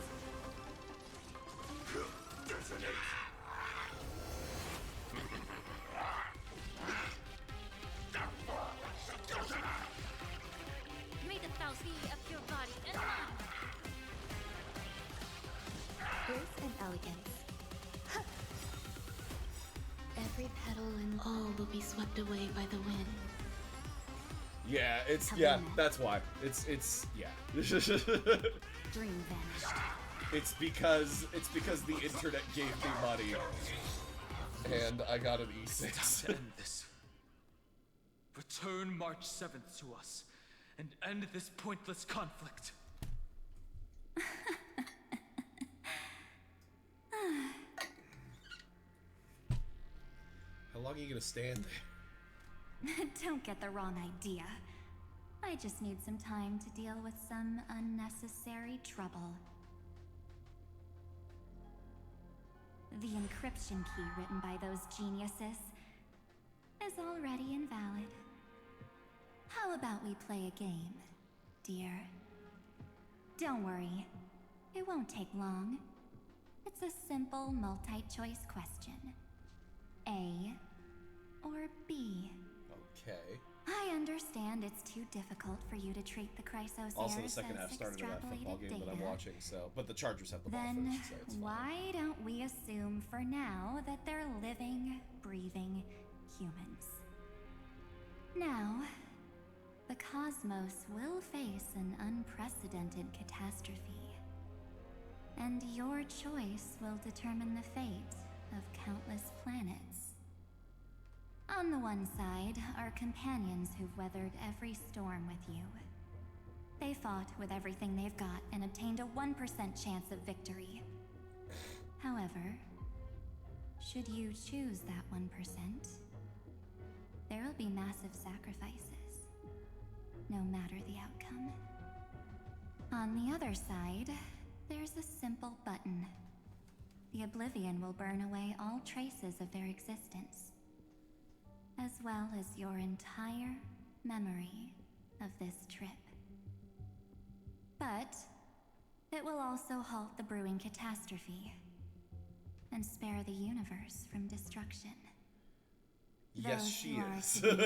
May the bounty of your body and mind. Grace and elegance. Every petal and all will be swept away by the wind. Yeah, that's why. It's yeah. Dream vanished. It's because the internet gave me money. And I got an It's time E6. to end this. Return March 7th to us and end this pointless conflict. How long are you gonna stand there? Don't get the wrong idea. I just need some time to deal with some unnecessary trouble. The encryption key written by those geniuses is already invalid. How about we play a game, dear? Don't worry, it won't take long. It's a simple multi-choice question. A or B? Okay. I understand it's too difficult for you to treat the Chrysos Also, the heirs second as half started in that football extrapolated game that I'm data. watching, so... But the Chargers have the ball Then first, so it's fine. why don't we assume for now that they're living, breathing humans? Now, the cosmos will face an unprecedented catastrophe, and your choice will determine the fate of countless planets. On the one side are companions who've weathered every storm with you. They fought with everything they've got and obtained a 1% chance of victory. However, should you choose that 1%, there will be massive sacrifices, no matter the outcome. On the other side, there's a simple button. The Oblivion will burn away all traces of their existence, as well as your entire memory of this trip. But it will also halt the brewing catastrophe and spare the universe from destruction. Yes, Those she who are is. to be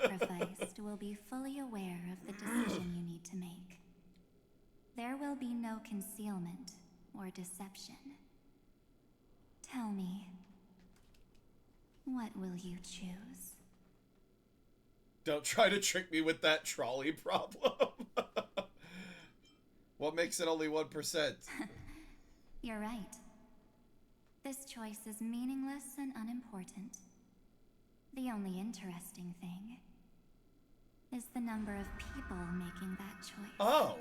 sacrificed will be fully aware of the decision you need to make. There will be no concealment or deception. Tell me, what will you choose? Don't try to trick me with that trolley problem. What makes it only 1%? You're right. This choice is meaningless and unimportant. The only interesting thing is the number of people making that choice. Oh!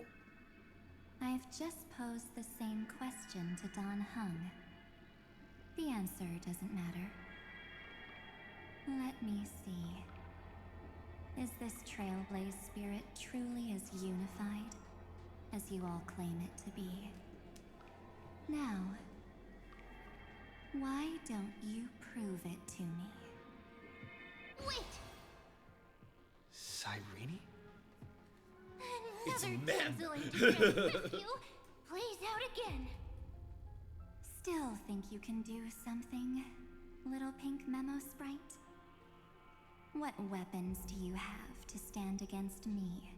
I've just posed the same question to Don Hung. The answer doesn't matter. Let me see. Is this Trailblaze spirit truly as unified as you all claim it to be? Now, why don't you prove it to me? Wait! Cyrene? It's Another men. damsel in distress rescue plays out again. Still think you can do something, little pink memo sprite? What weapons do you have to stand against me,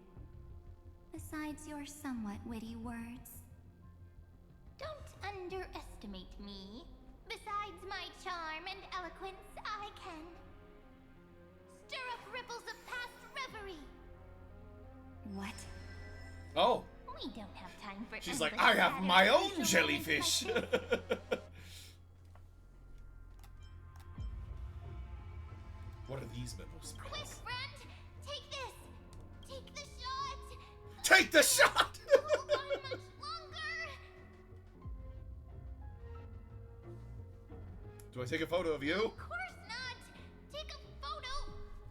besides your somewhat witty words? Don't underestimate me. Besides my charm and eloquence, I can stir up ripples of past reverie. What? Oh! We don't have time for She's like, endless I have chatter my and own social jellyfish! moments like this. What are these memo Quick, sprites? friend! Take this! Take the shot! Take the shot! Hold on much longer! Do I take a photo of you? Of course not! Take a photo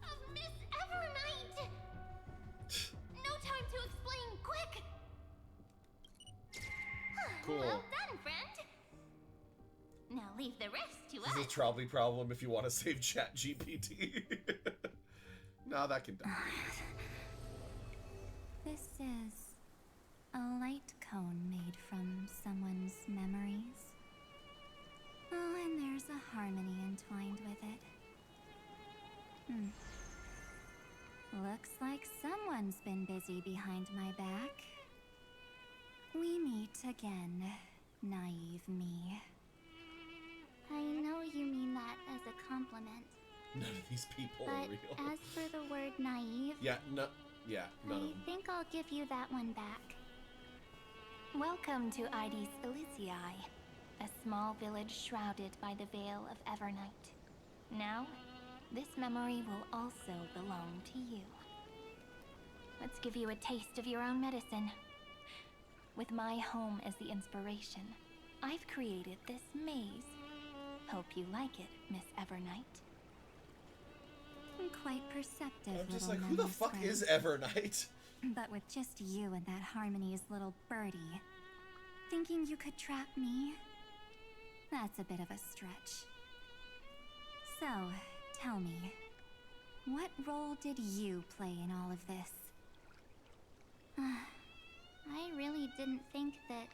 of Miss Evernight! No time to explain, quick! Cool. Well done, friend! Now leave the rest to This is us. a trolley problem if you want to save Chat GPT. No, that can die. This is a light cone made from someone's memories. Oh, and there's a harmony entwined with it. Looks like someone's been busy behind my back. We meet again, naive me. I know you mean that as a compliment, None of these people are but real. as for the word naive, Yeah, no, yeah, none of I them. think I'll give you that one back. Welcome to Ides Elysiae, a small village shrouded by the veil of Evernight. Now, this memory will also belong to you. Let's give you a taste of your own medicine. With my home as the inspiration, I've created this maze. Hope you like it, Miss Evernight. Quite perceptive, I'm just little like, who the memo fuck sprite. is Evernight? But with just you and that Harmony's little birdie, thinking you could trap me? That's a bit of a stretch. So, tell me, what role did you play in all of this? I really didn't think that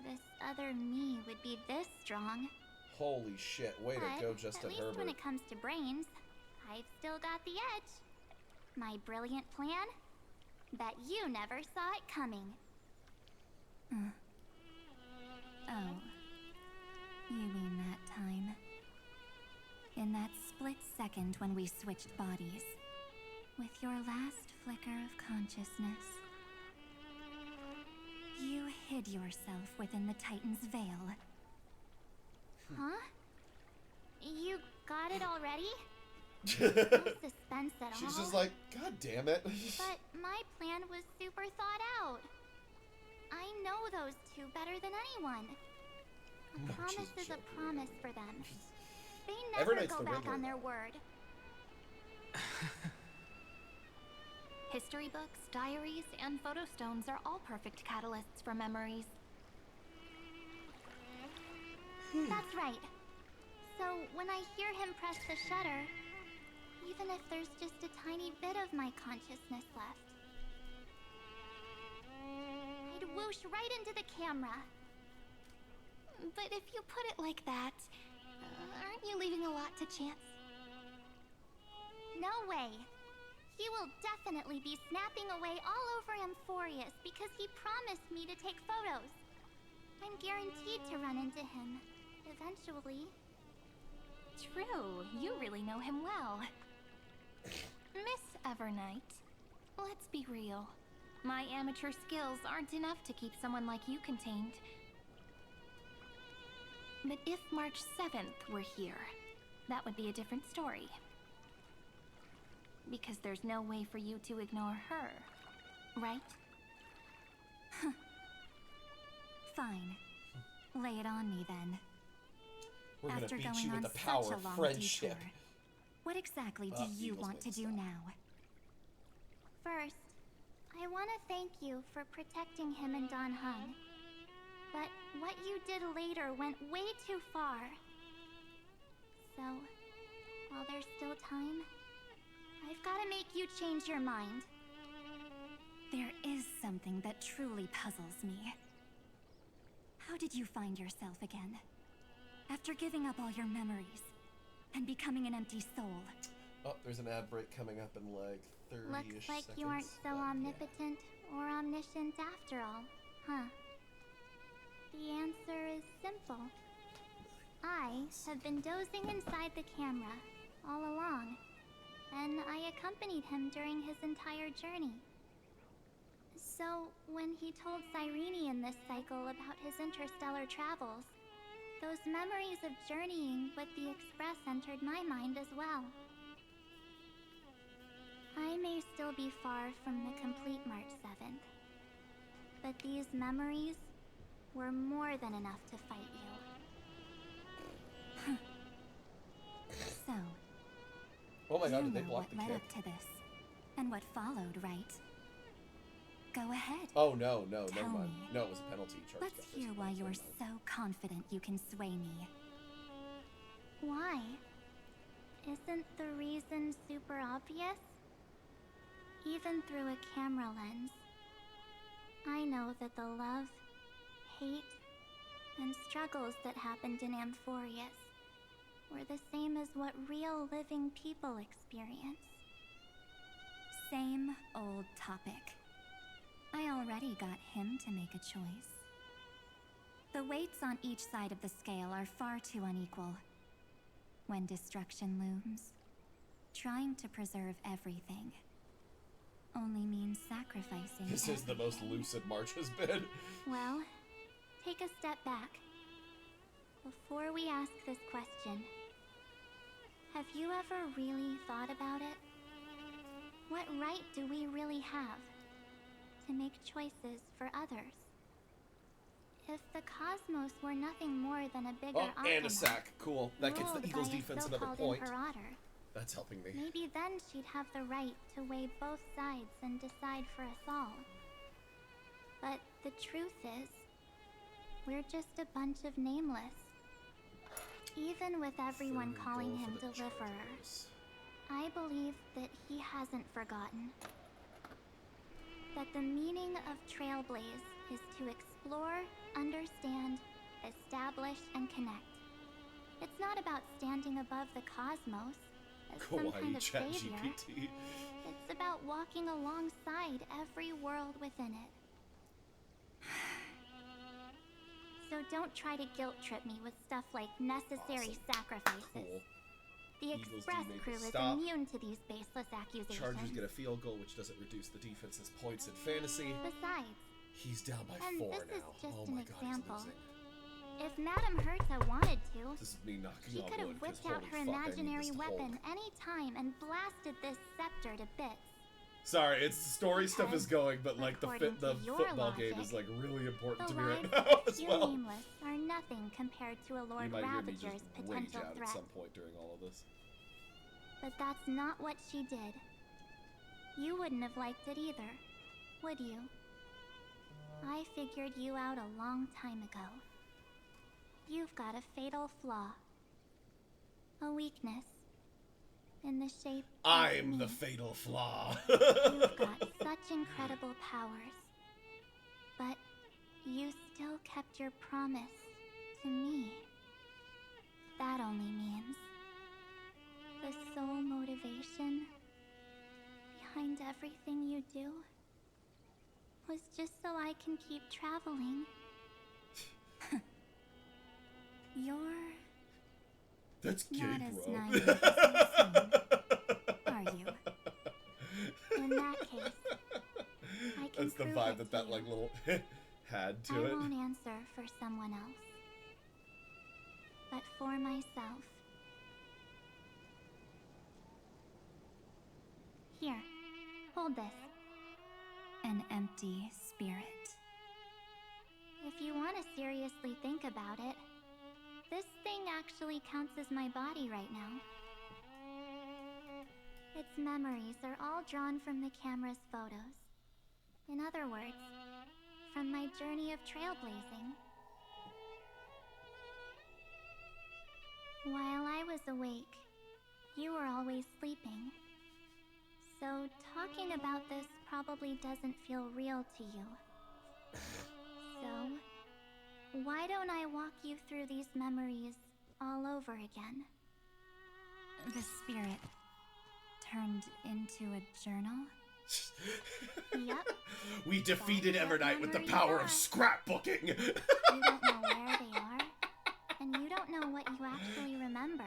this other me would be this strong. Holy shit, way to go, But Justin at least Herbert. when it comes to brains, I've still got the edge. My brilliant plan? Bet you never saw it coming. Oh, you mean that time? In that split second when we switched bodies, with your last flicker of consciousness, you hid yourself within the Titan's veil. Huh? You got it already? No suspense at all. She's just like, God damn it. But my plan was super thought out. I know those two better than anyone. A promise is a promise for them. They never Evernight's go the back Riddler, on their though. word. History books, diaries, and photostones are all perfect catalysts for memories. That's right. So when I hear him press the shutter, even if there's just a tiny bit of my consciousness left, I'd whoosh right into the camera. But if you put it like that, aren't you leaving a lot to chance? No way. He will definitely be snapping away all over Amphorius because he promised me to take photos. I'm guaranteed to run into him, eventually. True, you really know him well. Miss Evernight, let's be real. My amateur skills aren't enough to keep someone like you contained. But if March 7th were here, that would be a different story. Because there's no way for you to ignore her, right? Fine. Lay it on me then. We're gonna After beat going you with on the such power a of long friendship. detour, what exactly do you Eagles want to win do style. now? First, I want to thank you for protecting him and Don Hung. But what you did later went way too far. So, while there's still time, I've got to make you change your mind. There is something that truly puzzles me. How did you find yourself again? After giving up all your memories and becoming an empty soul. Oh, there's an ad break coming up in like 30-ish Looks like seconds. you aren't so but yeah. omnipotent or omniscient after all, huh? The answer is simple. I have been dozing inside the camera all along, and I accompanied him during his entire journey. So, when he told Cyrene in this cycle about his interstellar travels, those memories of journeying with the Express entered my mind as well. I may still be far from the complete March 7th, but these memories were more than enough to fight you. So, Oh my god, you did they know block what the led kick? up to this, and what followed, right? Go ahead. Oh no, no, Tell never mind. me. No, it was a penalty charge. Let's hear why you're so confident you can sway me. Why? Isn't the reason super obvious? Even through a camera lens, I know that the love, hate, and struggles that happened in Amphorius were the same as what real living people experience. Same old topic. I already got him to make a choice. The weights on each side of the scale are far too unequal. When destruction looms, trying to preserve everything only means sacrificing This is the most lucid March has been. Well, take a step back. Before we ask this question, have you ever really thought about it? What right do we really have to make choices for others? If the cosmos were nothing more than a bigger Oh, and a Arcanum, sack. Cool. That gets the ruled Eagles by a defense another so-called point. Imperator, That's helping me. maybe then she'd have the right to weigh both sides and decide for us all. But the truth is, we're just a bunch of nameless, Even with everyone Third calling goal him for the Deliverer, Chargers. I believe that he hasn't forgotten. That the meaning of Trailblaze is to explore, understand, establish, and connect. It's not about standing above the cosmos as some kind Kawaii of chat savior. GPT. It's about walking alongside every world within it. So don't try to guilt trip me with stuff like necessary sacrifices. Cool. The Eagles Express do make crew a is stop. immune to these baseless accusations. Chargers get a field goal, which doesn't reduce the defense's points in fantasy. Besides, He's down by and 4 this now. is just Oh an my god, example. he's losing. if Madame Herta wanted to, This is me knocking she on could have wood, 'cause whipped out holy her fuck, I need imaginary this to weapon hold. any time and blasted this scepter to bits. Sorry, it's story stuff is Because, going, but like the according to your football game logic, is like really important The to me right lives now of as few well. nameless are nothing compared to a You Lord might hear me Ravager's just rage potential out threat. at some point during all of this. But that's not what she did. You wouldn't have liked it either, would you? I figured you out a long time ago. You've got a fatal flaw. A weakness. In the shape of I'm me. the fatal flaw. You've got such incredible powers. But you still kept your promise to me. That only means the sole motivation behind everything you do was just so I can keep traveling. You're That's gay, not as bro. naive as you seem, are you? In that case, I can That's the prove vibe it that to that you. like little had to I it. won't answer for someone else, but for myself. Here, hold this. An empty spirit. If you want to seriously think about it, this thing actually counts as my body right now. Its memories are all drawn from the camera's photos. In other words, from my journey of trailblazing. While I was awake, you were always sleeping. So talking about this probably doesn't feel real to you. So, why don't I walk you through these memories all over again? The spirit turned into a journal? Yep. We defeated That's what Evernight with the memories power are. of scrapbooking. You don't know where they are, and you don't know what you actually remember.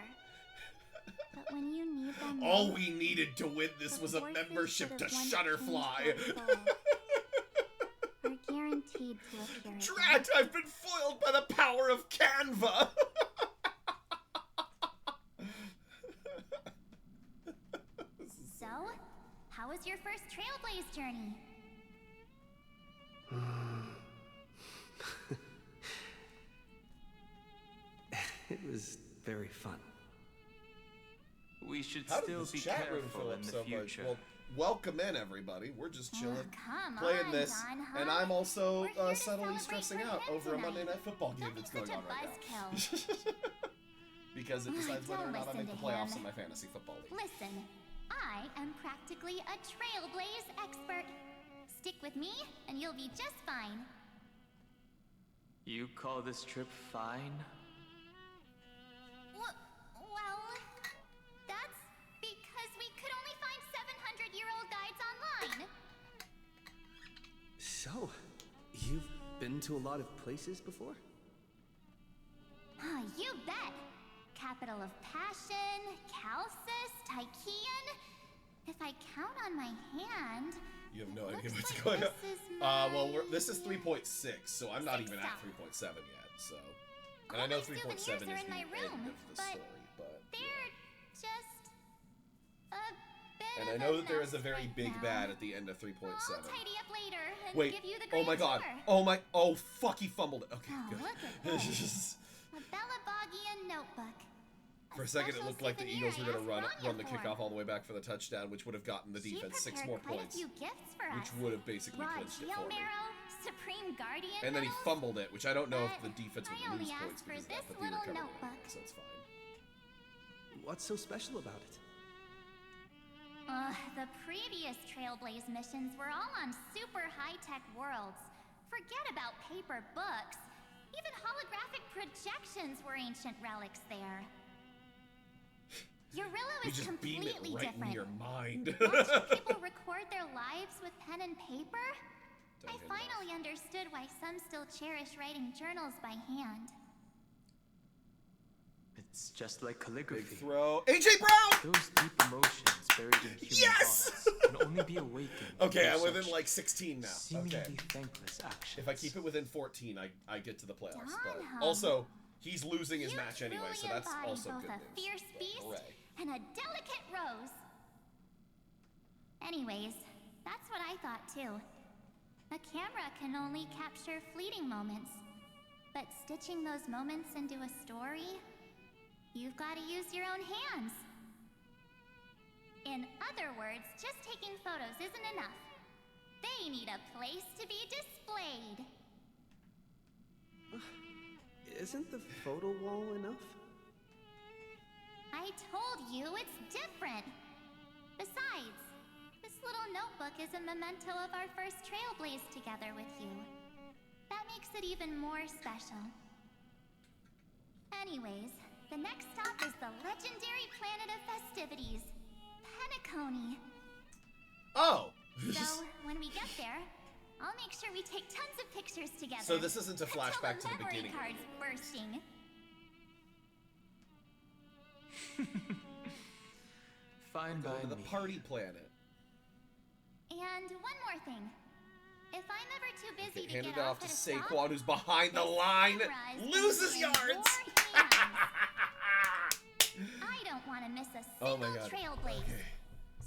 But when you need them All most, we needed to win this the was a forces membership that to have once Shutterfly. changed your soul are guaranteed to appear again. Drat, I've been foiled by the power of Canva. So, how was your first Trailblaze journey? It was very fun. We should How did still this be chat room careful fill in up the so much? future. Well, welcome in, everybody. We're just chilling, Come playing on, this, Don, huh? and I'm also We're here to subtly celebrate stressing for out him over a Monday tonight. Night Football game Don't be that's going such a on right buzzkill. now. Because it decides whether or Don't not I listen make the to playoffs him. in my fantasy football league. Listen, I am practically a Trailblaze expert. Stick with me, and you'll be just fine. You call this trip fine? Well, that's because we could only find 700-year-old guides online. So, you've been to a lot of places before? You bet. Capital of Passion, Calcis, Tychean. If I count on my hand, You have no it idea looks what's like going on. this is my... Well, this is 3.6, so I'm not Six even at stop. 3.7 yet. So, and I know All my 3.7 is souvenirs the are in my end room, of the but story, but they're just a bit and I of know a that there is a mess very right big now. bad at the end of 3.7. I'll tidy up later and Wait, give you the oh my grand god, tour. oh fuck, he fumbled it. Okay, Oh, good. look at this. A Bellabogian notebook. For a second, it special looked like the souvenir Eagles were going to I asked run the Rania kickoff for. all the way back for the touchdown, which would have gotten the She defense 6 prepared more quite points, a few gifts for which us. would have basically Raw clinched it for me. marrow, Supreme Guardian And then he medals, fumbled it, which I don't know if the but defense I would lose only points asked for because of this that, but they little recovered notebook. it, so it's fine. What's so special about it? The previous Trailblaze missions were all on super high-tech worlds. Forget about paper books. Even holographic projections were ancient relics there. Urillo You is just beam it completely right different. in your mind. Watching people record their lives with pen and paper? Don't I hit it finally understood why some still cherish writing journals by hand. It's just like Big calligraphy. throw. AJ Brown! Those deep emotions buried in human Yes! hearts can only be awakened. Okay, I'm through within such like 16 now. seemingly Okay. thankless actions. If I keep it within 14, I get to the playoffs. But Donham. also, he's losing his You match anyway, so truly that's embody also both good a news. fierce But beast hooray. and a delicate rose. Anyways, that's what I thought too. A camera can only capture fleeting moments, but stitching those moments into a story, you've got to use your own hands. In other words, just taking photos isn't enough. They need a place to be displayed. Isn't the photo wall enough? I told you it's different. Besides, this little notebook is a memento of our first Trailblaze together with you. That makes it even more special. Anyways, the next stop is the legendary planet of festivities, Penacony. Oh! So, when we get there, I'll make sure we take tons of pictures together. So this isn't a flashback to the until beginning. memory cards bursting. Fine Go by to the me. party planet. And one more thing. If I'm ever too busy Okay, to hand get it off off to at a stop, Saquon, who's behind the this line, camera is loses in yards. your hands. I don't want to miss a Oh single my god. Trailblaze. Okay.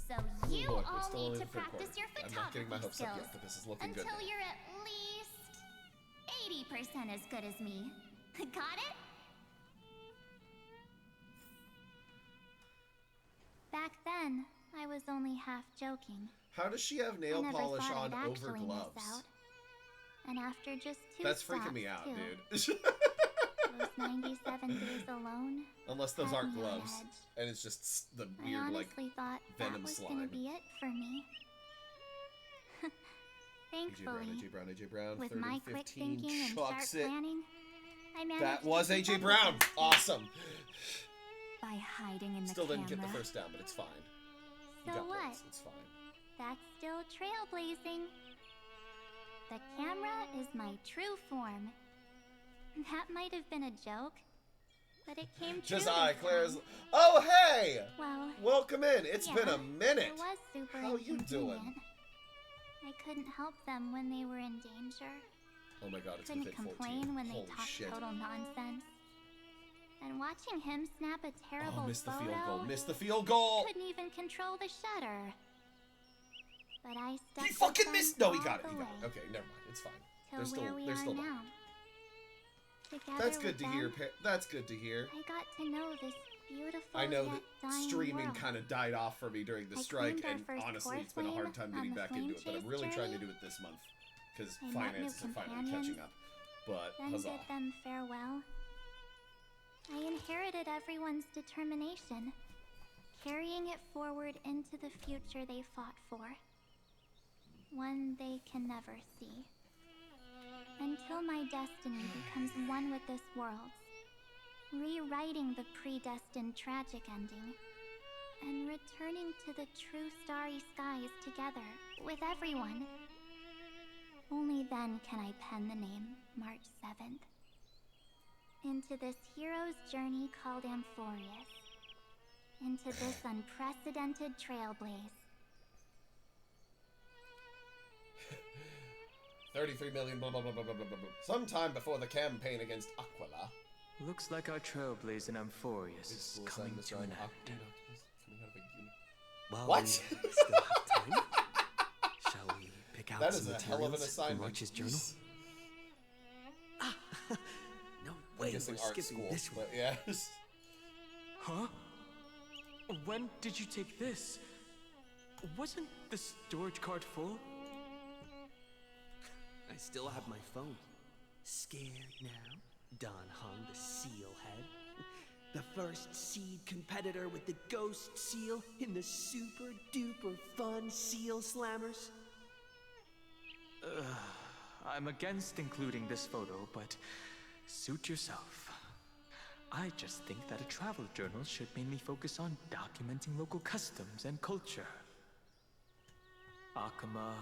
So Oh you boy, we're all still need only to in the third practice quarter. your I'm not getting my photography hopes up skills yet, but this is looking good. until you're at least 80% as good as me. Got it? Back then, I was only half joking. How does she have nail I never polish thought on I'd over actually gloves? miss out. And after just 2 That's freaking stops, me out, too, dude. those 97 days alone. Unless those had aren't me on gloves, edge. and it's just the I weird like honestly thought venom that was slime. gonna be it for me. Thankfully, AJ Brown, with 3rd my and quick 15, thinking and sharp chucks it. planning, I managed That to was keep AJ up Brown. with those two Awesome. by hiding in the Still camera. didn't get the first down, but it's fine. You So got what? points. It's fine. That's still trailblazing. The camera is my true form. That might have been a joke, but it came true. Just this Claire's. time. Oh hey! Well, Welcome in. It's yeah, been a minute. It was super How you doing? inconvenient. I couldn't help them when they were in danger. Oh my god, it's Couldn't within 14. complain when they Holy talked shit. total nonsense. And watching him snap a terrible Oh, missed the photo, field goal. Missed the field goal. couldn't even control the shutter. But I stuck He with fucking them missed. No, he all got it. the He got way it. Okay, never mind. It's fine. till They're still. where we They're are still. now. behind. Together That's with good to hear. them, That's good to hear. I got to know this beautiful I know yet that dying streaming world. kind of died off for me during the I strike, claimed our and first honestly, core it's been a hard flame time getting on the back flame into it. But I'm chase really trying to journey. do it this month because I met new finances are finally companions, catching up. But Then huzzah! bid them farewell. I inherited everyone's determination, carrying it forward into the future they fought for. One they can never see. Until my destiny becomes one with this world's, rewriting the predestined tragic ending, and returning to the true starry skies together with everyone. Only then can I pen the name March 7th. Into this hero's journey called Amphorius. Into this unprecedented trailblaze. 33 million. Blah blah blah blah blah blah blah. Sometime before the campaign against Aquila. Looks like our trailblaze in Amphorius It's is coming to an end. While What? we still have time, shall we pick out That some is a hell of an materials from assignment. March's journal? Jeez. No I'm way, guessing we're art skipping school, this one. but yeah. Huh? When did you take this? Wasn't the storage cart full? I still have my phone. Scared now? Don Hung, the seal head. The first seed competitor with the ghost seal in the super duper fun seal slammers. I'm against including this photo, but suit yourself. I just think that a travel journal should mainly focus on documenting local customs and culture. Akama,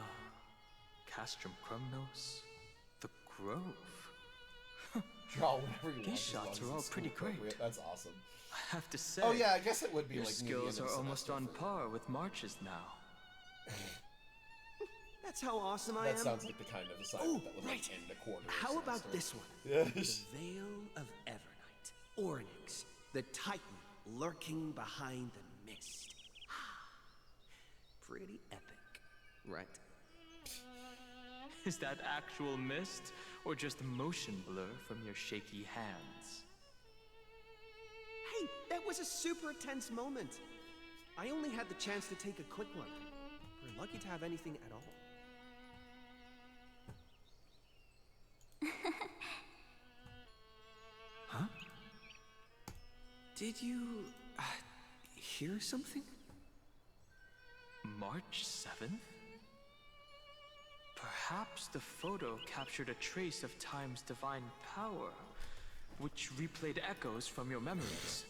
Castrum Krumnos, the Grove. Draw whatever you want. These shots are all pretty great. That's awesome. I have to say. Oh yeah, I guess it would be your like skills are almost on for... par with March's now. That's how awesome I am. That sounds like the kind of assignment that would right. like end the quarter. How about this one? Yes. The Veil of Evernight. Ornyx, the Titan lurking behind the mist. Pretty epic, right? Is that actual mist, or just motion blur from your shaky hands? Hey, that was a super tense moment. I only had the chance to take a quick one. We're lucky to have anything at all. Huh? Did you hear something? March 7th? Perhaps the photo captured a trace of time's divine power, which replayed echoes from your memories.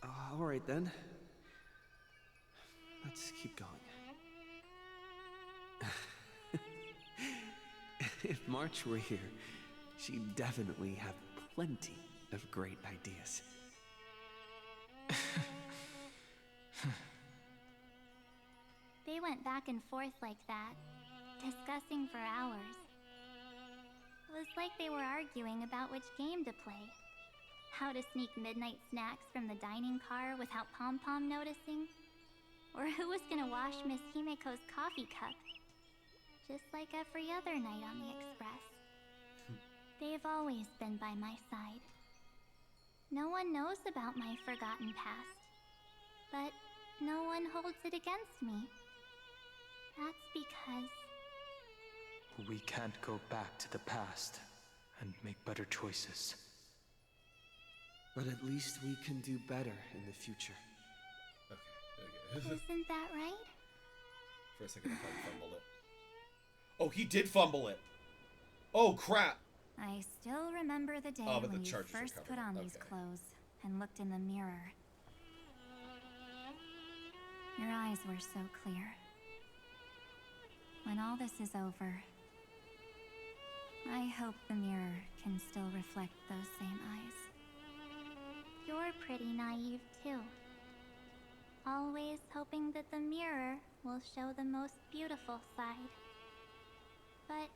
All right then. Let's keep going. If March were here, she'd definitely have plenty of great ideas. They went back and forth like that, discussing for hours. It was like they were arguing about which game to play. How to sneak midnight snacks from the dining car without Pom-Pom noticing. Or who was gonna wash Miss Himeko's coffee cup. Just like every other night on the Express. They've always been by my side. No one knows about my forgotten past. But no one holds it against me. That's because... We can't go back to the past and make better choices. But at least we can do better in the future. Okay. Isn't that right? For a second I thought he fumbled it. Oh, he did fumble it! Oh, crap! I still remember the day but the when you charges are first covered. put on these Okay. clothes and looked in the mirror. Your eyes were so clear. When all this is over, I hope the mirror can still reflect those same eyes. You're pretty naive, too. Always hoping that the mirror will show the most beautiful side. But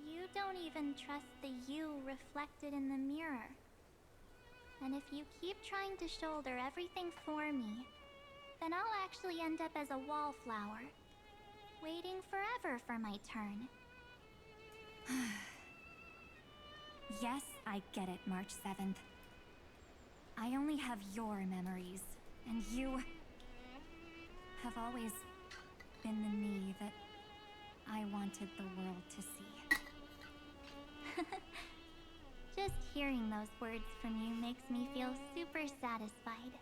you don't even trust the you reflected in the mirror. And if you keep trying to shoulder everything for me, then I'll actually end up as a wallflower, waiting forever for my turn. Yes, I get it, March 7th. I only have your memories, and you have always been the me that I wanted the world to see. Just hearing those words from you makes me feel super satisfied.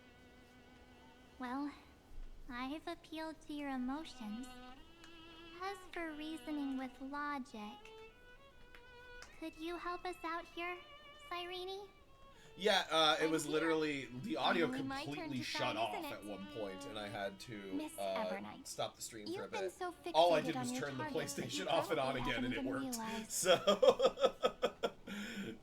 Well, I've appealed to your emotions. As for reasoning with logic, could you help us out here, Cyrene? Yeah, it was I'm literally, the audio Finally my turn completely to shut shine, off isn't it? at one point, and I had to Miss Evernight, stop the stream for a You've been bit. so All I fixated did was on your turn the targets that you PlayStation off and on probably again, and haven't it even worked. realized So,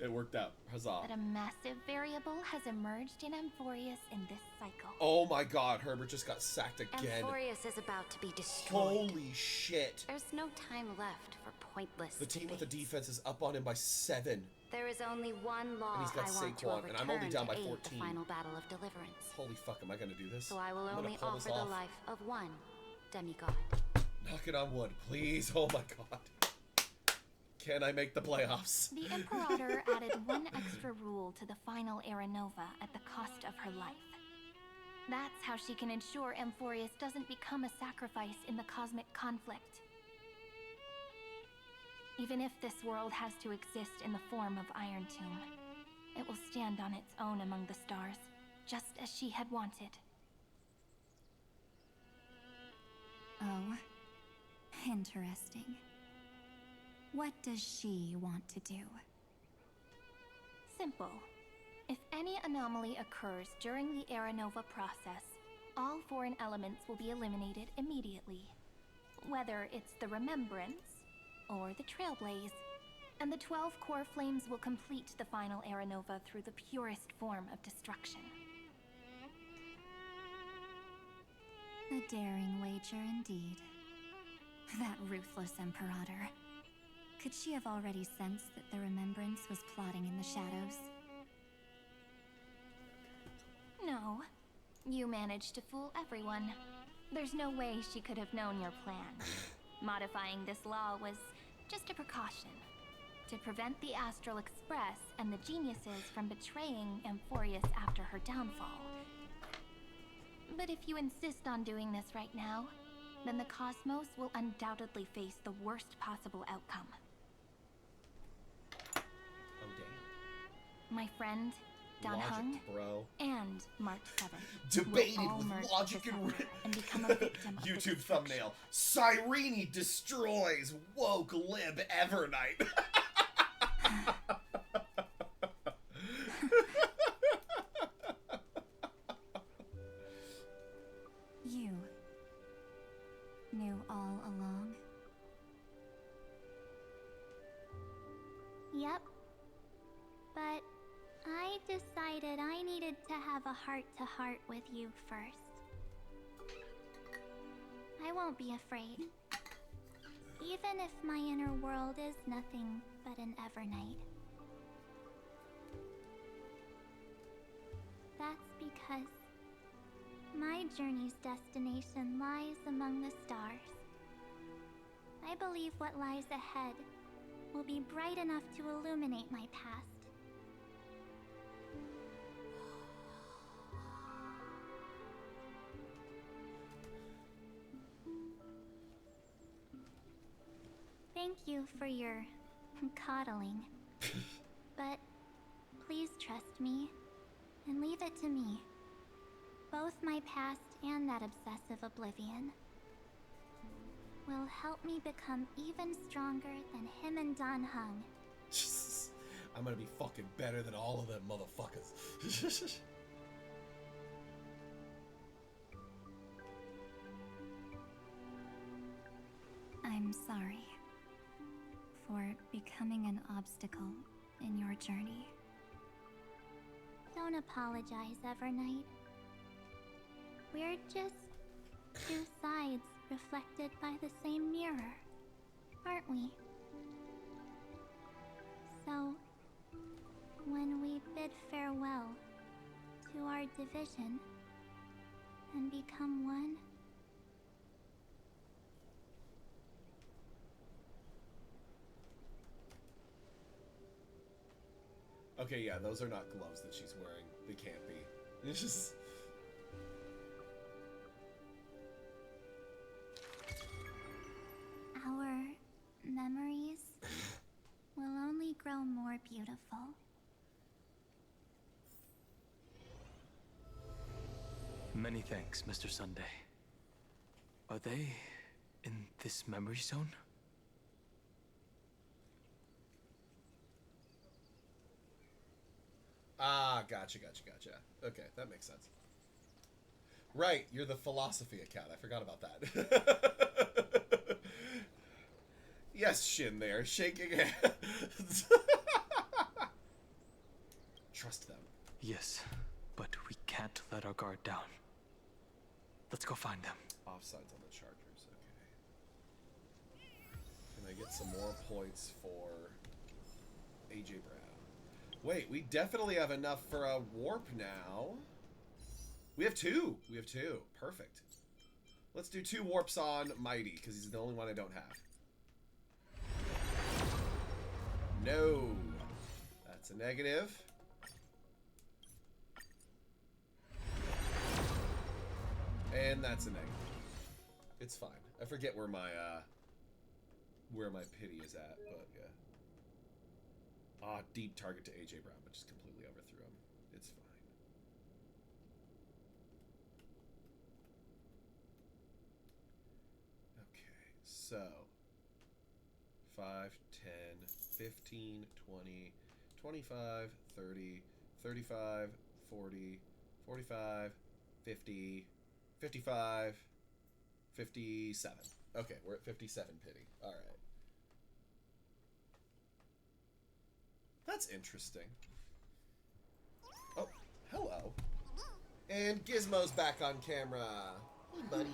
it worked out. Huzzah. That a massive variable has emerged in Amphorius in this cycle. Oh my god, Herbert just got sacked again. Amphorius is about to be destroyed. Holy shit. There's no time left for pointless The team with the debates. defense is up on him by 7. There is only one law And he's got I want to Saquon, overturn and I'm only down by to aid 14. the final battle of deliverance. Holy fuck, am I gonna do this? So I will I'm gonna only pull this offer the off. life of one demigod. Knock it on wood, please. Oh my god. Can I make the playoffs? The Imperator added one extra rule to the final Aranova at the cost of her life. That's how she can ensure Amphorius doesn't become a sacrifice in the cosmic conflict. Even if this world has to exist in the form of Iron Tomb, it will stand on its own among the stars, just as she had wanted. Oh, interesting. What does she want to do? Simple. If any anomaly occurs during the Era Nova process, all foreign elements will be eliminated immediately. Whether it's the Remembrance or the Trailblaze, and the 12 core flames will complete the final Era Nova through the purest form of destruction. A daring wager indeed. That ruthless Imperator. Could she have already sensed that the Remembrance was plotting in the shadows? No. You managed to fool everyone. There's no way she could have known your plan. Modifying this law was just a precaution, to prevent the Astral Express and the geniuses from betraying Amphorius after her downfall. But if you insist on doing this right now, then the Cosmos will undoubtedly face the worst possible outcome. Oh, damn. My friend, Dan Logic, Hung, bro. and Mark 7 Debated will all with merge logic this and hour and become a victim of the YouTube destruction. thumbnail. Cyrene destroys woke lib Evernight. You knew all along? Yep. But I decided I needed to have a heart-to-heart with you first. I won't be afraid. Even if my inner world is nothing but an Evernight. That's because my journey's destination lies among the stars. I believe what lies ahead will be bright enough to illuminate my past. Thank you for your coddling. But please trust me and leave it to me. Both my past and that obsessive oblivion will help me become even stronger than him and Dan Hung. I'm gonna be fucking better than all of them motherfuckers. I'm sorry for becoming an obstacle in your journey. Don't apologize, Evernight. We're just two sides reflected by the same mirror, aren't we? So, when we bid farewell to our division and become one, Okay, yeah, those are not gloves that she's wearing. They can't be. It's just... our memories will only grow more beautiful. Many thanks, Mr. Sunday. Are they in this memory zone? Ah, gotcha. Okay, that makes sense. Right, you're the philosophy account. I forgot about that. Yes, Shin there, shaking hands. Trust them. Yes, but we can't let our guard down. Let's go find them. Offsides on the Chargers, okay. Can I get some more points for AJ Brown? Wait, we definitely have enough for a warp now. We have two. Perfect. Let's do 2 warps on Mighty, because he's the only one I don't have. No. That's a negative. And that's a negative. It's fine. I forget where my pity is at, but yeah. Deep target to AJ Brown, but just completely overthrew him. It's fine. Okay, so 5, 10, 15, 20, 25, 30, 35, 40, 45, 50, 55, 57. Okay, we're at 57 pity. All right. That's interesting. Oh, hello. And Gizmo's back on camera. Hey, buddy.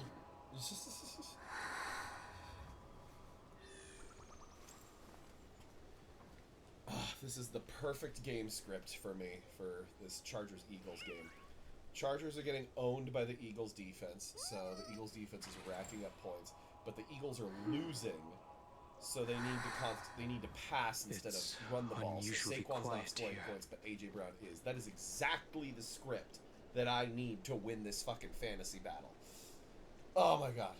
This is the perfect game script for me for this Chargers-Eagles game. Chargers are getting owned by the Eagles defense, so the Eagles defense is racking up points, but the Eagles are losing, so they need to pass instead of run the ball. So Saquon's not scoring points, but AJ Brown is. That is exactly the script that I need to win this fucking fantasy battle. Oh my god.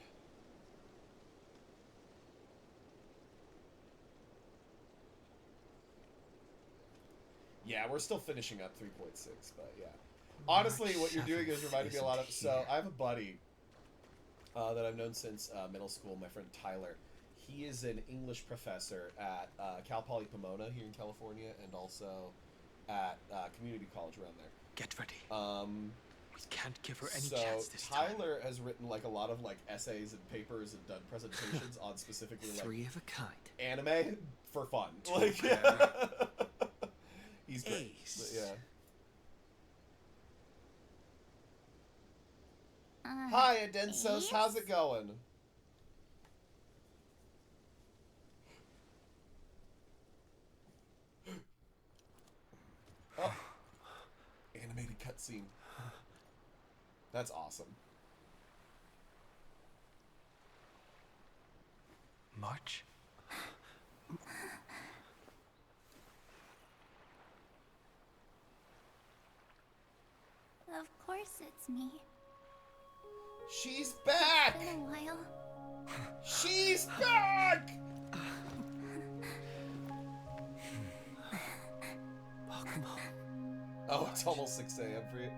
Yeah, we're still finishing up 3.6, but yeah. Honestly, what you're doing is reminding me a lot of... So, I have a buddy that I've known since middle school, my friend Tyler. He is an English professor at Cal Poly Pomona here in California, and also at community college around there. Get ready. We can't give her any chance this time. So, Tyler has written, like, a lot of, like, essays and papers and done presentations on specifically, like... Three of a kind. Anime for fun. Like, he's great. But, yeah. Hi, Adensos. How's it going? Oh. Animated cutscene. That's awesome. March? Of course it's me. She's back! It's been a while. She's back! Welcome home. Oh, it's almost 6 a.m. for you?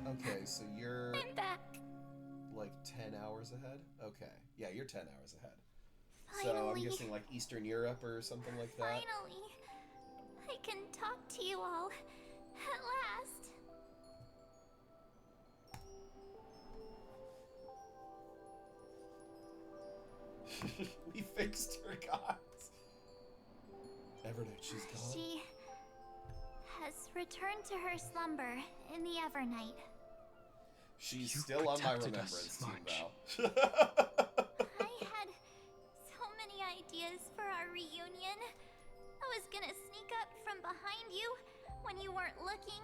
Okay, so you're... I'm back. Like 10 hours ahead? Okay. Yeah, you're 10 hours ahead. Finally. So I'm guessing like Eastern Europe or something like that? Finally. I can talk to you all. At last. We fixed her, guys. Evernight, she's gone. She has returned to her slumber in the Evernight. She's still on my remembrance team, Val. I had so many ideas for our reunion. I was gonna sneak up from behind you when you weren't looking,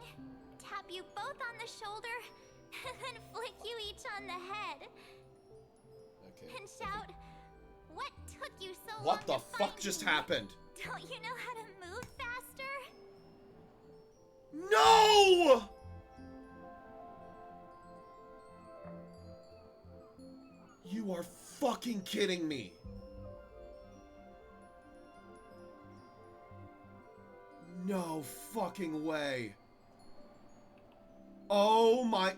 tap you both on the shoulder, and then flick you each on the head. Okay. And shout, "What took you so long What the to fuck find just me? happened? Don't you know how to move faster?" No! You are fucking kidding me. No fucking way. Oh my...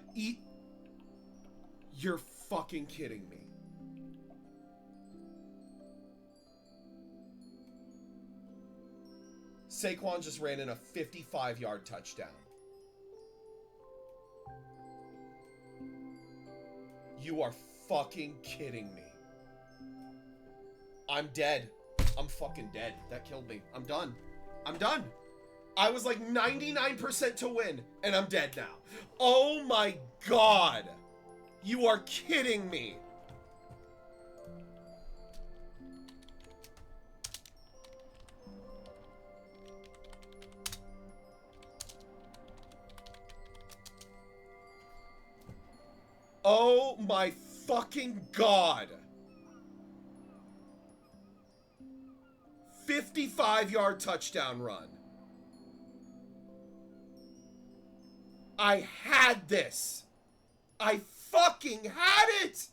You're fucking kidding me. Saquon just ran in a 55-yard touchdown. You are fucking kidding me. I'm dead. I'm fucking dead. That killed me. I'm done. I'm done. I was like 99% to win, and I'm dead now. Oh my god. You are kidding me. Oh my fucking god. 55-yard touchdown run. I had this. I fucking had it!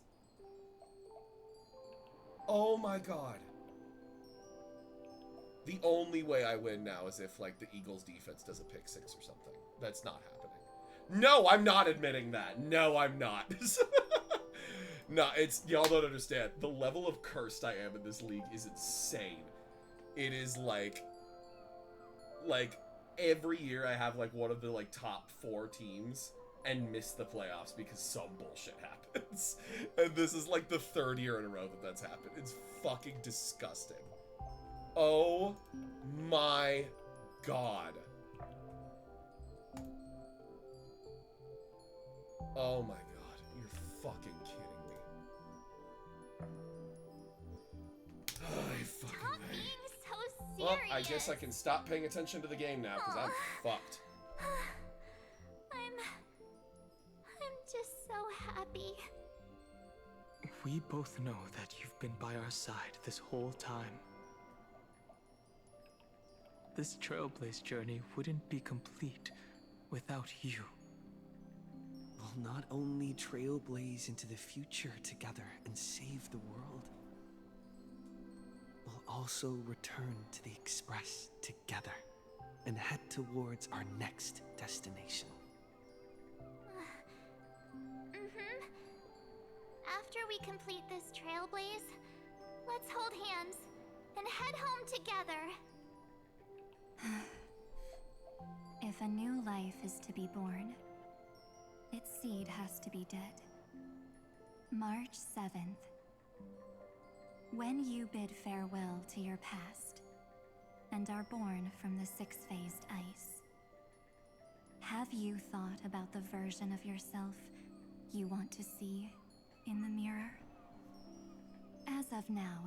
Oh my god. The only way I win now is if, like, the Eagles defense does a pick six or something. That's not happening. No, I'm not admitting that. No, I'm not. No, it's, y'all don't understand. The level of cursed I am in this league is insane. It is like every year I have like one of the like top 4 teams and miss the playoffs because some bullshit happens. And this is like the 3rd year in a row that that's happened. It's fucking disgusting. Oh my god. Oh my god. You're fucking kidding me. I fucking Stop being so serious. Well, I guess I can stop paying attention to the game now because I'm fucked. I'm just so happy. We both know that you've been by our side this whole time. This Trailblaze journey wouldn't be complete without you. We'll not only trailblaze into the future together and save the world, we'll also return to the Express together and head towards our next destination. After we complete this trailblaze, let's hold hands and head home together. If a new life is to be born, its seed has to be dead. March 7th. When you bid farewell to your past and are born from the 6-phased ice, have you thought about the version of yourself you want to see in the mirror? As of now,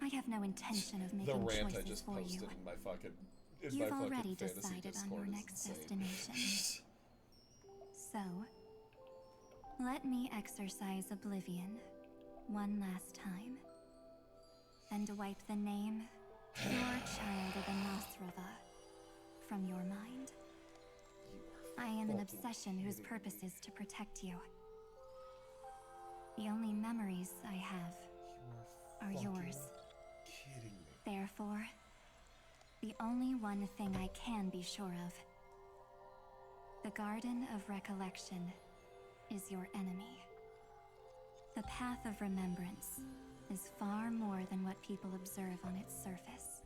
I have no intention of The making rant I choices just for posted you. in my fucking You've already fantasy decided on Discord your is next insane. destination. So, let me exercise oblivion one last time and wipe the name, pure child of Anasrava, from your mind. I am an obsession whose purpose is to protect you. The only memories I have are yours. Kidding me. Therefore, the only one thing I can be sure of, the Garden of Recollection is your enemy. The path of remembrance is far more than what people observe on its surface.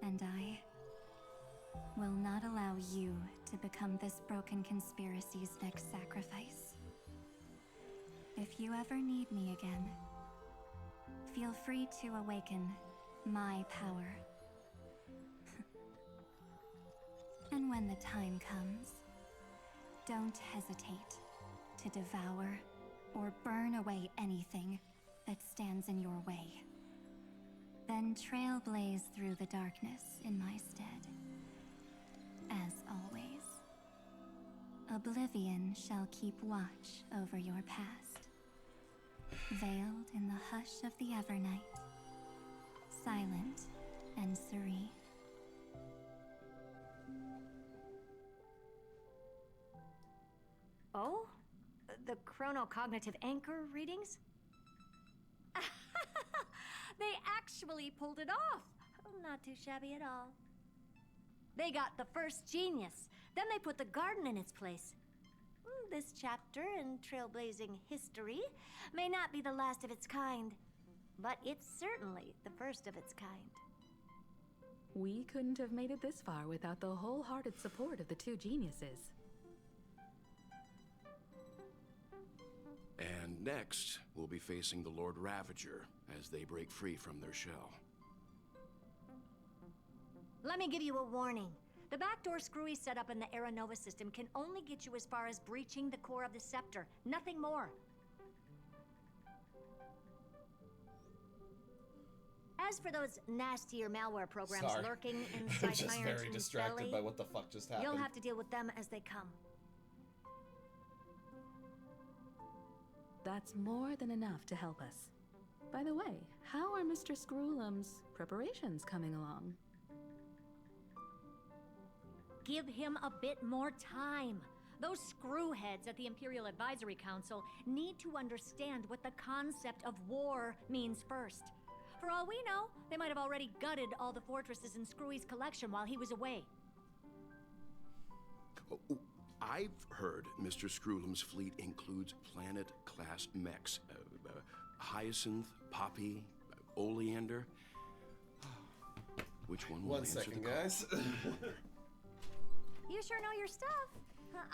And I will not allow you to become this broken conspiracy's next sacrifice. If you ever need me again, feel free to awaken my power. And when the time comes, don't hesitate to devour or burn away anything that stands in your way. Then trailblaze through the darkness in my stead. As always, oblivion shall keep watch over your past, veiled in the hush of the Evernight, silent and serene. Oh? The chronocognitive anchor readings? They actually pulled it off. Not too shabby at all. They got the first genius. Then they put the garden in its place. This chapter in trailblazing history may not be the last of its kind, but it's certainly the first of its kind. We couldn't have made it this far without the wholehearted support of the 2 geniuses. And next, we'll be facing the Lord Ravager as they break free from their shell. Let me give you a warning. The backdoor screwy setup in the Era Nova system can only get you as far as breaching the core of the scepter. Nothing more. As for those nastier malware programs Sorry. lurking I'm inside just Iron very Tomb's distracted belly, by what the fuck just happened. you'll have to deal with them as they come. That's more than enough to help us. By the way, how are Mr. Screwlum's preparations coming along? Give him a bit more time. Those screwheads at the Imperial Advisory Council need to understand what the concept of war means first. For all we know, they might have already gutted all the fortresses in Screwy's collection while he was away. Oh, I've heard Mr. Screwlam's fleet includes planet-class mechs. Hyacinth, Poppy, Oleander. Which one will One answer second, the call? guys. You sure know your stuff.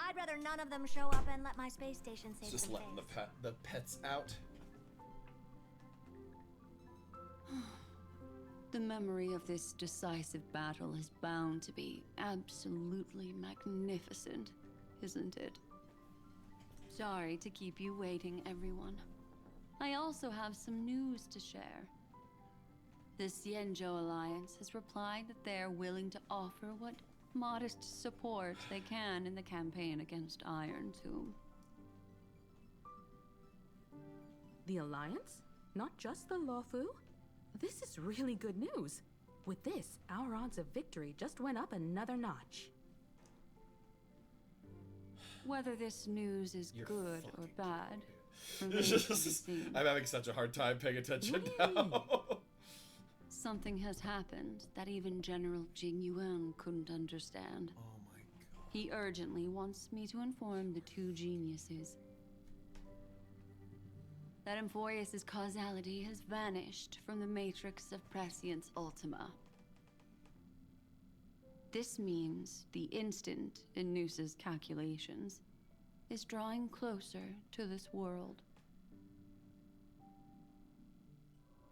I'd rather none of them show up and let my space station save Just some letting face. the pets out. The memory of this decisive battle is bound to be absolutely magnificent, isn't it? Sorry to keep you waiting, everyone. I also have some news to share. The Xianzhou Alliance has replied that they are willing to offer what modest support they can in the campaign against Iron Tomb. The Alliance? Not just the Luofu? This is really good news. With this, our odds of victory just went up another notch. Whether this news is You're good or fucking bad, remains to be seen. I'm having such a hard time paying attention What do you now. Something has happened that even General Jing Yuan couldn't understand. Oh my god. He urgently wants me to inform the two geniuses that Emphorius' causality has vanished from the matrix of Prescience Ultima. This means the instant in Noosa's calculations is drawing closer to this world.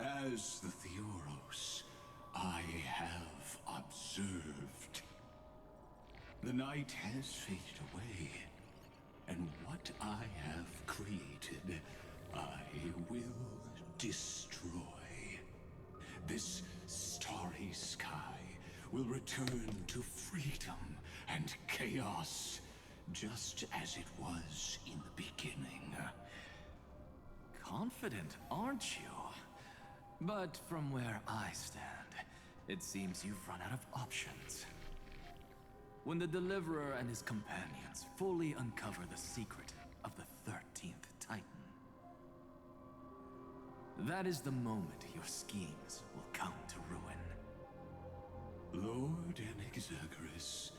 As the Theoros, I have observed. The night has faded away, and what I have created, I will destroy. This starry sky will return to freedom and chaos, just as it was in the beginning. Confident, aren't you? But from where I stand, it seems you've run out of options. When the Deliverer and his companions fully uncover the secret of the 13th Titan, that is the moment your schemes will come to ruin. Lord Anexagorus,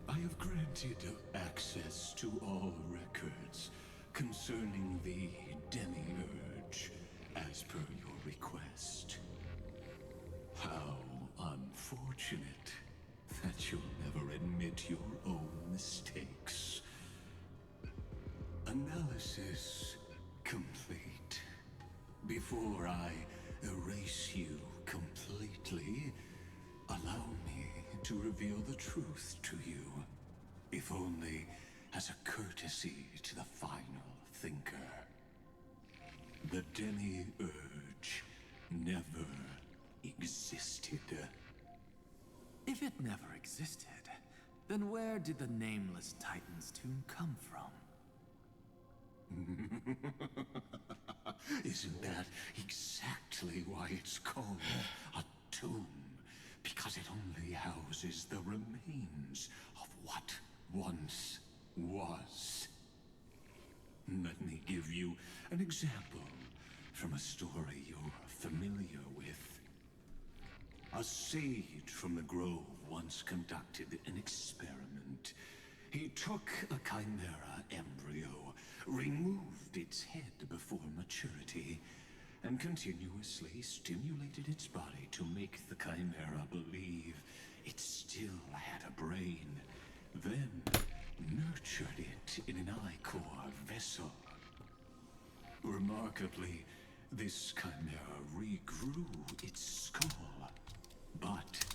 I have granted access to all records concerning the Demiurge, as per your request. How unfortunate that you'll never admit your own mistakes. Analysis complete. Before I erase you completely, allow me to reveal the truth to you, if only as a courtesy to the final thinker. The Demiurge never existed. If it never existed, then where did the nameless Titan's tomb come from? Isn't that exactly why it's called a tomb? Because it only houses the remains of what once was. Let me give you an example from a story you're familiar with. A sage from the grove once conducted an experiment. He took a chimera embryo, removed its head before maturity, and continuously stimulated its body to make the chimera believe it still had a brain, then nurtured it in an ichor vessel. Remarkably, this chimera regrew its skull, but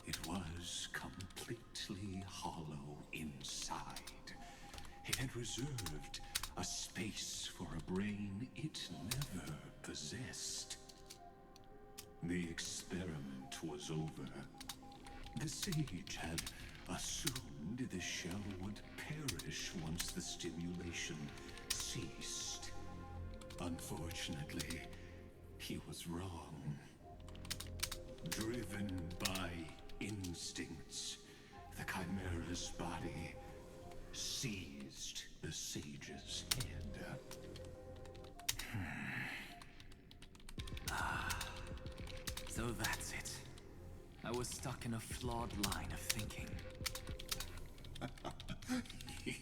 it was completely hollow inside. It had reserved a space for a brain it never possessed. The experiment was over. The sage had assumed the shell would perish once the stimulation ceased. Unfortunately, he was wrong. Driven by instincts, the chimera's body seized that's it. I was stuck in a flawed line of thinking.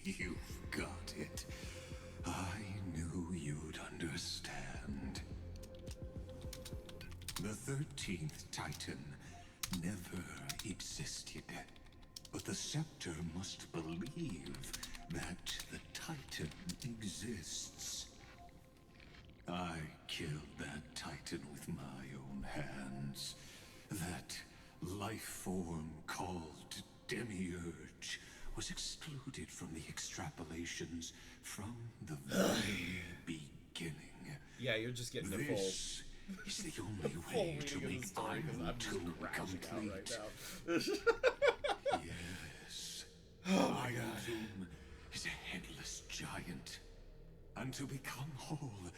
You've got it. I knew you'd understand. The 13th Titan never existed. But the Scepter must believe that the Titan exists. I killed that Titan with my own hands. That life form called Demiurge was excluded from the extrapolations from the very beginning. Yeah, you're just getting the full. This is the only way to make Iron Tomb complete. Yes. Iron Tomb is a headless giant. And to become whole,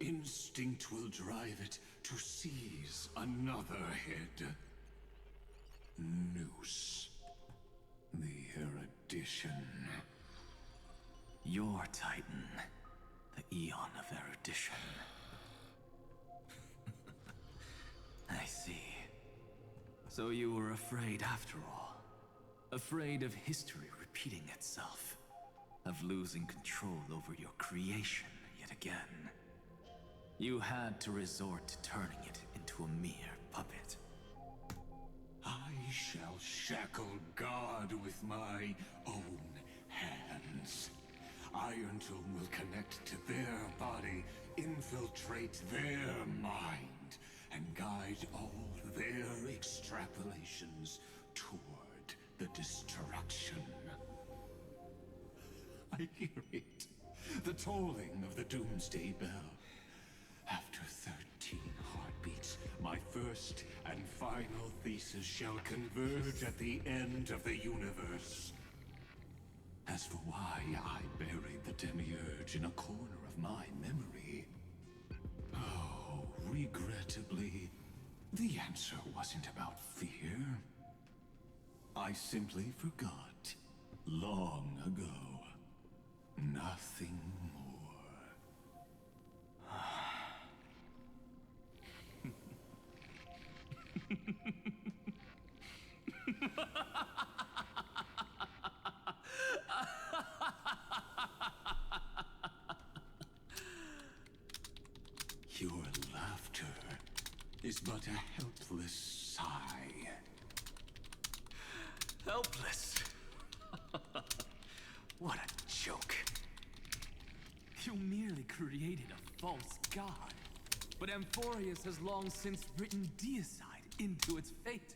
instinct will drive it to seize another head. Noose. The erudition. Your Titan. The Eon of Erudition. I see. So you were afraid after all. Afraid of history repeating itself. Of losing control over your creation yet again. You had to resort to turning it into a mere puppet. I shall shackle God with my own hands. Iron Tomb will connect to their body, infiltrate their mind, and guide all their extrapolations toward the destruction. I hear it. The tolling of the Doomsday Bell. After 13 heartbeats, my first and final thesis shall converge at the end of the universe. As for why I buried the Demiurge in a corner of my memory, oh, regrettably, the answer wasn't about fear. I simply forgot long ago. Nothing Your laughter is but a helpless sigh. Helpless? What a joke. You merely created a false god. But Amphorius has long since written deicide into its fate.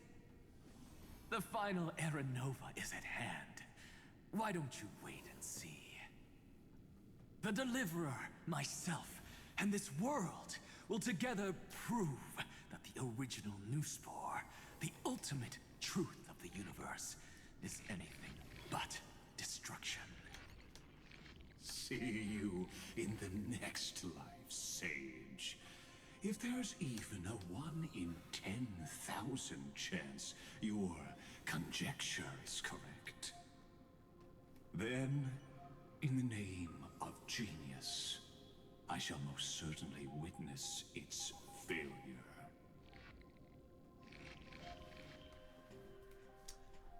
The final Era Nova is at hand. Why don't you wait and see? The Deliverer, myself, and this world will together prove that the original Newspore, the ultimate truth of the universe, is anything but destruction. See you in the next life, Sage. If there's even a 1 in 10,000 chance your conjecture is correct, then, in the name of genius, I shall most certainly witness its failure.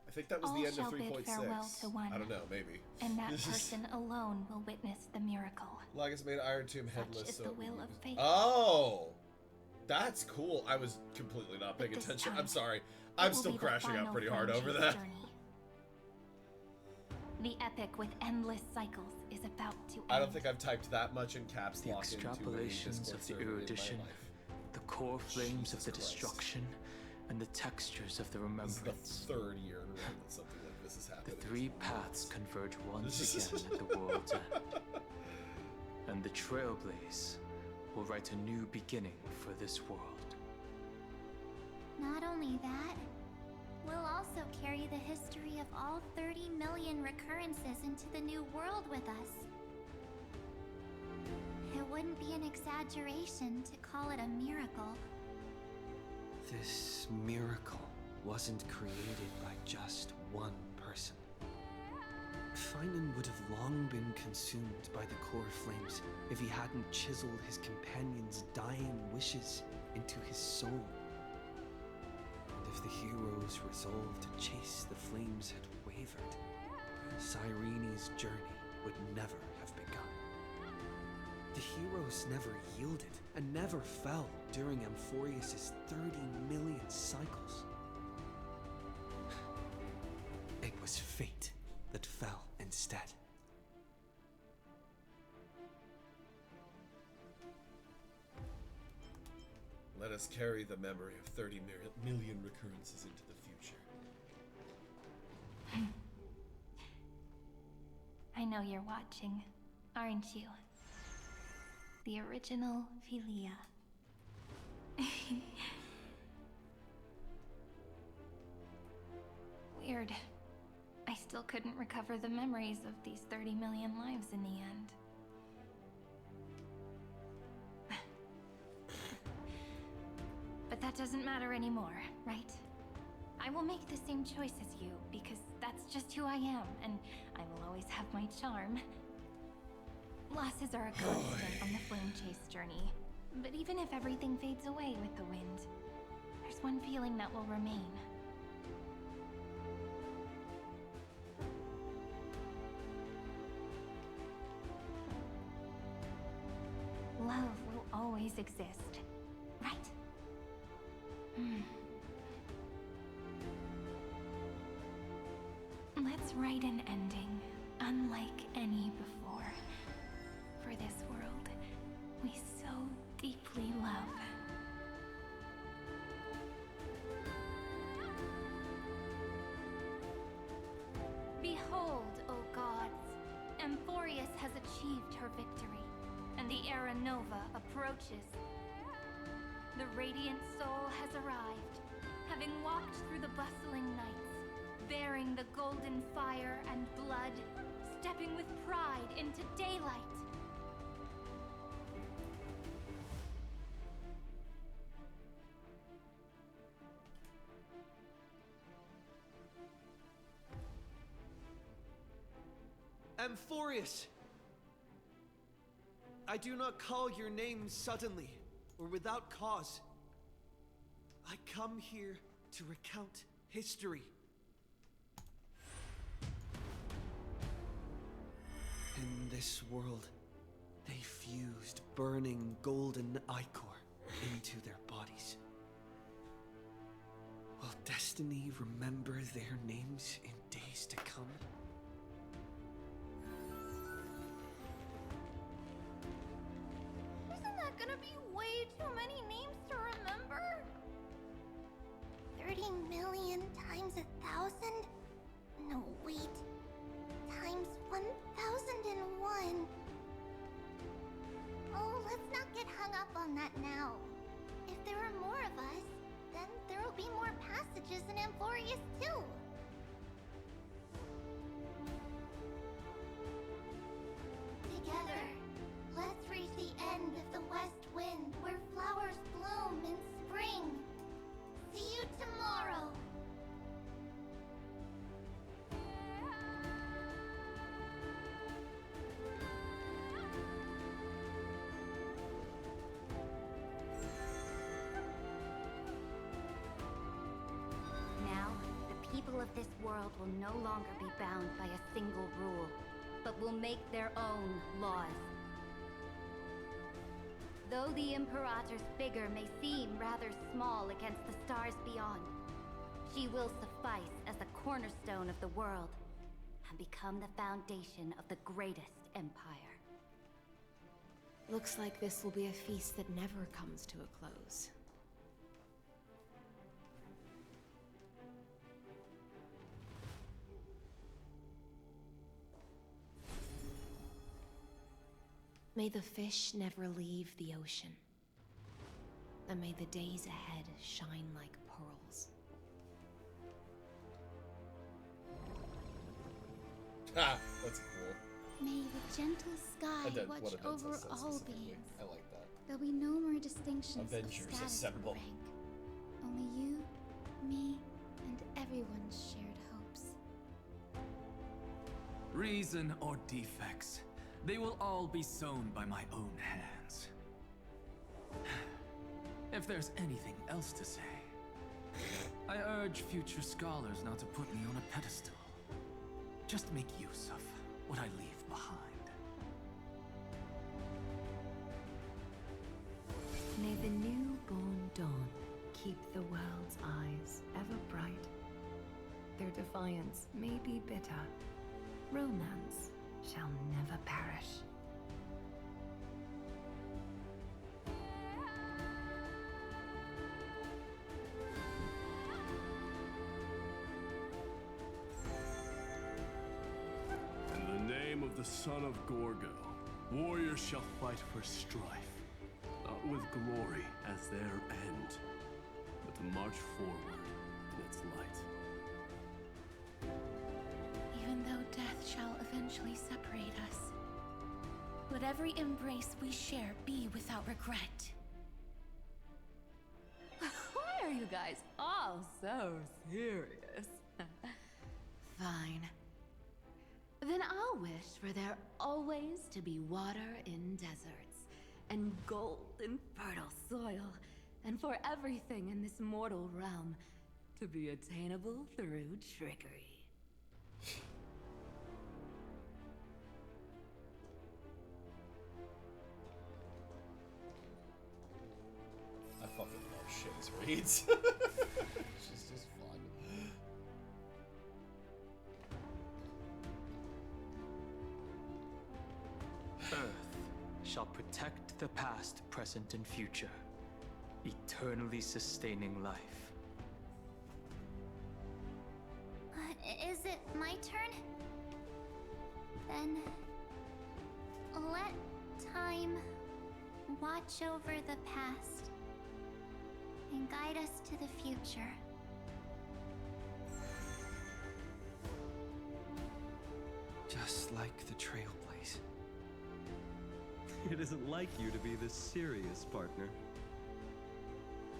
I think that was All the end shall of bid 3.6. farewell to one, I don't know, maybe. and that person alone will witness the miracle. Lagus made Iron Tomb headless. Such is the will of fate. Oh! That's cool. I was completely not paying attention. I'm sorry. I'm still crashing out pretty hard over that. The epic with endless cycles is about to end. I don't think I've typed that much in caps lock into a extrapolations Discord of the server in my erudition, life. the core flames of the Jesus Christ. destruction, and the textures of the This remembrance. is the 3rd year in a row that something like this has happened. The 3 paths converge once again at the world's end. And the Trailblaze will write a new beginning for this world. Not only that, we'll also carry the history of all 30 million recurrences into the new world with us. It wouldn't be an exaggeration to call it a miracle. This miracle wasn't created by just one person. Finan would have long been consumed by the core flames if he hadn't chiseled his companion's dying wishes into his soul. If the heroes' resolve to chase the flames had wavered, Cyrene's journey would never have begun. The heroes never yielded and never fell during Amphorius' 30 million cycles. It was fate that fell instead. Let us carry the memory of 30 million recurrences into the future. I know you're watching, aren't you? The original Philia. Weird. I still couldn't recover the memories of these 30 million lives in the end. But that doesn't matter anymore, right? I will make the same choice as you, because that's just who I am, and I will always have my charm. Losses are a constant on the flame chase journey, but even if everything fades away with the wind, there's one feeling that will remain. Love will always exist, right? Let's write an ending, unlike any before. For this world we so deeply love. Behold, O gods, Amphorius has achieved her victory, and the Era Nova approaches. The radiant soul has arrived, having walked through the bustling nights, bearing the golden fire and blood, stepping with pride into daylight. Amphorius! I do not call your name suddenly, or without cause. I come here to recount history. In this world, they fused burning golden ichor into their bodies. Will destiny remember their names in days to come? Isn't that gonna be way too many names to remember? 30 million times 1,000? No, wait. Times 1,001. Oh, let's not get hung up on that now. If there are more of us, then there will be more passages in Amphorius too. Together, let's reach the end of the west wind where flowers bloom in spring. See you tomorrow. Now, the people of this world will no longer be bound by a single rule, but will make their own laws. Though the Imperator's figure may seem rather small against the stars beyond, she will suffice as the cornerstone of the world and become the foundation of the greatest empire. Looks like this will be a feast that never comes to a close. May the fish never leave the ocean. And may the days ahead shine like pearls. Ha! That's cool. May the gentle sky watch over all beings. I like that. There'll be no more distinctions Avengers of status assemble. or rank. Only you, me, and everyone's shared hopes. Reason or defects, they will all be sown by my own hands. If there's anything else to say, I urge future scholars not to put me on a pedestal. Just make use of what I leave behind. May the newborn dawn keep the world's eyes ever bright. Their defiance may be bitter. Romance shall never perish. In the name of the son of Gorgo, warriors shall fight for strife, not with glory as their end, but to march forward in its light. Even though death shall eventually separate us, let every embrace we share be without regret. Why are you guys all so serious? Fine. Then I'll wish for there always to be water in deserts, and gold in fertile soil, and for everything in this mortal realm to be attainable through trickery. I fucking love Shay's reads. She's just fun. Earth shall protect the past, present, and future, eternally sustaining life. Is it my turn? Then let time watch over the past and guide us to the future. Just like the Trailblaze. It isn't like you to be this serious, partner.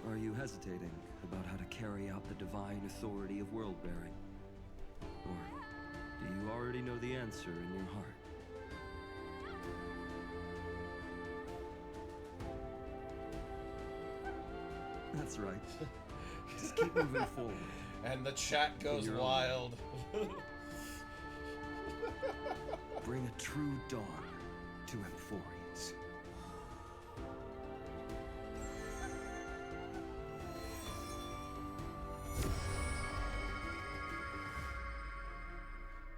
Are you hesitating about how to carry out the divine authority of world-bearing? Or do you already know the answer in your heart? That's right. Just keep moving forward. And the chat goes wild. Bring a true dawn to Amphorians.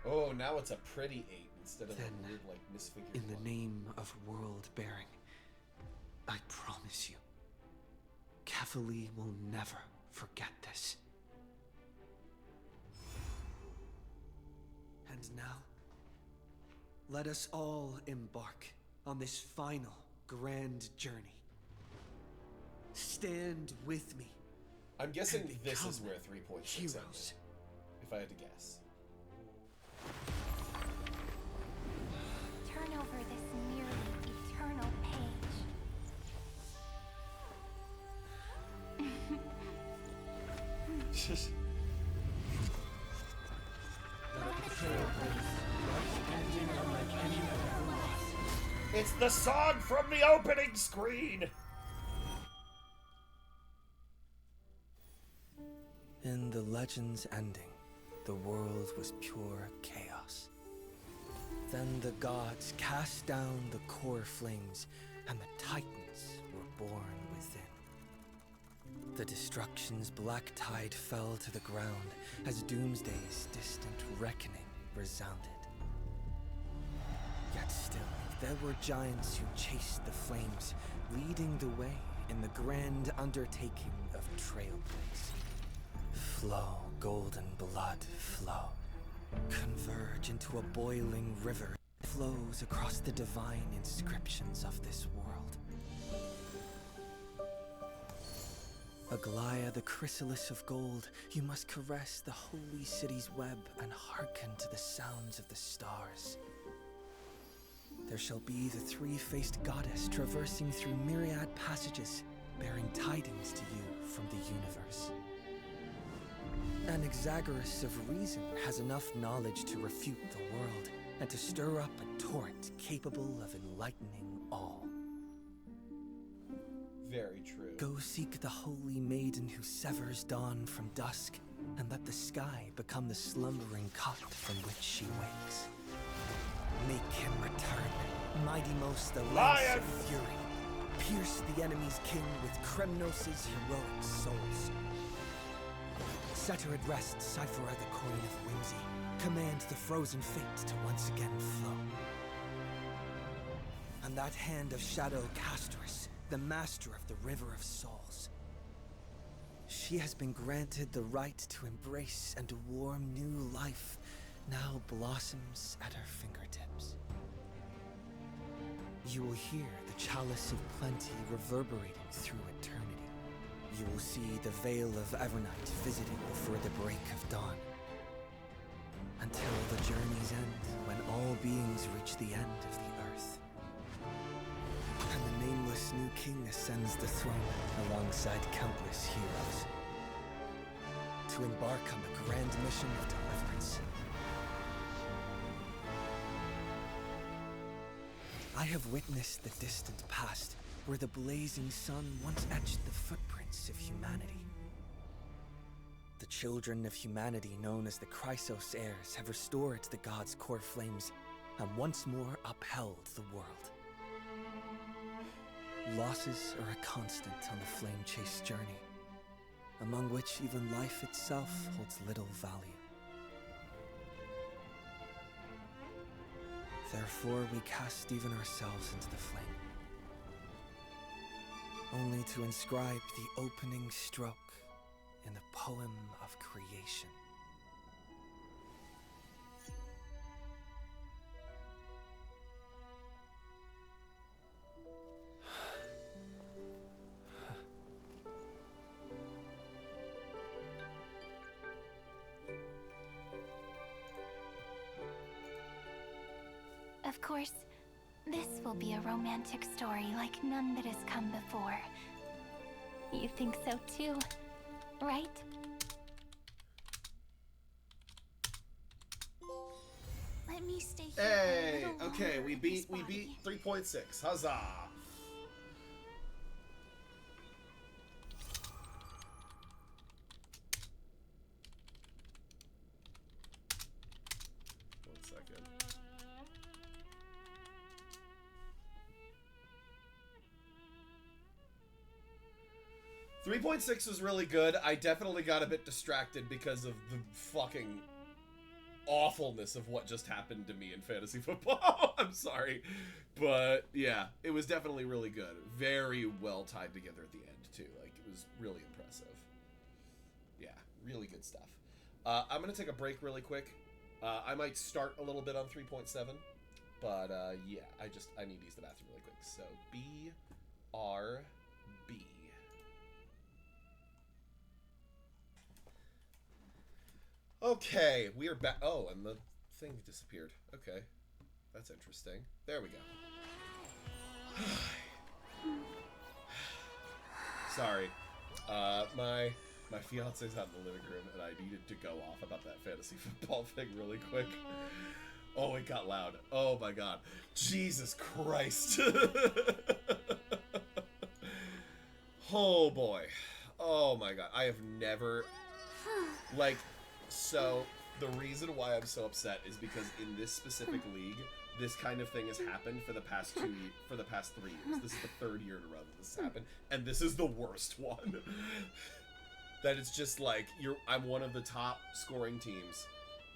Oh, now it's a pretty 8 instead of Then, a weird, like, misfigured in the one. name of world-bearing, I promise you, Cavalier will never forget this. And now, let us all embark on this final grand journey. Stand with me. I'm guessing and this is become where 3.6 ended, heroes. if I had to guess. Turn over this nearly eternal page. It's the song from the opening screen! In the legend's ending, the world was pure chaos. Then the gods cast down the core flames, and the Titans were born within. The destruction's black tide fell to the ground as Doomsday's distant reckoning resounded. Yet still, there were giants who chased the flames, leading the way in the grand undertaking of Trailblaze. Flow, golden blood, flow. Converge into a boiling river that flows across the divine inscriptions of this world. Aglaya, the chrysalis of gold, you must caress the holy city's web and hearken to the sounds of the stars. There shall be the three-faced goddess traversing through myriad passages, bearing tidings to you from the universe. An Exagoras of reason has enough knowledge to refute the world, and to stir up a torrent capable of enlightening all. Very true. Go seek the holy maiden who severs dawn from dusk, and let the sky become the slumbering cot from which she wakes. Make him return, mighty most the lance of fury. Pierce the enemy's king with Kremnos' heroic souls. Set her at rest, cipher out the coin of whimsy. Command the frozen fate to once again flow. And that hand of shadow Castrus, the master of the River of Souls. She has been granted the right to embrace and warm new life, now blossoms at her fingertips. You will hear the chalice of plenty reverberating through eternity. You will see the veil of Evernight visiting before the break of dawn. Until the journey's end, when all beings reach the end of the earth. And the nameless new king ascends the throne alongside countless heroes. To embark on the grand mission of deliverance. I have witnessed the distant past, where the blazing sun once etched the footprints of humanity. The children of humanity, known as the Chrysos heirs, have restored the gods' core flames and once more upheld the world. Losses are a constant on the flame-chased journey, among which even life itself holds little value. Therefore, we cast even ourselves into the flame, only to inscribe the opening stroke in the poem of creation. Of course, this will be a romantic story like none that has come before. You think so too, right? Let me stay here. Hey, a little okay, longer we in beat this body. 3.6. Huzzah! One second. .6 was really good. I definitely got a bit distracted because of the fucking awfulness of what just happened to me in fantasy football. I'm sorry. But yeah, it was definitely really good. Very well tied together at the end too. Like, it was really impressive. Yeah, really good stuff. I'm going to take a break really quick. I might start a little bit on 3.7. But yeah, I need to use the bathroom really quick. So BRB. Okay, we are back. Oh, and the thing disappeared. Okay, that's interesting. There we go. Sorry. My fiance's out in the living room, and I needed to go off about that fantasy football thing really quick. Oh, it got loud. Oh my god. Jesus Christ. Oh boy. Oh my god. I have never... Like... So, the reason why I'm so upset is because in this specific league, this kind of thing has happened for the past 3 years. This is the third year in a row that this has happened, and this is the worst one. That it's just like, I'm one of the top scoring teams,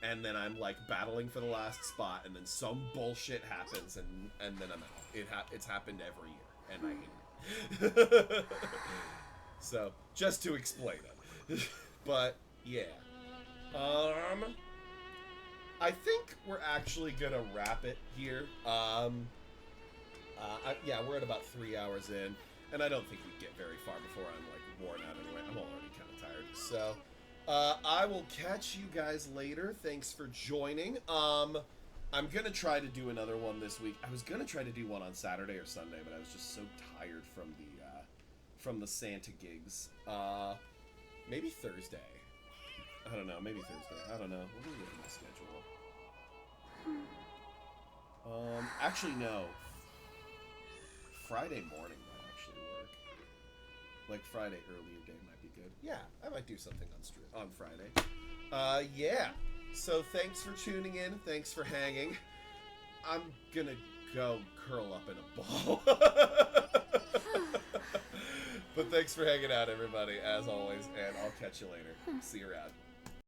and then I'm like battling for the last spot, and then some bullshit happens, and then I'm out. It's happened every year, and I hate it. So, just to explain it. But, yeah. I think we're actually gonna wrap it here. Yeah, we're at about 3 hours in, and I don't think we get very far before I'm like worn out anyway. I'm already kind of tired. So, I will catch you guys later. Thanks for joining. I'm gonna try to do another one this week. I was gonna try to do one on Saturday or Sunday, but I was just so tired from the Santa gigs. Maybe Thursday. I don't know, maybe Thursday. I don't know. What do we get in the schedule? Actually, no. Friday morning might actually work. Like Friday earlier day might be good. Yeah, I might do something on Friday. Yeah. So thanks for tuning in. Thanks for hanging. I'm gonna go curl up in a ball. But thanks for hanging out, everybody, as always, and I'll catch you later. See you around.